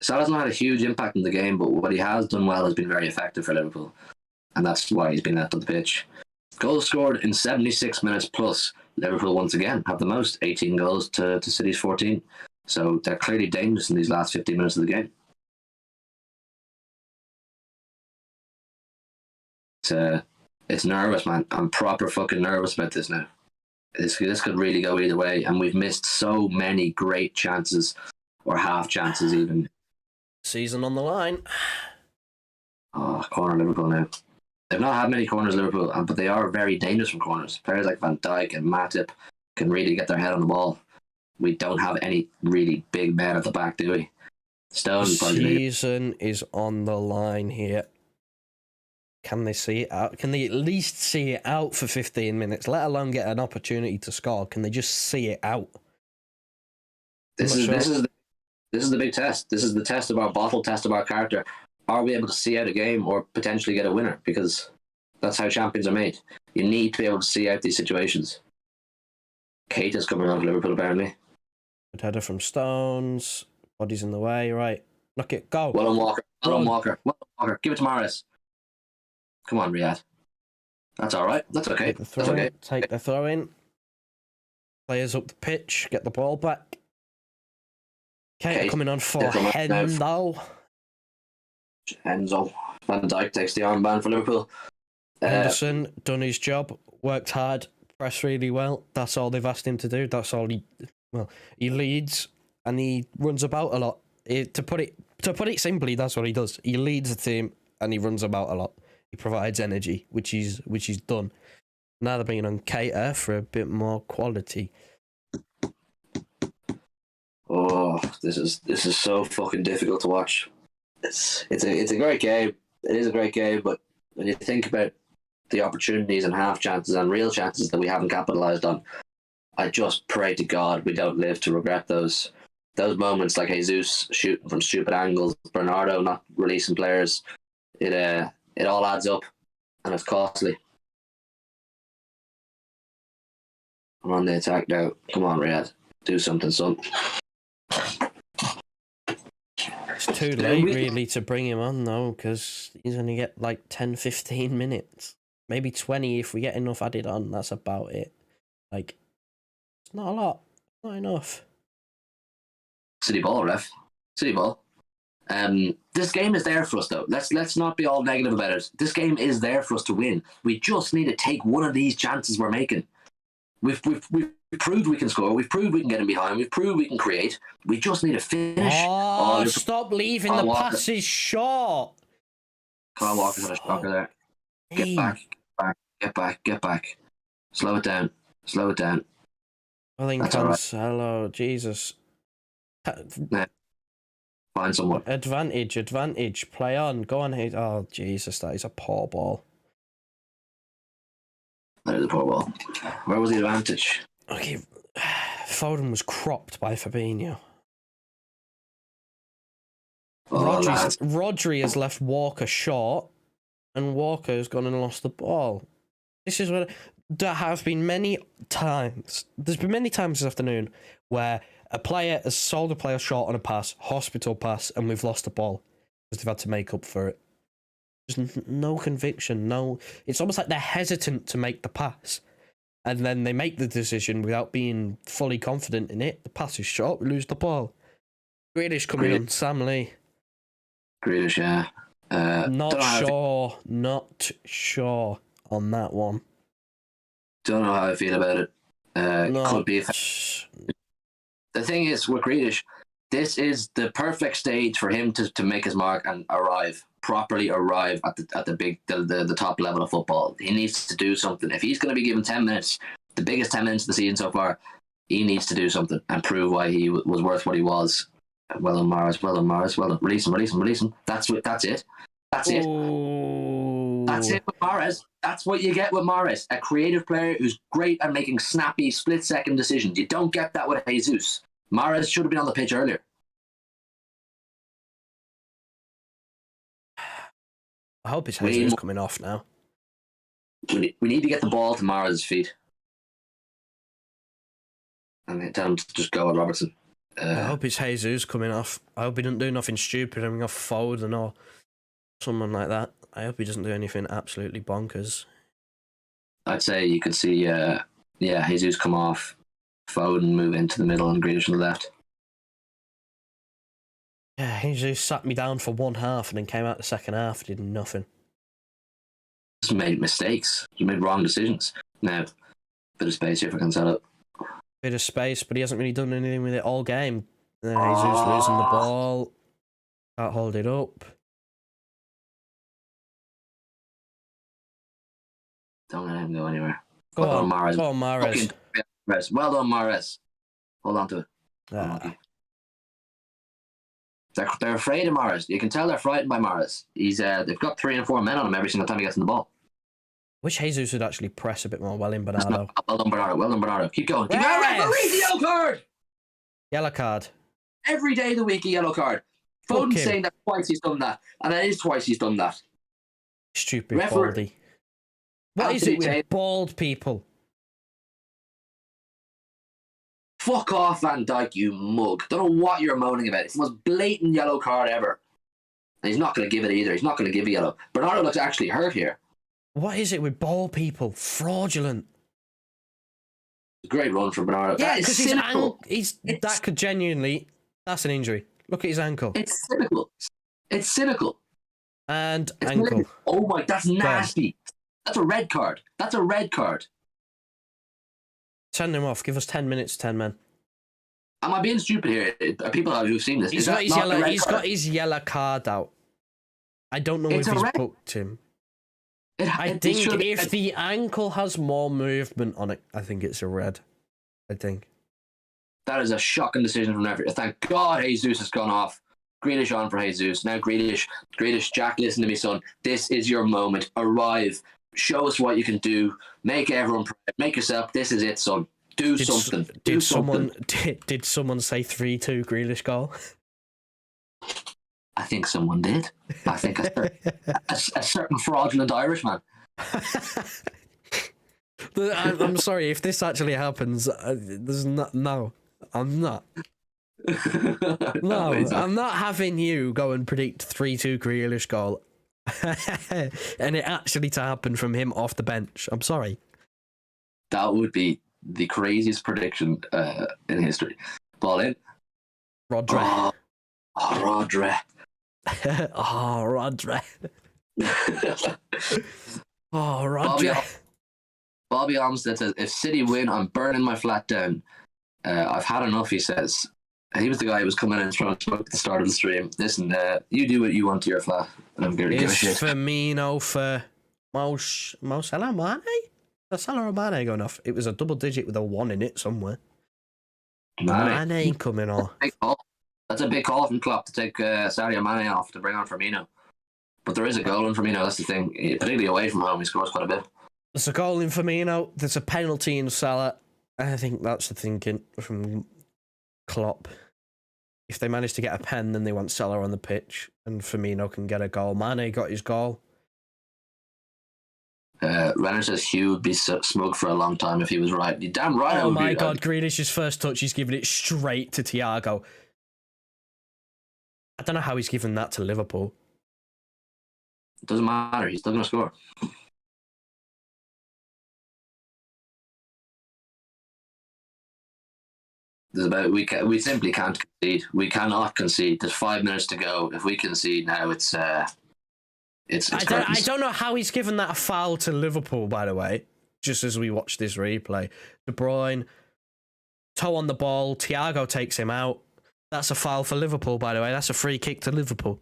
Salah's not had a huge impact in the game, but what he has done well has been very effective for Liverpool, and that's why he's been left on the pitch. Goals scored in 76 minutes plus. Liverpool once again have the most, 18 goals to City's 14. So they're clearly dangerous in these last 15 minutes of the game. It's nervous, man. I'm proper fucking nervous about this now. This could really go either way, and we've missed so many great chances, or half chances even. Season on the line. Oh, corner Liverpool now. They've not had many corners, Liverpool, but they are very dangerous from corners. Players like Van Dijk and Matip can really get their head on the ball. We don't have any really big men at the back, do we? Stones probably. Season is on the line here. Can they see it out? Can they at least see it out for 15 minutes, let alone get an opportunity to score? Can they just see it out? This is the big test. This is the test of our bottle, test of our character. Are we able to see out a game or potentially get a winner? Because that's how champions are made. You need to be able to see out these situations. Keita's coming out of Liverpool, apparently. Good header from Stones. Body's in the way, right. Look it, go. Well done, Walker. Give it to Mahrez. Come on, Riyad. That's all right. That's okay. Take the throw in. Players up the pitch. Get the ball back. Keita coming on for Hendo. Van Dijk takes the armband for Liverpool. Henderson done his job. Worked hard. Pressed really well. That's all they've asked him to do. That's all he leads and he runs about a lot. To put it simply, that's what he does. He leads the team and he runs about a lot. He provides energy, which he's done. Now they're bringing on Keita for a bit more quality. Oh, this is so fucking difficult to watch. It's a great game. It is a great game, but when you think about the opportunities and half chances and real chances that we haven't capitalised on, I just pray to God we don't live to regret those moments, like Jesus shooting from stupid angles, Bernardo not releasing players. It all adds up, and it's costly. I'm on the attack now. Come on, Riyad. Do something, son. It's too late, really, to bring him on, though, because he's going to get like 10, 15 minutes. Maybe 20 if we get enough added on. That's about it. Like, it's not a lot. Not enough. City ball, ref. City ball. This game is there for us, though. Let's not be all negative about it. This game is there for us to win. We just need to take one of these chances we're making. We've proved we can score. We've proved we can get in behind. We've proved we can create. We just need to finish. Stop leaving the passes short. Kyle Walker's had a shocker there. Get back. Slow it down. I think Cancelo, Jesus. Yeah. Find someone. Advantage. Play on. Go on. Oh, Jesus, that is a poor ball. That is a poor ball. Where was the advantage? Okay, Foden was cropped by Fabinho. Rodri has left Walker short, and Walker has gone and lost the ball. This is what there have been many times. There's been many times this afternoon where a player has sold a player short on a pass, hospital pass, and we've lost the ball because they've had to make up for it. There's no conviction, no. It's almost like they're hesitant to make the pass. And then they make the decision without being fully confident in it. The pass is short, we lose the ball. Grealish coming on, Sam Lee. Grealish, yeah. Not sure on that one. Don't know how I feel about it. Could be. The thing is, with Grealish, this is the perfect stage for him to make his mark and properly arrive at the top level of football. He needs to do something. If he's going to be given 10 minutes, the biggest 10 minutes of the season so far, he needs to do something and prove why he was worth what he was. Well done, Mahrez. Well done, Mahrez. Well done. Release him. That's it. That's it. Ooh. That's it with Mahrez. That's what you get with Mahrez. A creative player who's great at making snappy, split-second decisions. You don't get that with Jesus. Mahrez should have been on the pitch earlier. I hope his Jesus coming off now. We need to get the ball to Mahrez's feet. And tell him to just go at Robertson. I hope it's Jesus coming off. I hope he doesn't do nothing stupid and off Foden or someone like that. I hope he doesn't do anything absolutely bonkers. I'd say you could see, Jesus come off, Foden move into the middle and Grealish on the left. Yeah, Jesus sat me down for one half and then came out the second half and did nothing. Just made mistakes. He made wrong decisions. Now, bit of space here for Cancelo. Bit of space, but he hasn't really done anything with it all game. Jesus losing the ball. Can't hold it up. Don't let him go anywhere. Go on, Mahrez. Go on, Mahrez. Well done, Mahrez. Hold on to it. They're afraid of Mahrez. You can tell they're frightened by Mahrez. They've got 3 and 4 men on him every single time he gets in the ball. Wish Jesus would actually press a bit more. Well done, Bernardo. Well done, Bernardo. Keep going. Keep going. Referee, yellow card! Yellow card. Every day of the week, a yellow card. Foden's saying that twice he's done that. And that is twice he's done that. Stupid baldy. What is it with bald people? Fuck off, Van Dijk, you mug. Don't know what you're moaning about. It's the most blatant yellow card ever. And he's not going to give it either. He's not going to give a yellow. Bernardo looks actually hurt here. What is it with bald people? Fraudulent. Great run for Bernardo. Yeah, because that could genuinely... That's an injury. Look at his ankle. It's cynical. And ankle. Oh my, that's nasty. That's a red card. Send him off. Give us 10 minutes, 10 men. Am I being stupid here? Are people who've seen this? He's got his yellow card out. I don't know if he's booked him. I think if the ankle has more movement on it, I think it's a red. I think. That is a shocking decision from referee. Thank God Jesus has gone off. Grealish on for Jesus. Now Grealish, Jack, listen to me, son. This is your moment. Arrive. Show us what you can do. Make everyone proud. Make yourself. This is it, son. Do something. Did someone say 3-2 Grealish goal? I think someone did. I think a certain fraudulent Irishman. I'm sorry if this actually happens. No, I'm not. No, I'm not having you go and predict 3-2 Grealish goal, and it actually to happen from him off the bench. I'm sorry. That would be the craziest prediction in history. Ball in. Rodri. Rodri. Rodri. Rodri. Bobby Armstead says, if City win, I'm burning my flat down. I've had enough, he says. He was the guy who was coming in and throwing smoke at the start of the stream. Listen, you do what you want to your flat. I don't give a shit. Is Firmino for Mo Salah Mane? Is Salah or Mane going off? It was a double digit with a 1 in it somewhere. Mane coming off. That's a big call from Klopp to take Sadio Mane off to bring on Firmino. But there is a goal in Firmino, that's the thing. Particularly away from home, he scores quite a bit. There's a goal in Firmino, there's a penalty in Salah. I think that's the thinking from Klopp. If they manage to get a pen, then they want Salah on the pitch, and Firmino can get a goal. Mane got his goal. Renner says Hugh would be smug for a long time if he was right. You're damn right. Oh my God, Grealish's first touch, he's giving it straight to Thiago. I don't know how he's given that to Liverpool. It doesn't matter, he's still going to score. We simply can't concede. We cannot concede. There's 5 minutes to go. If we concede now, it's It's I don't know how he's given that a foul to Liverpool, by the way, just as we watch this replay. De Bruyne, toe on the ball, Thiago takes him out. That's a foul for Liverpool, by the way. That's a free kick to Liverpool.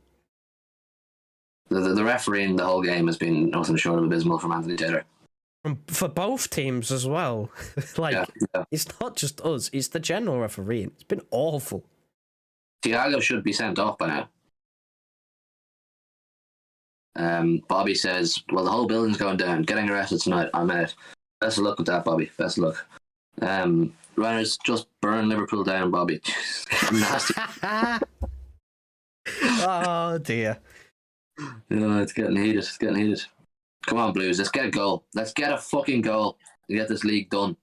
The refereeing the whole game has been nothing short of abysmal from Anthony Taylor. For both teams as well. It's not just us, it's the general refereeing. It's been awful. Thiago should be sent off by now. Bobby says, well, the whole building's going down. Getting arrested tonight. I'm out. Best of luck with that, Bobby. Best of luck. Runners, just burn Liverpool down, Bobby. Nasty. Oh, dear. It's getting heated. It's getting heated. Come on, Blues. Let's get a goal. Let's get a fucking goal to get this league done.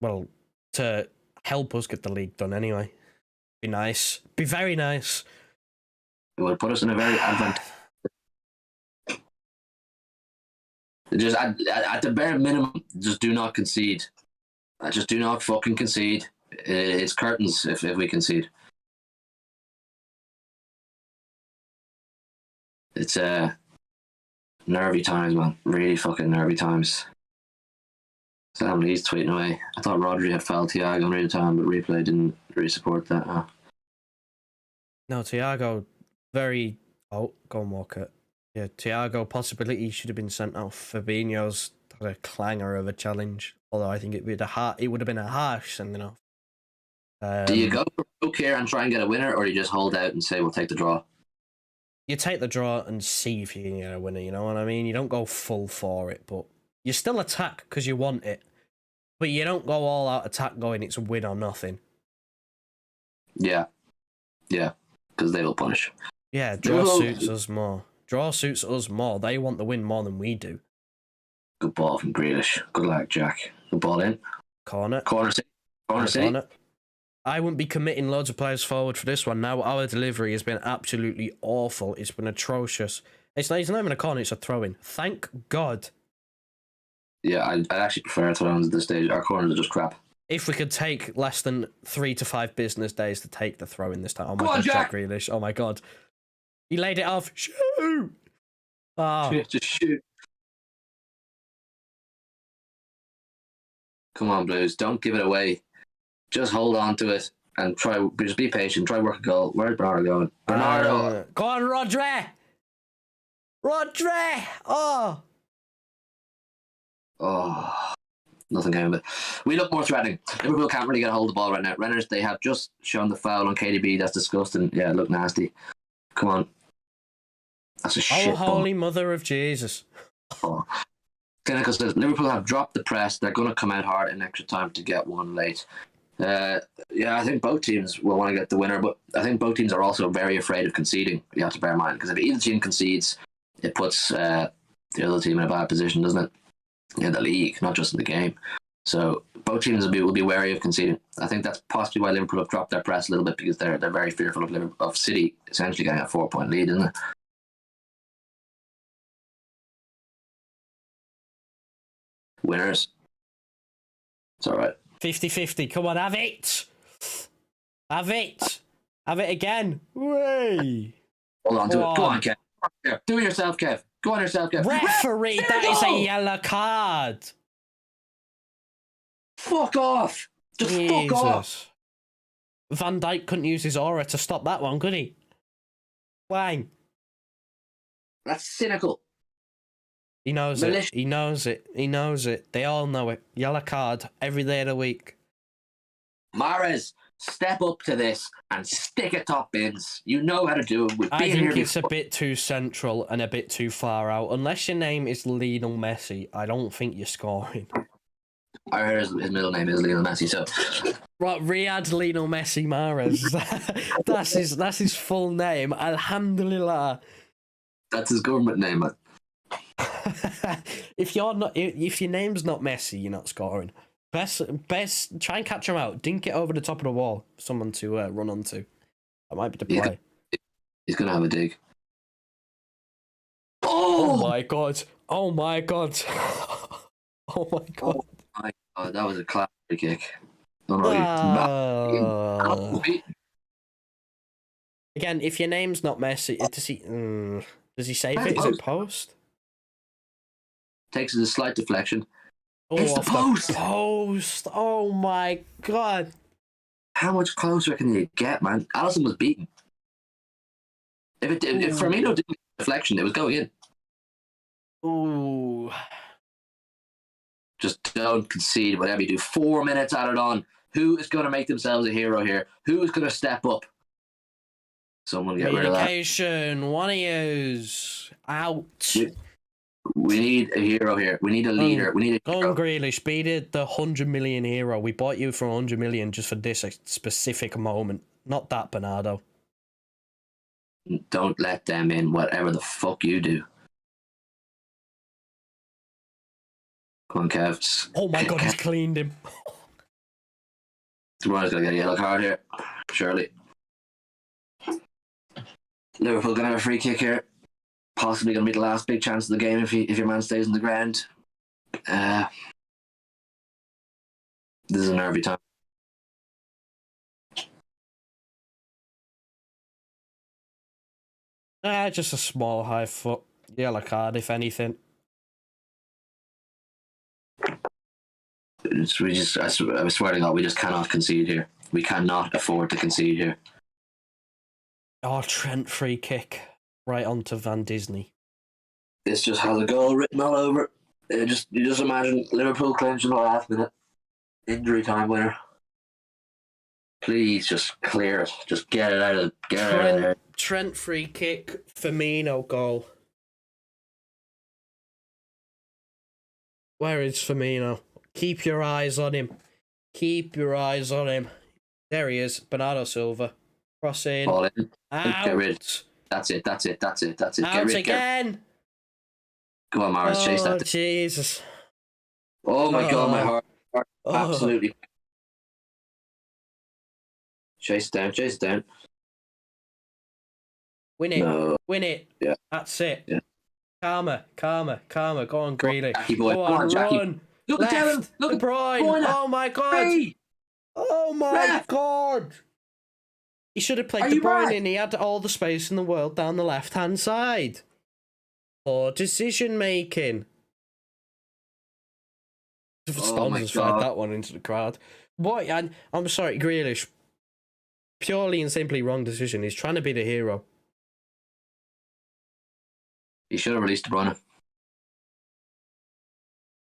Well, to help us get the league done anyway. Be nice. Be very nice. It would put us in a very advantage. Just at the bare minimum, just do not concede. Just do not fucking concede. It's curtains if we concede. It's nervy times, man. Really fucking nervy times. Sam Lee's tweeting away. I thought Rodri had fouled Thiago in real time, but replay didn't really support that. No, Thiago, very... Oh, go and walk it. Yeah, Thiago, possibility should have been sent off. Fabinho's had a clanger of a challenge. Although I think it would have been a harsh sending off. Do you go for broke here and try and get a winner, or do you just hold out and say we'll take the draw? You take the draw and see if you can get a winner, you know what I mean? You don't go full for it, but you still attack because you want it. But you don't go all out attack going, it's a win or nothing. Yeah. Yeah, because they will punish. Yeah, draw suits us more. Draw suits us more. They want the win more than we do. Good ball from Grealish. Good luck, Jack. Good ball in. Corner. Corner City. Corner City. I wouldn't be committing loads of players forward for this one. Now our delivery has been absolutely awful. It's been atrocious. It's not even a corner, it's a throw-in. Thank God. Yeah, I'd actually prefer throw-ins at this stage. Our corners are just crap. If we could take less than 3 to 5 business days to take the throw-in this time. Oh my God, Jack Grealish. Oh my God. He laid it off. Shoot! Oh. Just shoot. Come on, Blues. Don't give it away. Just hold on to it and just be patient. Try work a goal. Where's Bernardo going? Bernardo! Go on, Rodri! Rodri! Oh! Oh. Nothing came of it. We look more threatening. Liverpool can't really get a hold of the ball right now. Renners, they have just shown the foul on KDB. That's disgusting. Yeah, it looked nasty. Come on. That's a shit ball. Holy mother of Jesus. Oh. Clinical says Liverpool have dropped the press. They're going to come out hard in extra time to get one late. Yeah, I think both teams will want to get the winner, but I think both teams are also very afraid of conceding. You have to bear in mind, because if either team concedes, it puts the other team in a bad position, doesn't it? In the league, not just in the game. So both teams will be wary of conceding. I think that's possibly why Liverpool have dropped their press a little bit, because they're very fearful of City essentially getting a 4-point lead, isn't it? Winners. It's all right. 50-50. Come on, have it. Have it. Have it again. Way. Hold on to it. Go on, Kev. Do it yourself, Kev. Go on yourself, Kev. Referee, that is a yellow card. Fuck off. Just Jesus. fuck off. Van Dijk couldn't use his aura to stop that one, could he? Wang. That's cynical. He knows it. He knows it. He knows it. They all know it. Yellow card every day of the week. Mahrez, step up to this and stick it top bins. You know how to do it. I think it's a bit too central and a bit too far out. Unless your name is Lionel Messi, I don't think you're scoring. I heard his middle name is Lionel Messi, so... Right, Riyad Lionel Messi Mahrez. that's his full name. Alhamdulillah. That's his government name, man. If your name's not Messi, you're not scoring. Best try and catch him out. Dink it over the top of the wall for someone to run onto. That might be the play. He's gonna have a dig. Oh my god. Oh my god. Oh my god. Oh my god, that was a class free kick. Again, if your name's not Messi, Does he save it? Is it post? Takes a slight deflection. Oh, It's the post! Post! Oh my god! How much closer can you get, man? Alisson was beaten. If Firmino didn't get deflection, it was going in. Ooh. Just don't concede whatever you do. 4 minutes added on. Who is going to make themselves a hero here? Who is going to step up? Someone get rid of that. Communication, one of yous. Out. We need a hero here. We need a leader. We need a hero. Go on, Grealish. Be the 100 million hero. We bought you for 100 million just for this specific moment. Not that, Bernardo. Don't let them in, whatever the fuck you do. Come on, Kev. Oh my god, he's cleaned him. De Bruyne's going to get a yellow card here. Surely. Liverpool going to have a free kick here. Possibly going to be the last big chance of the game if your man stays on the ground. This is a nervy time. Just a small high foot. Yellow card, if anything. I swear to God, we just cannot concede here. We cannot afford to concede here. Oh, Trent free kick. Right onto Van Disney. This just has a goal written all over it. You just imagine Liverpool clinching the last minute. Injury time winner. Please just clear it. Just get it out of there. Trent free kick. Firmino goal. Where is Firmino? Keep your eyes on him. Keep your eyes on him. There he is. Bernardo Silva. Cross in. Ball in. Out. Get rid. That's it. Out Get rid. again. Go on, Mars. Chase that. Jesus. Oh my God, my heart. Absolutely. Chase it down. Win it. No. Win it. Yeah. That's it. Yeah. Calmer. Go on, Greeley. Jackie boy. Go Come on, Jackie. run. Look at Devin. Look De at Bruyne. Oh my God. Hey. Oh my Ref. God. He should have played Are De you Bruyne mad? and he had all the space in the world down the left-hand side. Poor decision making. Oh my Stones has fired God. that one into the crowd. What? I'm sorry, Grealish. Purely and simply wrong decision. He's trying to be the hero. He should have released De Bruyne.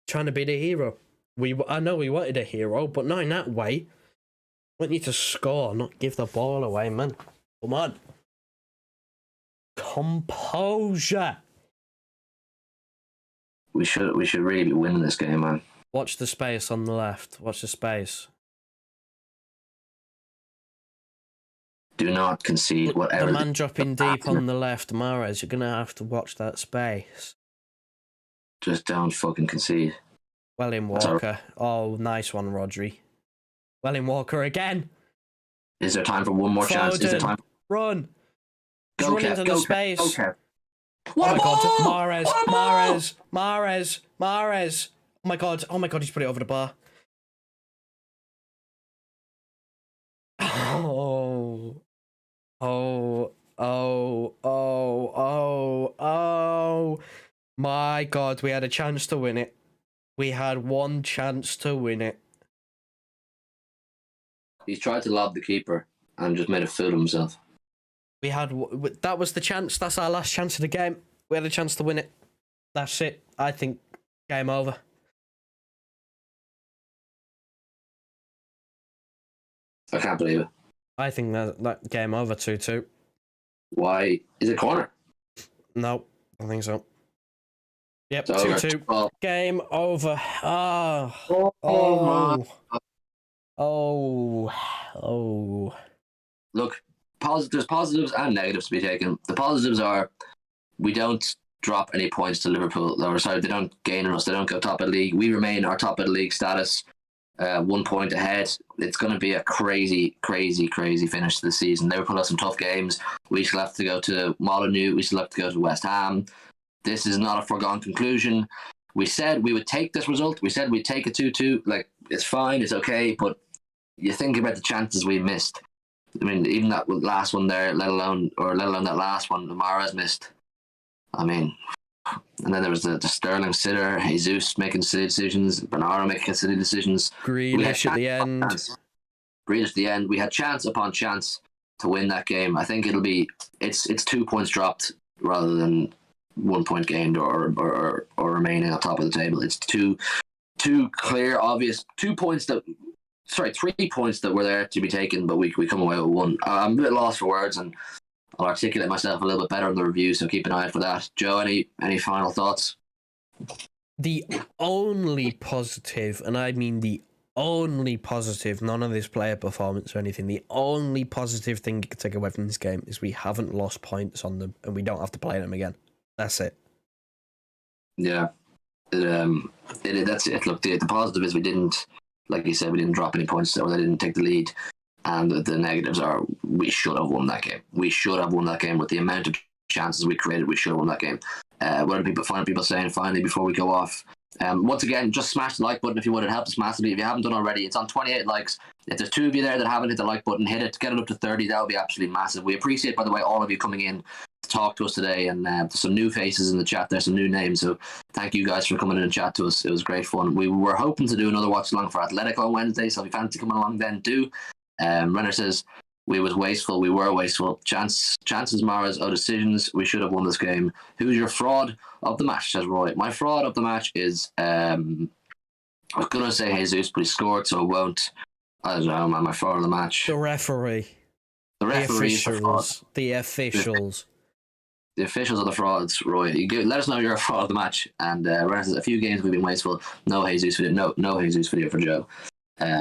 Trying to be the hero. I know we wanted a hero, but not in that way. Want you to score, not give the ball away, man. Come on. Composure. We should really be winning this game, man. Watch the space on the left. Watch the space. Do not concede whatever. The man dropping deep on the left, Mahrez, you're going to have to watch that space. Just don't fucking concede. Well in Walker. Oh, nice one, Rodri. Well in Walker again. Is there time for one more chance? Is there time? Run. He's Go, running Kev. to Go, the Kev. space. Go, Kev. Oh What my a God, ball! Mahrez. What a ball! Mahrez. Oh my God, he's put it over the bar. Oh. My God, we had a chance to win it. We had one chance to win it. He's tried to lob the keeper and just made a fool of himself. That was the chance. That's our last chance of the game. We had a chance to win it. That's it. I think game over. I can't believe it. I think that game over 2-2. Why? Is it corner? No, I think so. Yep, It's over. 2-2. Well, Game over. look, there's positives and negatives to be taken. The positives are we don't drop any points to Liverpool. Or sorry, they don't gain on us. They don't go top of the league. We remain our top of the league status. 1 point ahead. It's going to be a crazy finish to the season. Liverpool have some tough games. We still have to go to Molyneux. We still have to go to West Ham. This is not a foregone conclusion. We said we would take this result. We said we'd take a 2-2. Like, it's fine, it's okay, but you think about the chances we missed. I mean, even that last one there, let alone that last one, the Mahrez missed. I mean, and then there was the Sterling sitter, Jesus making silly decisions, Bernardo making silly decisions. Grealish at the end. Grealish at the end. We had chance upon chance to win that game. I think it's 2 points dropped rather than 1 point gained or remaining on top of the table. It's two clear, obvious 3 points that were there to be taken, but we come away with one. I'm a bit lost for words, and I'll articulate myself a little bit better in the review, so keep an eye out for that. Joe, any final thoughts? The only positive, and I mean the only positive, none of this player performance or anything, the only positive thing you could take away from this game is we haven't lost points on them and we don't have to play them again. That's it. Yeah. That's it. Look, the positive is we didn't, like you said, we didn't drop any points, so they didn't take the lead. And the negatives are we should have won that game. We should have won that game with the amount of chances we created. We should have won that game. What are people saying finally before we go off? Once again, just smash the like button if you would. It helps us massively. If you haven't done already, it's on 28 likes. If there's 2 of you there that haven't hit the like button, hit it. Get it up to 30. That would be absolutely massive. We appreciate, by the way, all of you coming in to talk to us today. And there's some new faces in the chat. There's some new names. So thank you guys for coming in and chat to us. It was great fun. We were hoping to do another watch along for Atletico on Wednesday. So if you fancy coming along, then do. Renner says, we was wasteful. We were wasteful. Chances, Maras, decisions. We should have won this game. Who's your fraud of the match, says Roy. My fraud of the match is, I was going to say Jesus, but he scored, so I won't. I don't know, my fraud of the match. The referee. The referees. The officials. The officials are the frauds, Roy. Let us know you're a fraud of the match. And Renner says, a few games we've been wasteful. No Jesus video. No Jesus video for Joe.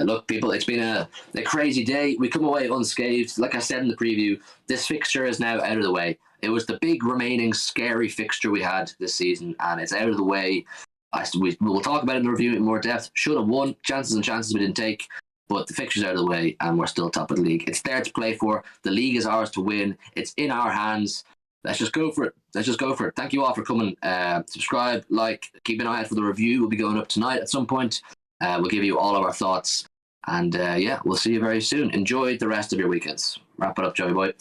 Look, people, it's been a crazy day. We come away unscathed. Like I said in the preview, this fixture is now out of the way. It was the big remaining scary fixture we had this season, and it's out of the way. We'll talk about it in the review in more depth. Should have won. Chances we didn't take, but the fixture's out of the way, and we're still top of the league. It's there to play for. The league is ours to win. It's in our hands. Let's just go for it. Thank you all for coming. Subscribe, like, keep an eye out for the review. We'll be going up tonight at some point. We'll give you all of our thoughts. And we'll see you very soon. Enjoy the rest of your weekends. Wrap it up, Joey boy.